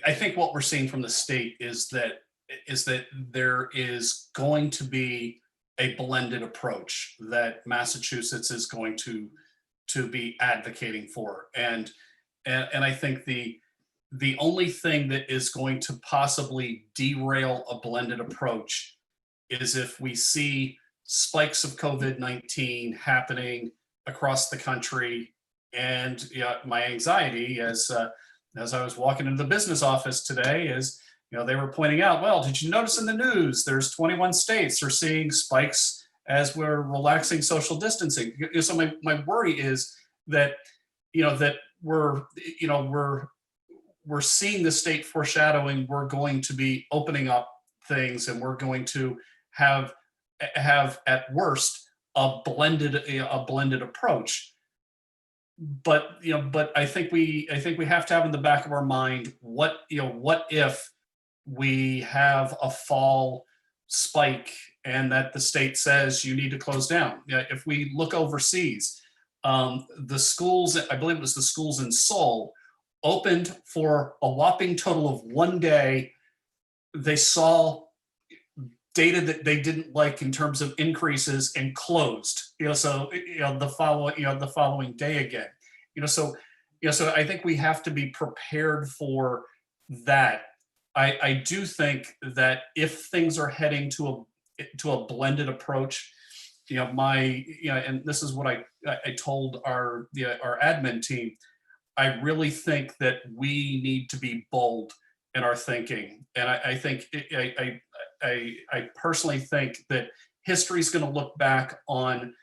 I think what we're seeing from the state is that there is going to be a blended approach that Massachusetts is going to be advocating for, and I think the only thing that is going to possibly derail a blended approach is if we see spikes of COVID-19 happening across the country. And my anxiety as I was walking into the business office today is, they were pointing out, well, did you notice in the news, there's 21 states are seeing spikes as we're relaxing social distancing. So my worry is that, that we're we're seeing the state foreshadowing we're going to be opening up things, and we're going to have at worst a blended approach. But I think we have to have in the back of our mind, what if we have a fall spike and that the state says you need to close down. If we look overseas, the schools, I believe it was the schools in Seoul, opened for a whopping total of 1 day. They saw data that they didn't like in terms of increases and closed. The following day again. So I think we have to be prepared for that. I do think that if things are heading to a blended approach, and this is what I told our admin team, I really think that we need to be bold in our thinking. And I personally think that history is going to look back on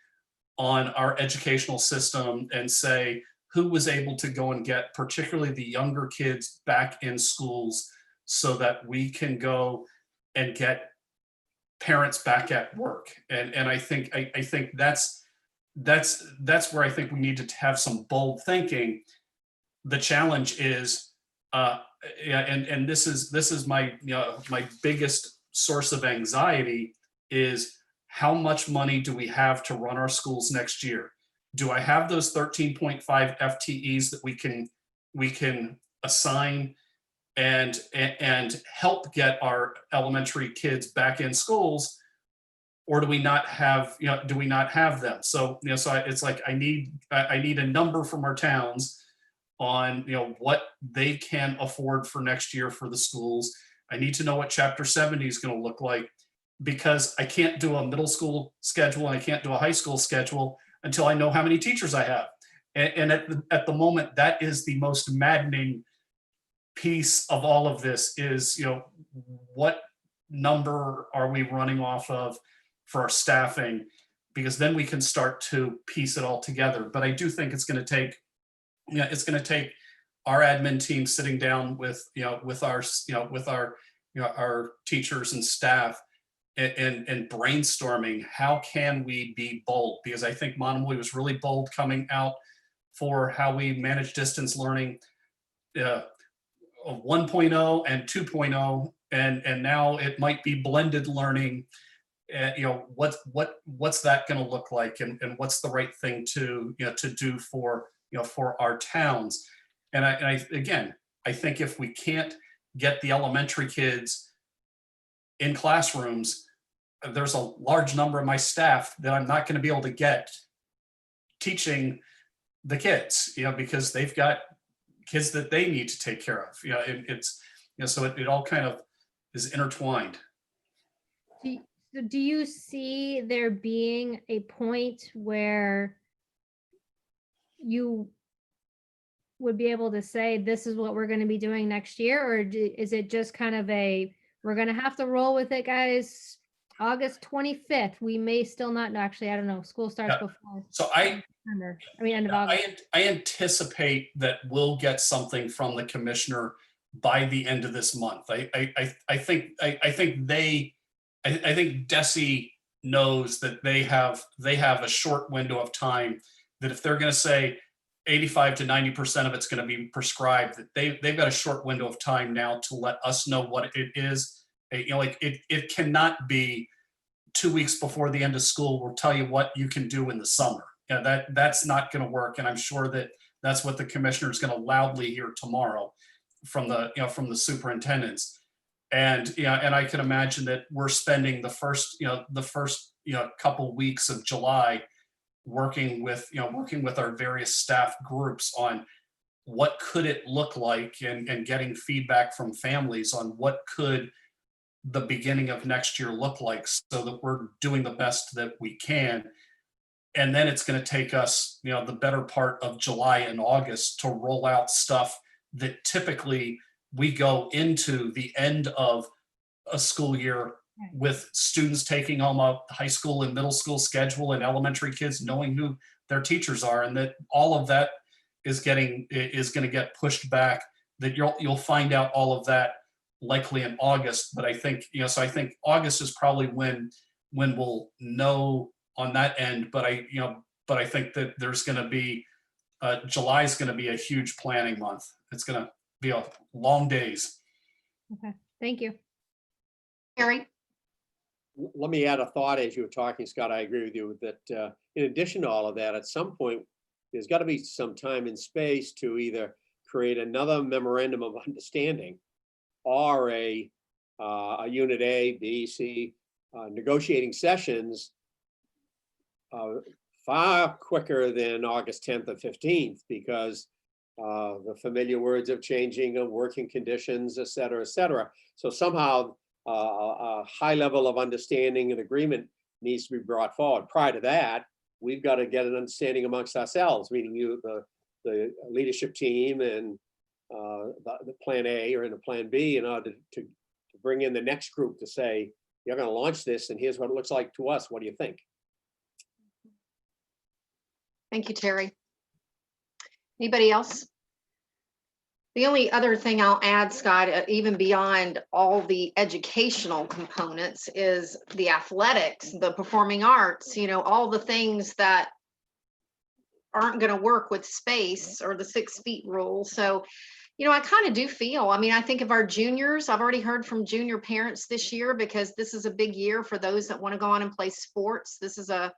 our educational system and say, who was able to go and get particularly the younger kids back in schools so that we can go and get parents back at work. And I think that's where I think we need to have some bold thinking. The challenge is, and this is my my biggest source of anxiety, is how much money do we have to run our schools next year? Do I have those 13.5 FTEs that we can assign and help get our elementary kids back in schools, or do we not have them? So it's like I need a number from our towns on what they can afford for next year for the schools. I need to know what Chapter 70 is going to look like, because I can't do a middle school schedule and I can't do a high school schedule until I know how many teachers I have. And at the moment, that is the most maddening piece of all of this is, what number are we running off of for our staffing? Because then we can start to piece it all together. But I do think it's going to take our admin team sitting down with our teachers and staff and brainstorming how can we be bold, because I think Monomoy was really bold coming out for how we manage distance learning, 1.0 and 2.0, and now it might be blended learning. What's that going to look like, and what's the right thing to do for our towns? And I think if we can't get the elementary kids in classrooms, there's a large number of my staff that I'm not going to be able to get teaching the kids, because they've got kids that they need to take care of. So it all kind of is intertwined. Do you see there being a point where you would be able to say, this is what we're going to be doing next year? Or is it just kind of we're going to have to roll with it, guys? August 25th, we may still not know. Actually, I don't know. School starts before. So end of August. I anticipate that we'll get something from the commissioner by the end of this month. I think DESE knows that they have a short window of time, that if they're going to say 85 to 90% of it's going to be prescribed, that they've got a short window of time now to let us know what it is. It cannot be 2 weeks before the end of school, we'll tell you what you can do in the summer. That's not going to work. And I'm sure that that's what the commissioner is going to loudly hear tomorrow from the superintendents. And I can imagine that we're spending the first couple weeks of July working with our various staff groups on what could it look like, and getting feedback from families on what could the beginning of next year look like, so that we're doing the best that we can. And then it's going to take us, the better part of July and August to roll out stuff that typically we go into the end of a school year with students taking home a high school and middle school schedule, and elementary kids knowing who their teachers are, and that all of that is going to get pushed back that you'll find out all of that likely in August. But I think, so I think August is probably when we'll know on that end. But I think that there's going to be, July is going to be a huge planning month. It's going to be a long days. Okay, thank you. Harry? Let me add a thought as you were talking, Scott. I agree with you that in addition to all of that, at some point, there's got to be some time and space to either create another memorandum of understanding or a unit A, B, C negotiating sessions far quicker than August 10th or 15th, because the familiar words of changing of working conditions, et cetera, et cetera. So somehow a high level of understanding and agreement needs to be brought forward. Prior to that, we've got to get an understanding amongst ourselves, meaning you, the leadership team, and the plan A or in the plan B, in order to bring in the next group to say, you're going to launch this and here's what it looks like to us. What do you think? Thank you, Terry. Anybody else? The only other thing I'll add, Scott, even beyond all the educational components, is the athletics, the performing arts, all the things that aren't going to work with space or the 6 feet rule. So, I kind of do feel, I think of our juniors. I've already heard from junior parents this year, because this is a big year for those that want to go on and play sports. This is a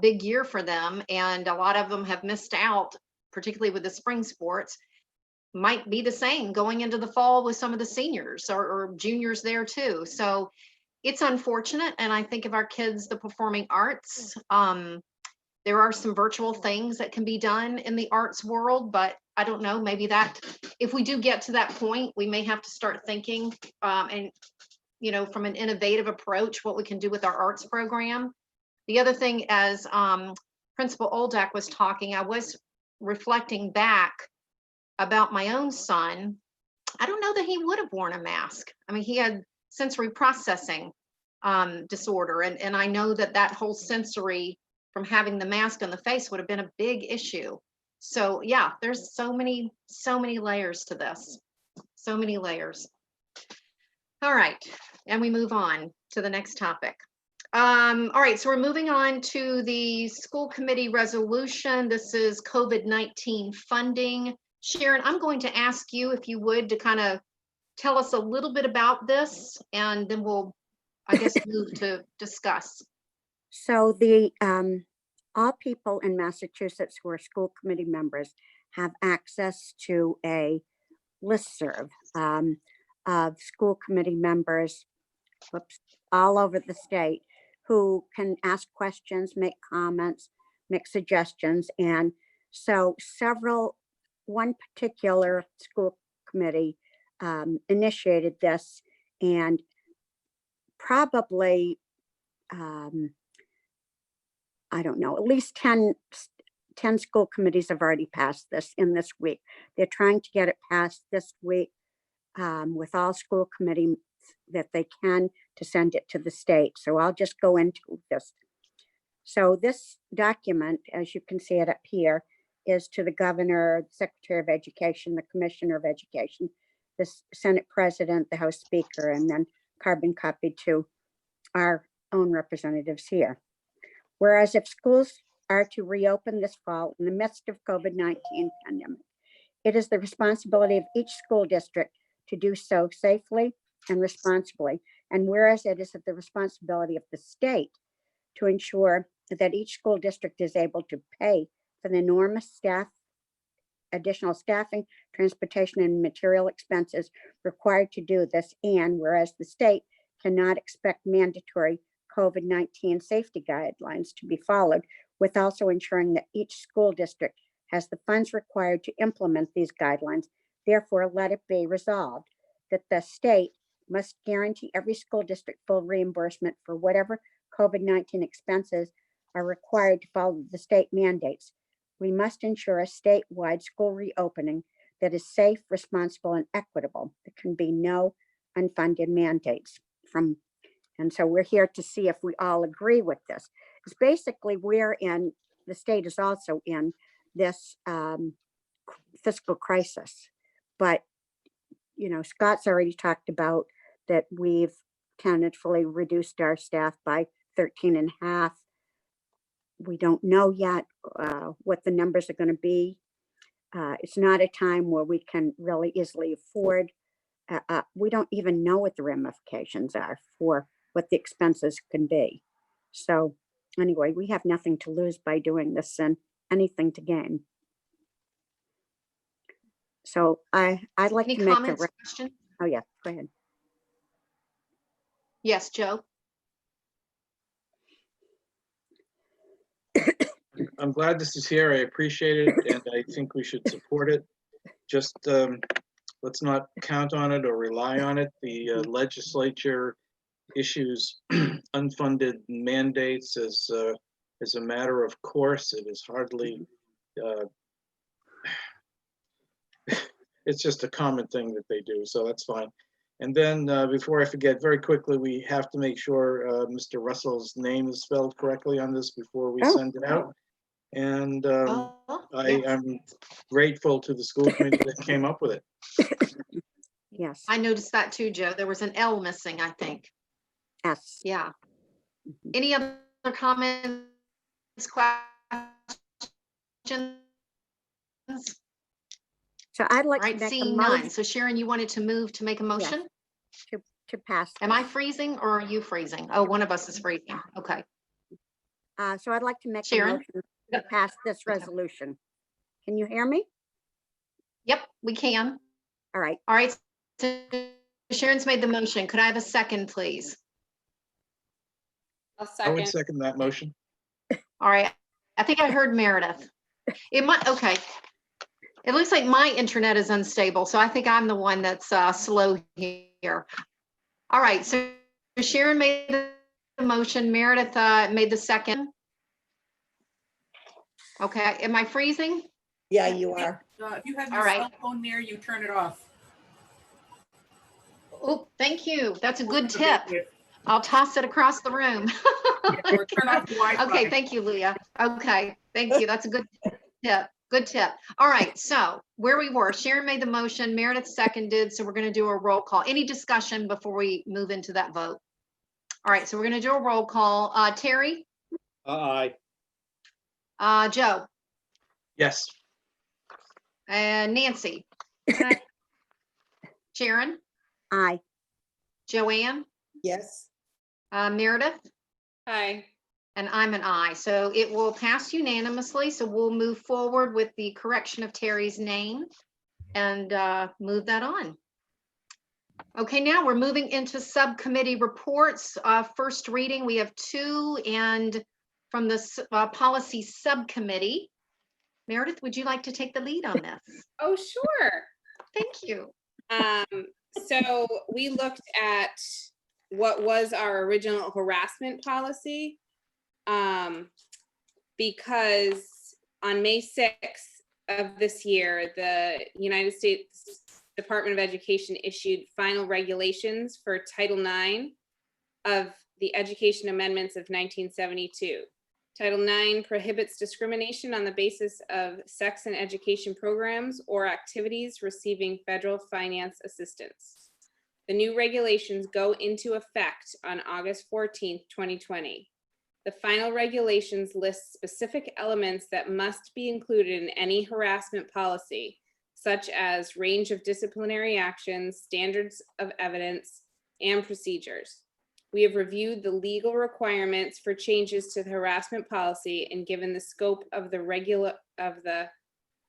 big year for them. And a lot of them have missed out, particularly with the spring sports. Might be the same going into the fall with some of the seniors or juniors there too. So it's unfortunate. And I think of our kids, the performing arts, there are some virtual things that can be done in the arts world, but I don't know, maybe that if we do get to that point, we may have to start thinking and from an innovative approach, what we can do with our arts program. The other thing, as Principal Oldak was talking, I was reflecting back about my own son. I don't know that he would have worn a mask. He had sensory processing disorder. And I know that whole sensory from having the mask on the face would have been a big issue. So yeah, there's so many layers to this, so many layers. All right, and we move on to the next topic. All right, so we're moving on to the school committee resolution. This is COVID-19 funding. Sharon, I'm going to ask you if you would to kind of tell us a little bit about this, and then we'll, I guess, move to discuss. So all people in Massachusetts who are school committee members have access to a listserv of school committee members all over the state who can ask questions, make comments, make suggestions. And so one particular school committee initiated this, and probably, I don't know, at least 10 school committees have already passed this in this week. They're trying to get it passed this week with all school committees that they can to send it to the state. So I'll just go into this. So this document, as you can see it up here, is to the governor, the secretary of education, the commissioner of education, the Senate president, the House speaker, and then carbon copied to our own representatives here. Whereas if schools are to reopen this fall in the midst of COVID-19 pandemic, it is the responsibility of each school district to do so safely and responsibly. And whereas it is the responsibility of the state to ensure that each school district is able to pay for the enormous additional staffing, transportation, and material expenses required to do this. And whereas the state cannot expect mandatory COVID-19 safety guidelines to be followed, with also ensuring that each school district has the funds required to implement these guidelines. Therefore, let it be resolved that the state must guarantee every school district full reimbursement for whatever COVID-19 expenses are required to follow the state mandates. We must ensure a statewide school reopening that is safe, responsible, and equitable. There can be no unfunded mandates from. And so we're here to see if we all agree with this. It's basically the state is also in this fiscal crisis, but Scott's already talked about that we've tentatively reduced our staff by 13 and a half. We don't know yet what the numbers are going to be. It's not a time where we can really easily afford. We don't even know what the ramifications are for what the expenses can be. So anyway, we have nothing to lose by doing this and anything to gain. So I'd like Any to make comments, questions? Oh yeah, go ahead. Yes, Joe? I'm glad this is here. I appreciate it, and I think we should support it. Just let's not count on it or rely on it. The legislature issues unfunded mandates as a matter of course. It is hardly. It's just a common thing that they do, so that's fine. And then before I forget, very quickly, we have to make sure Mr. Russell's name is spelled correctly on this before we send it out. And I am grateful to the school committee that came up with it. Yes. I noticed that too, Joe. There was an L missing, I think. Yes. Yeah. Any other comments, questions? So I'd like All right, to make a seeing motion none. So Sharon, you wanted to move to make a motion? to pass. Am I freezing or are you freezing? Oh, one of us is freezing. Okay. So I'd like to make a Sharon? motion to pass this resolution. Can you hear me? Yep, we can. All right. All right. So Sharon's made the motion. Could I have a second, please? I'll I would second. second that motion. All right. I think I heard Meredith. It might, okay. It looks like my internet is unstable, so I think I'm the one that's slow here. All right, so Sharon made the motion, Meredith made the second. Okay, am I freezing? Yeah, you are. If you have All your right. cell phone near you, turn it off. Oh, thank you. That's a good tip. I'll toss it across the room. Or turn off the Wi-Fi. Okay, thank you, Leah. Okay, thank you. That's a good tip. Good tip. All right, so where we were, Sharon made the motion, Meredith seconded, so we're going to do a roll call. Any discussion before we move into that vote? All right, so we're going to do a roll call. Terry? Aye. Joe? Yes. And Nancy? Sharon? Aye. Joanne? Yes. Meredith? Hi. And I'm an aye, so it will pass unanimously. So we'll move forward with the correction of Terry's name and move that on. Okay, now we're moving into subcommittee reports. First reading, we have two, and from the policy subcommittee. Meredith, would you like to take the lead on this? Oh, sure. Thank you. So we looked at what was our original harassment policy, because on May 6th of this year, the United States Department of Education issued final regulations for Title IX of the Education Amendments of 1972. Title IX prohibits discrimination on the basis of sex and education programs or activities receiving federal finance assistance. The new regulations go into effect on August 14th, 2020. The final regulations list specific elements that must be included in any harassment policy, such as range of disciplinary actions, standards of evidence, and procedures. We have reviewed the legal requirements for changes to the harassment policy, and given the scope of the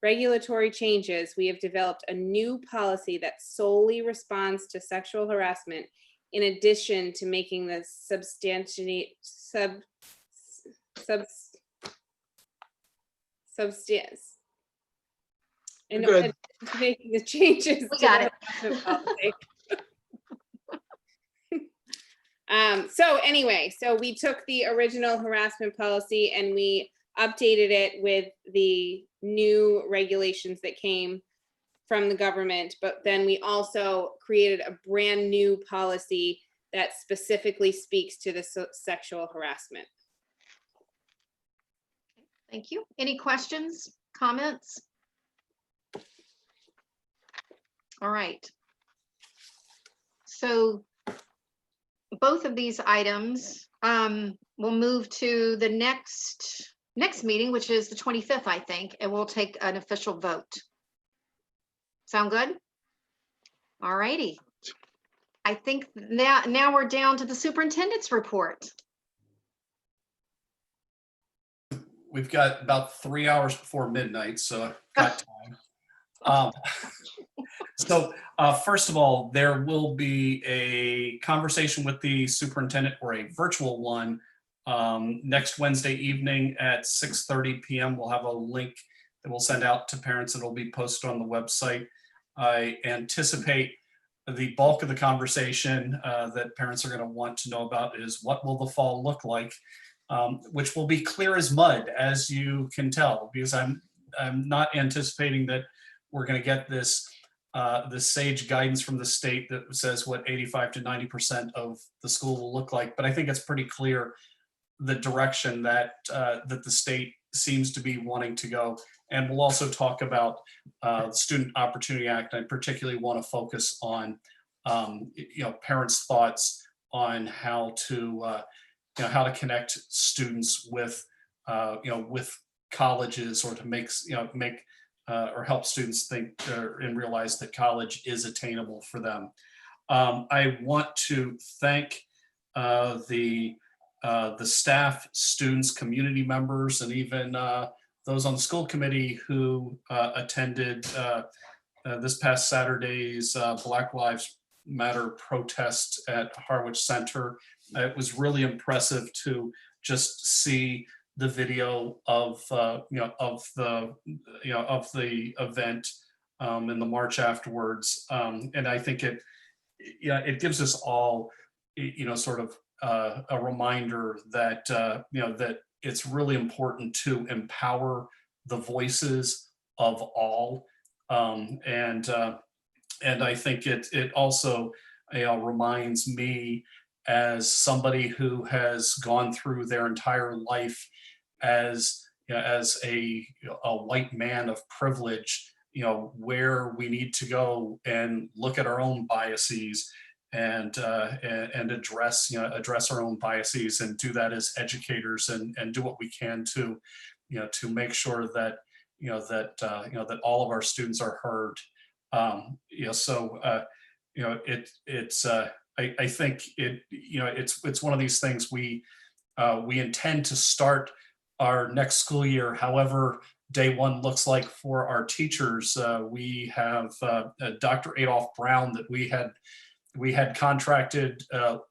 regulatory changes, we have developed a new policy that solely responds to sexual harassment, in addition to making the making the changes. We got it. So anyway, so we took the original harassment policy and we updated it with the new regulations that came from the government, but then we also created a brand new policy that specifically speaks to the sexual harassment. Thank you. Any questions, comments? All right. So both of these items will move to the next meeting, which is the 25th, I think, and we'll take an official vote. Sound good? All righty. I think now we're down to the superintendent's report. We've got about 3 hours before midnight, so got time. So first of all, there will be a conversation with the superintendent, or a virtual one, next Wednesday evening at 6:30 p.m. We'll have a link that we'll send out to parents, and it'll be posted on the website. I anticipate the bulk of the conversation that parents are going to want to know about is, what will the fall look like? Which will be clear as mud, as you can tell, because I'm not anticipating that we're going to get this sage guidance from the state that says what 85 to 90% of the school will look like. But I think it's pretty clear the direction that that the state seems to be wanting to go. And we'll also talk about the Student Opportunity Act. I particularly want to focus on parents' thoughts on how to how to connect students with with colleges, or to make or help students think and realize that college is attainable for them. I want to thank the staff, students, community members, and even those on the school committee who attended this past Saturday's Black Lives Matter protest at Harwich Center. It was really impressive to just see the video of the event and the march afterwards, and I think it gives us all sort of a reminder that that it's really important to empower the voices of all, and I think it also reminds me, as somebody who has gone through their entire life as a white man of privilege, where we need to go and look at our own biases and address our own biases, and do that as educators, and do what we can to to make sure that that all of our students are heard. I think it's one of these things we intend to start our next school year. However, day one looks like for our teachers. We have Dr. Adolph Brown that we had contracted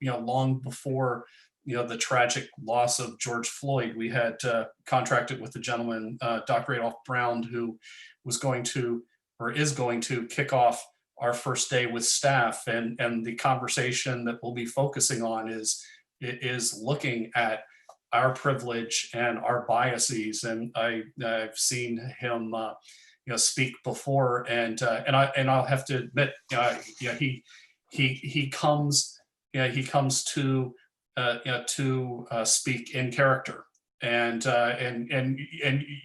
long before the tragic loss of George Floyd. We had contracted with the gentleman, Dr. Adolph Brown, who was going to, or is going to, kick off our first day with staff, and the conversation that we'll be focusing on is looking at our privilege and our biases. And I've seen him speak before, and I'll have to admit, he comes to speak in character, and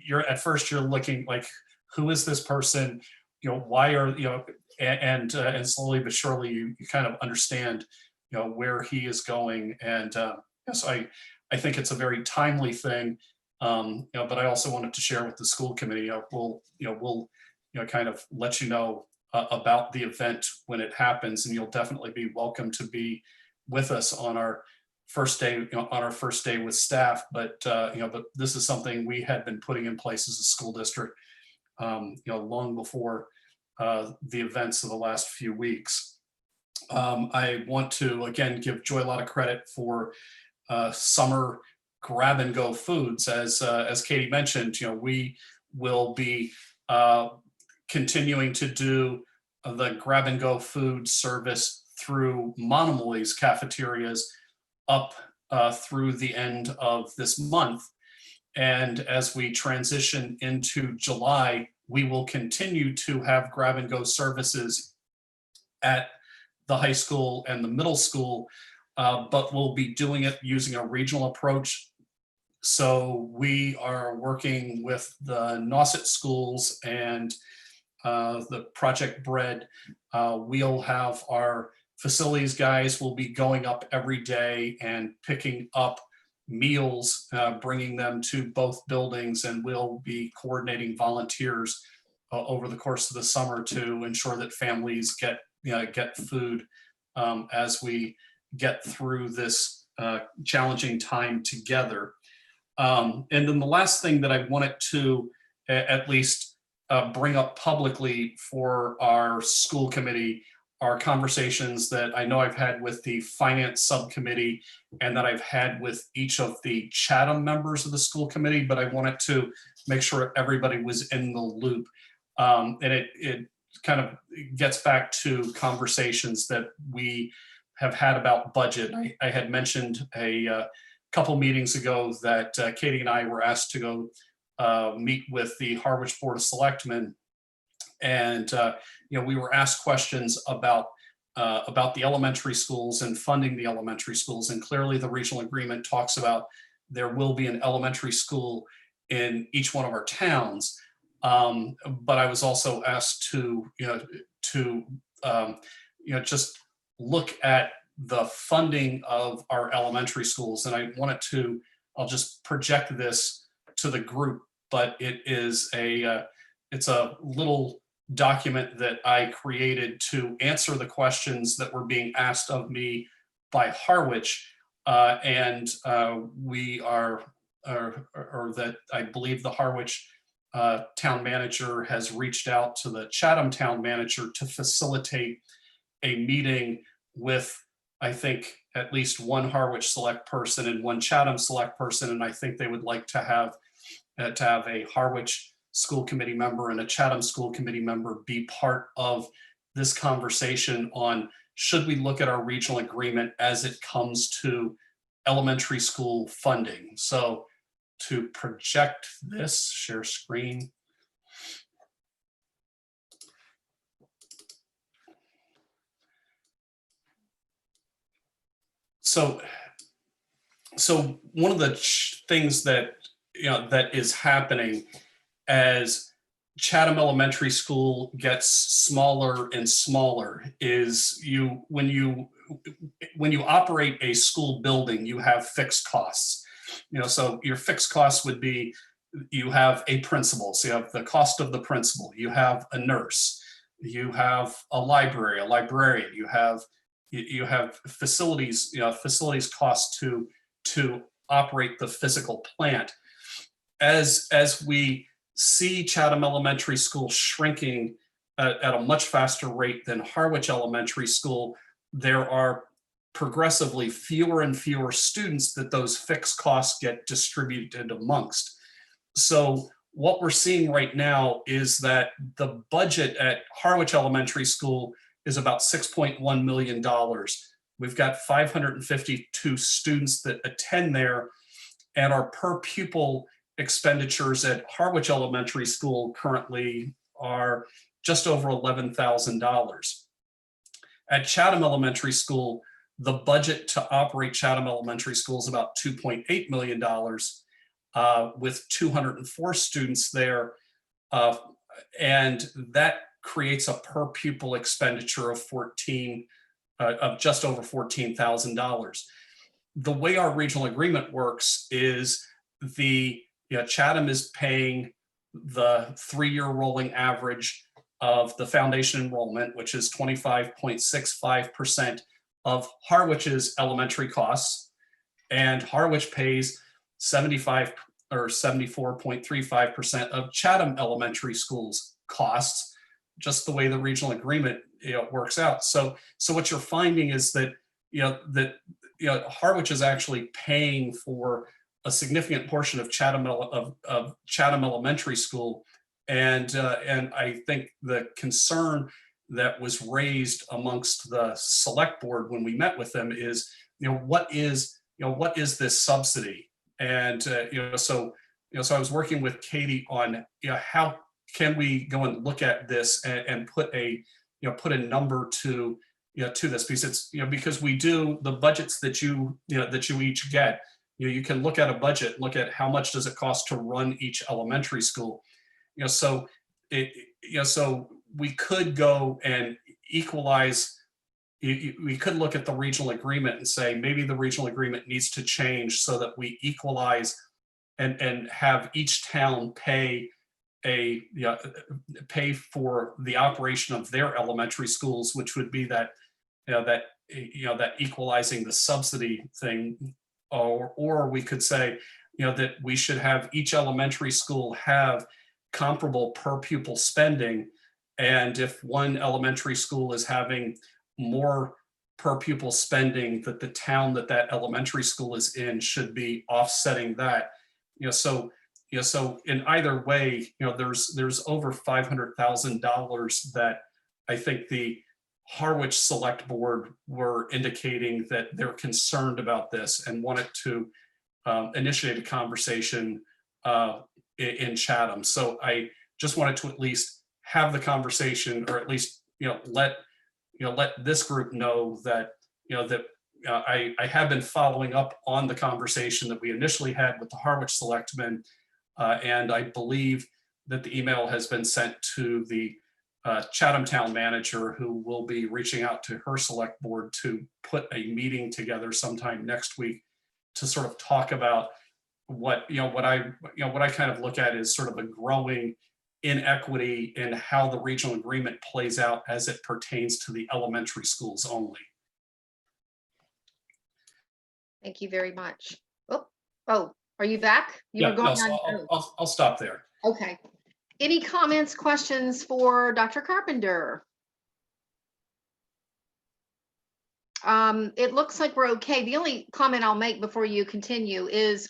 you're at first you're looking like, who is this person? Why are and slowly but surely you kind of understand where he is going. And yes, I think it's a very timely thing, but I also wanted to share with the school committee. We'll kind of let you know about the event when it happens, and you'll definitely be welcome to be with us on our first day with staff. But but this is something we had been putting in place as a school district long before the events of the last few weeks. I want to again give Joy a lot of credit for summer grab and go foods. As Katie mentioned, we will be continuing to do the grab and go food service through Monomoy's cafeterias up through the end of this month. And as we transition into July, we will continue to have grab and go services at the high school and the middle school, but we'll be doing it using a regional approach. So we are working with the Nauset schools and the Project Bread. We'll have our facilities guys will be going up every day and picking up meals, bringing them to both buildings, and we'll be coordinating volunteers over the course of the summer to ensure that families get food as we get through this challenging time together. And then the last thing that I wanted to at least bring up publicly for our school committee are conversations that I know I've had with the finance subcommittee and that I've had with each of the Chatham members of the school committee, but I wanted to make sure everybody was in the loop. And it kind of gets back to conversations that we have had about budget. I had mentioned a couple meetings ago that Katie and I were asked to go meet with the Harwich Board of Selectmen, and we were asked questions about the elementary schools and funding the elementary schools. And clearly, the regional agreement talks about there will be an elementary school in each one of our towns. But I was also asked to just look at the funding of our elementary schools, and I wanted to. I'll just project this to the group, but it's a little document that I created to answer the questions that were being asked of me by Harwich, and we are that I believe the Harwich town manager has reached out to the Chatham town manager to facilitate a meeting with, I think, at least one Harwich select person and one Chatham select person, and I think they would like to have a Harwich school committee member and a Chatham school committee member be part of this conversation on should we look at our regional agreement as it comes to elementary school funding. So to project this, share screen. So one of the things that that is happening as Chatham Elementary School gets smaller and smaller is when you operate a school building, you have fixed costs. So your fixed costs would be you have a principal, so you have the cost of the principal, you have a nurse, you have a library, a librarian, you have facilities, facilities costs to operate the physical plant. As we see Chatham Elementary School shrinking at a much faster rate than Harwich Elementary School, there are progressively fewer and fewer students that those fixed costs get distributed amongst. So what we're seeing right now is that the budget at Harwich Elementary School is about $6.1 million. We've got 552 students that attend there, and our per pupil expenditures at Harwich Elementary School currently are just over $11,000. At Chatham Elementary School, the budget to operate Chatham Elementary School is about $2.8 million with 204 students there. And that creates a per pupil expenditure of just over $14,000. The way our regional agreement works is Chatham is paying the 3-year rolling average of the foundation enrollment, which is 25.65% of Harwich's elementary costs, and Harwich pays 75 or 74.35% of Chatham Elementary School's costs, just the way the regional agreement works out. So what you're finding is that Harwich is actually paying for a significant portion of Chatham Elementary School, and I think the concern that was raised amongst the select board when we met with them is, what is this subsidy? And so I was working with Katie on how can we go and look at this and put a number to this, because it's because we do the budgets that you each get. You can look at a budget, look at how much does it cost to run each elementary school. So we could go and equalize we could look at the regional agreement and say maybe the regional agreement needs to change so that we equalize and have each town pay pay for the operation of their elementary schools, which would be that that equalizing the subsidy thing, or we could say that we should have each elementary school have comparable per pupil spending, and if one elementary school is having more per pupil spending, that the town that elementary school is in should be offsetting that. So in either way, there's over $500,000 that I think the Harwich Select Board were indicating that they're concerned about this and wanted to initiate a conversation in Chatham. So I just wanted to at least have the conversation, or at least let this group know that I have been following up on the conversation that we initially had with the Harwich Selectmen, and I believe that the email has been sent to the Chatham Town Manager, who will be reaching out to her select board to put a meeting together sometime next week to sort of talk about what I kind of look at is sort of a growing inequity in how the regional agreement plays out as it pertains to the elementary schools only. Thank you very much. Oh, are you back? You Yeah, were going no, on. so I'll stop there. Okay. Any comments, questions for Dr. Carpenter? It looks like we're okay. The only comment I'll make before you continue is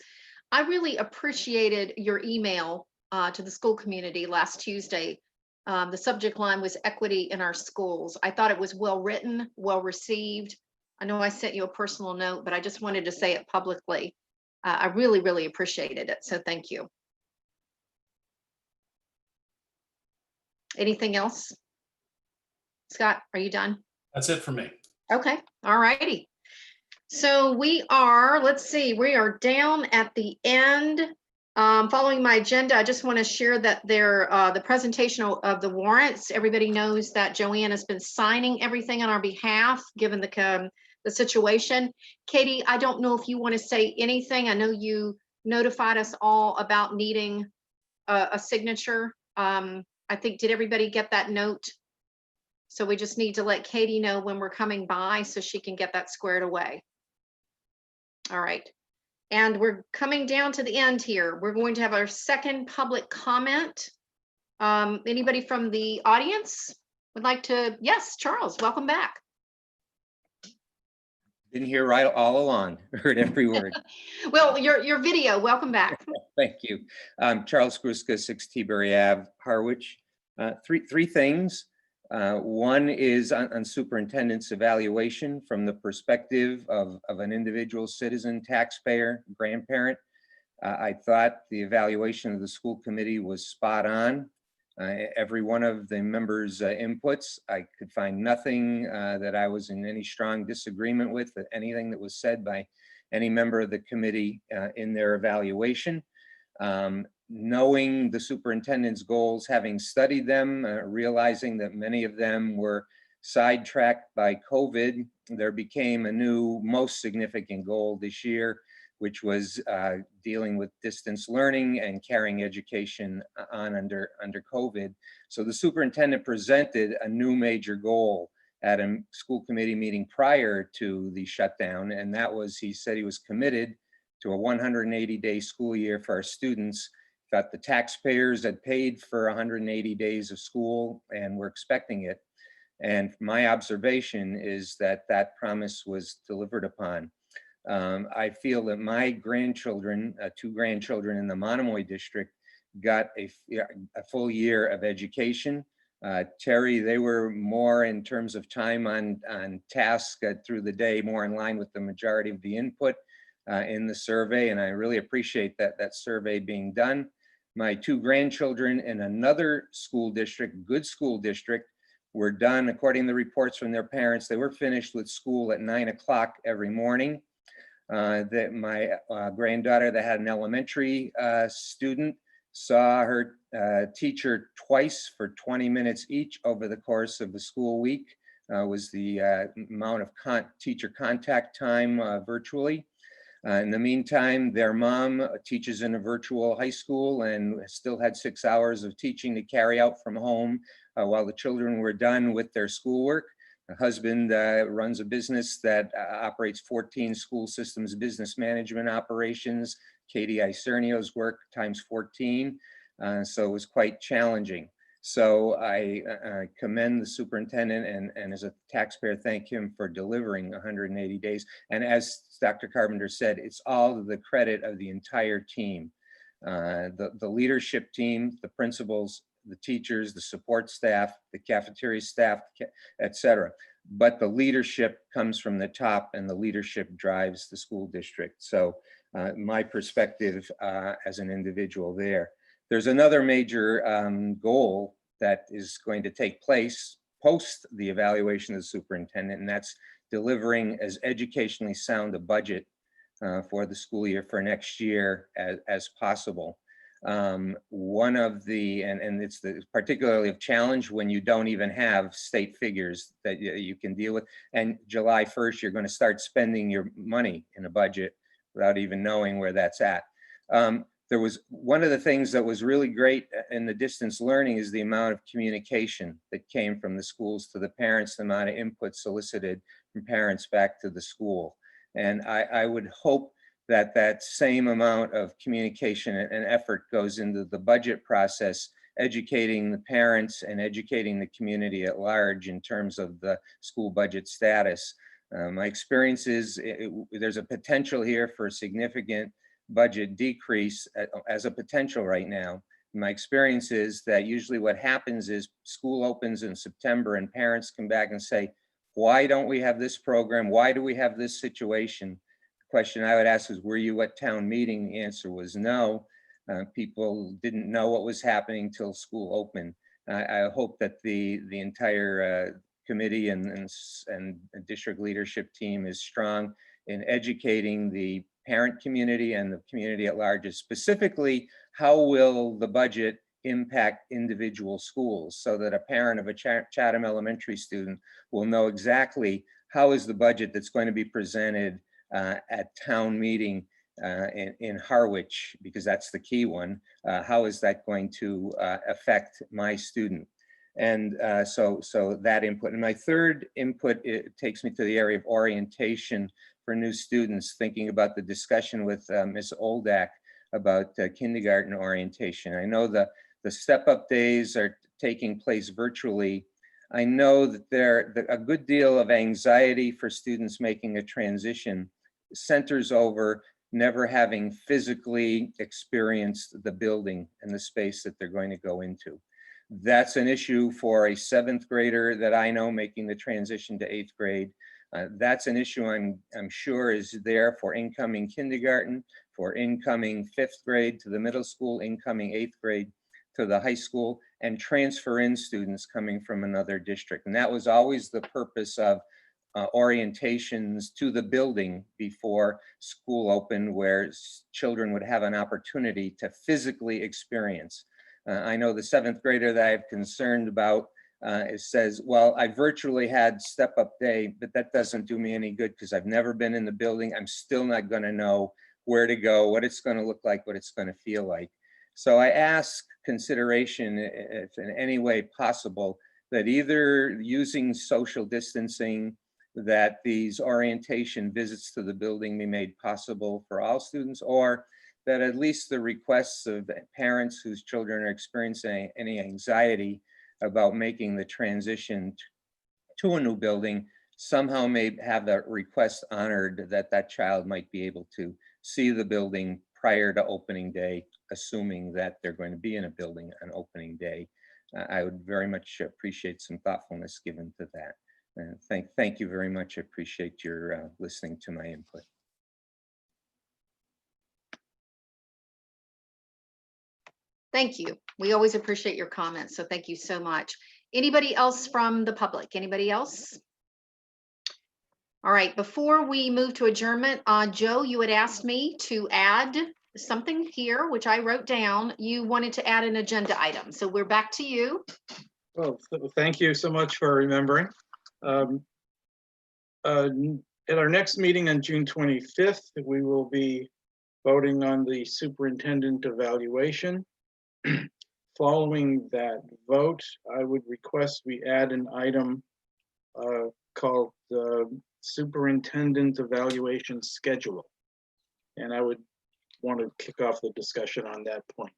I really appreciated your email to the school community last Tuesday. The subject line was equity in our schools. I thought it was well written, well received. I know I sent you a personal note, but I just wanted to say it publicly. I really, really appreciated it. So thank you. Anything else? Scott, are you done? That's it for me. Okay, all righty. So we are, let's see, we are down at the end. Following my agenda, I just want to share that the presentation of the warrants, everybody knows that Joanne has been signing everything on our behalf, given the situation. Katie, I don't know if you want to say anything. I know you notified us all about needing a signature. I think, did everybody get that note? So we just need to let Katie know when we're coming by so she can get that squared away. All right. And we're coming down to the end here. We're going to have our second public comment. Anybody from the audience would like to? Yes, Charles, welcome back. Didn't hear right all along, heard every word. Well, your video, welcome back. Thank you. Charles Gruska, 6 T-Berry Ave, Harwich. Three things. One is on superintendent's evaluation from the perspective of an individual citizen, taxpayer, grandparent. I thought the evaluation of the school committee was spot on. Every one of the members' inputs, I could find nothing that I was in any strong disagreement with, anything that was said by any member of the committee in their evaluation. Knowing the superintendent's goals, having studied them, realizing that many of them were sidetracked by COVID, there became a new, most significant goal this year, which was dealing with distance learning and carrying education on under COVID. So the superintendent presented a new major goal at a school committee meeting prior to the shutdown, and that was, he said he was committed to a 180-day school year for our students. That the taxpayers had paid for 180 days of school and were expecting it. And my observation is that that promise was delivered upon. I feel that my grandchildren, 2 grandchildren in the Monomoy district, got a full year of education. Terry, they were more in terms of time on task through the day, more in line with the majority of the input in the survey. And I really appreciate that survey being done. My 2 grandchildren in another school district, good school district, were done, according to the reports from their parents, they were finished with school at 9 o'clock every morning. That my granddaughter that had an elementary student saw her teacher twice for 20 minutes each over the course of the school week. was the amount of teacher contact time virtually. In the meantime, their mom teaches in a virtual high school and still had 6 hours of teaching to carry out from home while the children were done with their schoolwork. The husband runs a business that operates 14 school systems business management operations. Katie Isernio's work times 14. So it was quite challenging. So I commend the superintendent and as a taxpayer, thank him for delivering 180 days. And as Dr. Carpenter said, it's all to the credit of the entire team. The leadership team, the principals, the teachers, the support staff, the cafeteria staff, etc. But the leadership comes from the top and the leadership drives the school district. So my perspective as an individual there. There's another major goal that is going to take place post the evaluation of the superintendent, and that's delivering as educationally sound a budget for the school year for next year as possible. One of the, and it's particularly a challenge when you don't even have state figures that you can deal with. And July 1st, you're going to start spending your money in a budget without even knowing where that's at. There was one of the things that was really great in the distance learning is the amount of communication that came from the schools to the parents, the amount of input solicited from parents back to the school. And I would hope that that same amount of communication and effort goes into the budget process, educating the parents and educating the community at large in terms of the school budget status. My experience is there's a potential here for a significant budget decrease as a potential right now. My experience is that usually what happens is school opens in September and parents come back and say, why don't we have this program? Why do we have this situation? The question I would ask is, were you at town meeting? The answer was no. People didn't know what was happening till school opened. I hope that the entire committee and district leadership team is strong in educating the parent community and the community at large, specifically how will the budget impact individual schools, so that a parent of a Chatham Elementary student will know exactly how is the budget that's going to be presented at town meeting in Harwich, because that's the key one. How is that going to affect my student? And so that input. And my third input, it takes me to the area of orientation for new students, thinking about the discussion with Ms. Oldak about kindergarten orientation. I know the step-up days are taking place virtually. I know that there a good deal of anxiety for students making a transition centers over never having physically experienced the building and the space that they're going to go into. That's an issue for a 7th grader that I know making the transition to 8th grade. That's an issue I'm sure is there for incoming kindergarten, for incoming 5th grade to the middle school, incoming 8th grade to the high school, and transfer in students coming from another district. And that was always the purpose of orientations to the building before school opened, where children would have an opportunity to physically experience. I know the 7th grader that I'm concerned about it says, well, I virtually had step-up day, but that doesn't do me any good because I've never been in the building. I'm still not going to know where to go, what it's going to look like, what it's going to feel like. So I ask consideration, if in any way possible, that either using social distancing, that these orientation visits to the building be made possible for all students, or that at least the requests of parents whose children are experiencing any anxiety about making the transition to a new building somehow may have that request honored, that that child might be able to see the building prior to opening day, assuming that they're going to be in a building on opening day. I would very much appreciate some thoughtfulness given to that. And thank you very much. I appreciate your listening to my input. Thank you. We always appreciate your comments, so thank you so much. Anybody else from the public? Anybody else? All right, before we move to adjournment, Joe, you had asked me to add something here, which I wrote down. You wanted to add an agenda item, so we're back to you. Well, thank you so much for remembering. At our next meeting on June 25th, we will be voting on the superintendent evaluation. Following that vote, I would request we add an item called the superintendent evaluation schedule. And I would want to kick off the discussion on that point.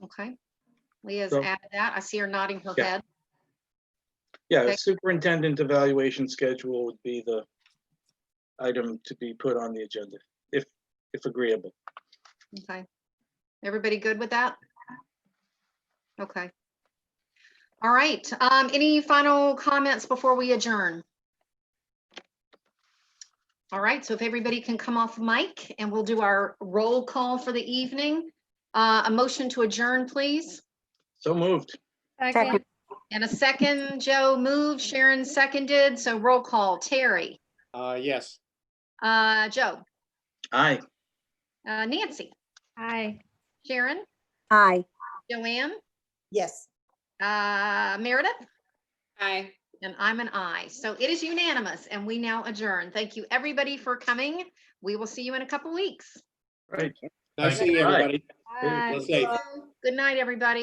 Okay. Leah's So- added that. I see her nodding her Yeah. head. Yeah, Okay. the superintendent evaluation schedule would be the item to be put on the agenda, if agreeable. Okay. Everybody good with that? Okay. All right. Any final comments before we adjourn? All right. So if everybody can come off mic and we'll do our roll call for the evening. A motion to adjourn, please. So moved. Second, And a second, Joe moved, Sharon seconded. So roll call, Terry, Yes. Joe, Aye. Nancy, aye. Sharon, Aye. Joanne, Yes. Meredith, Aye. and I'm an aye. So it is unanimous and we now adjourn. Thank you, everybody, for coming. We will see you in a couple weeks. Right. Nice seeing Aye. everybody. Aye. Stay safe. Good night, everybody.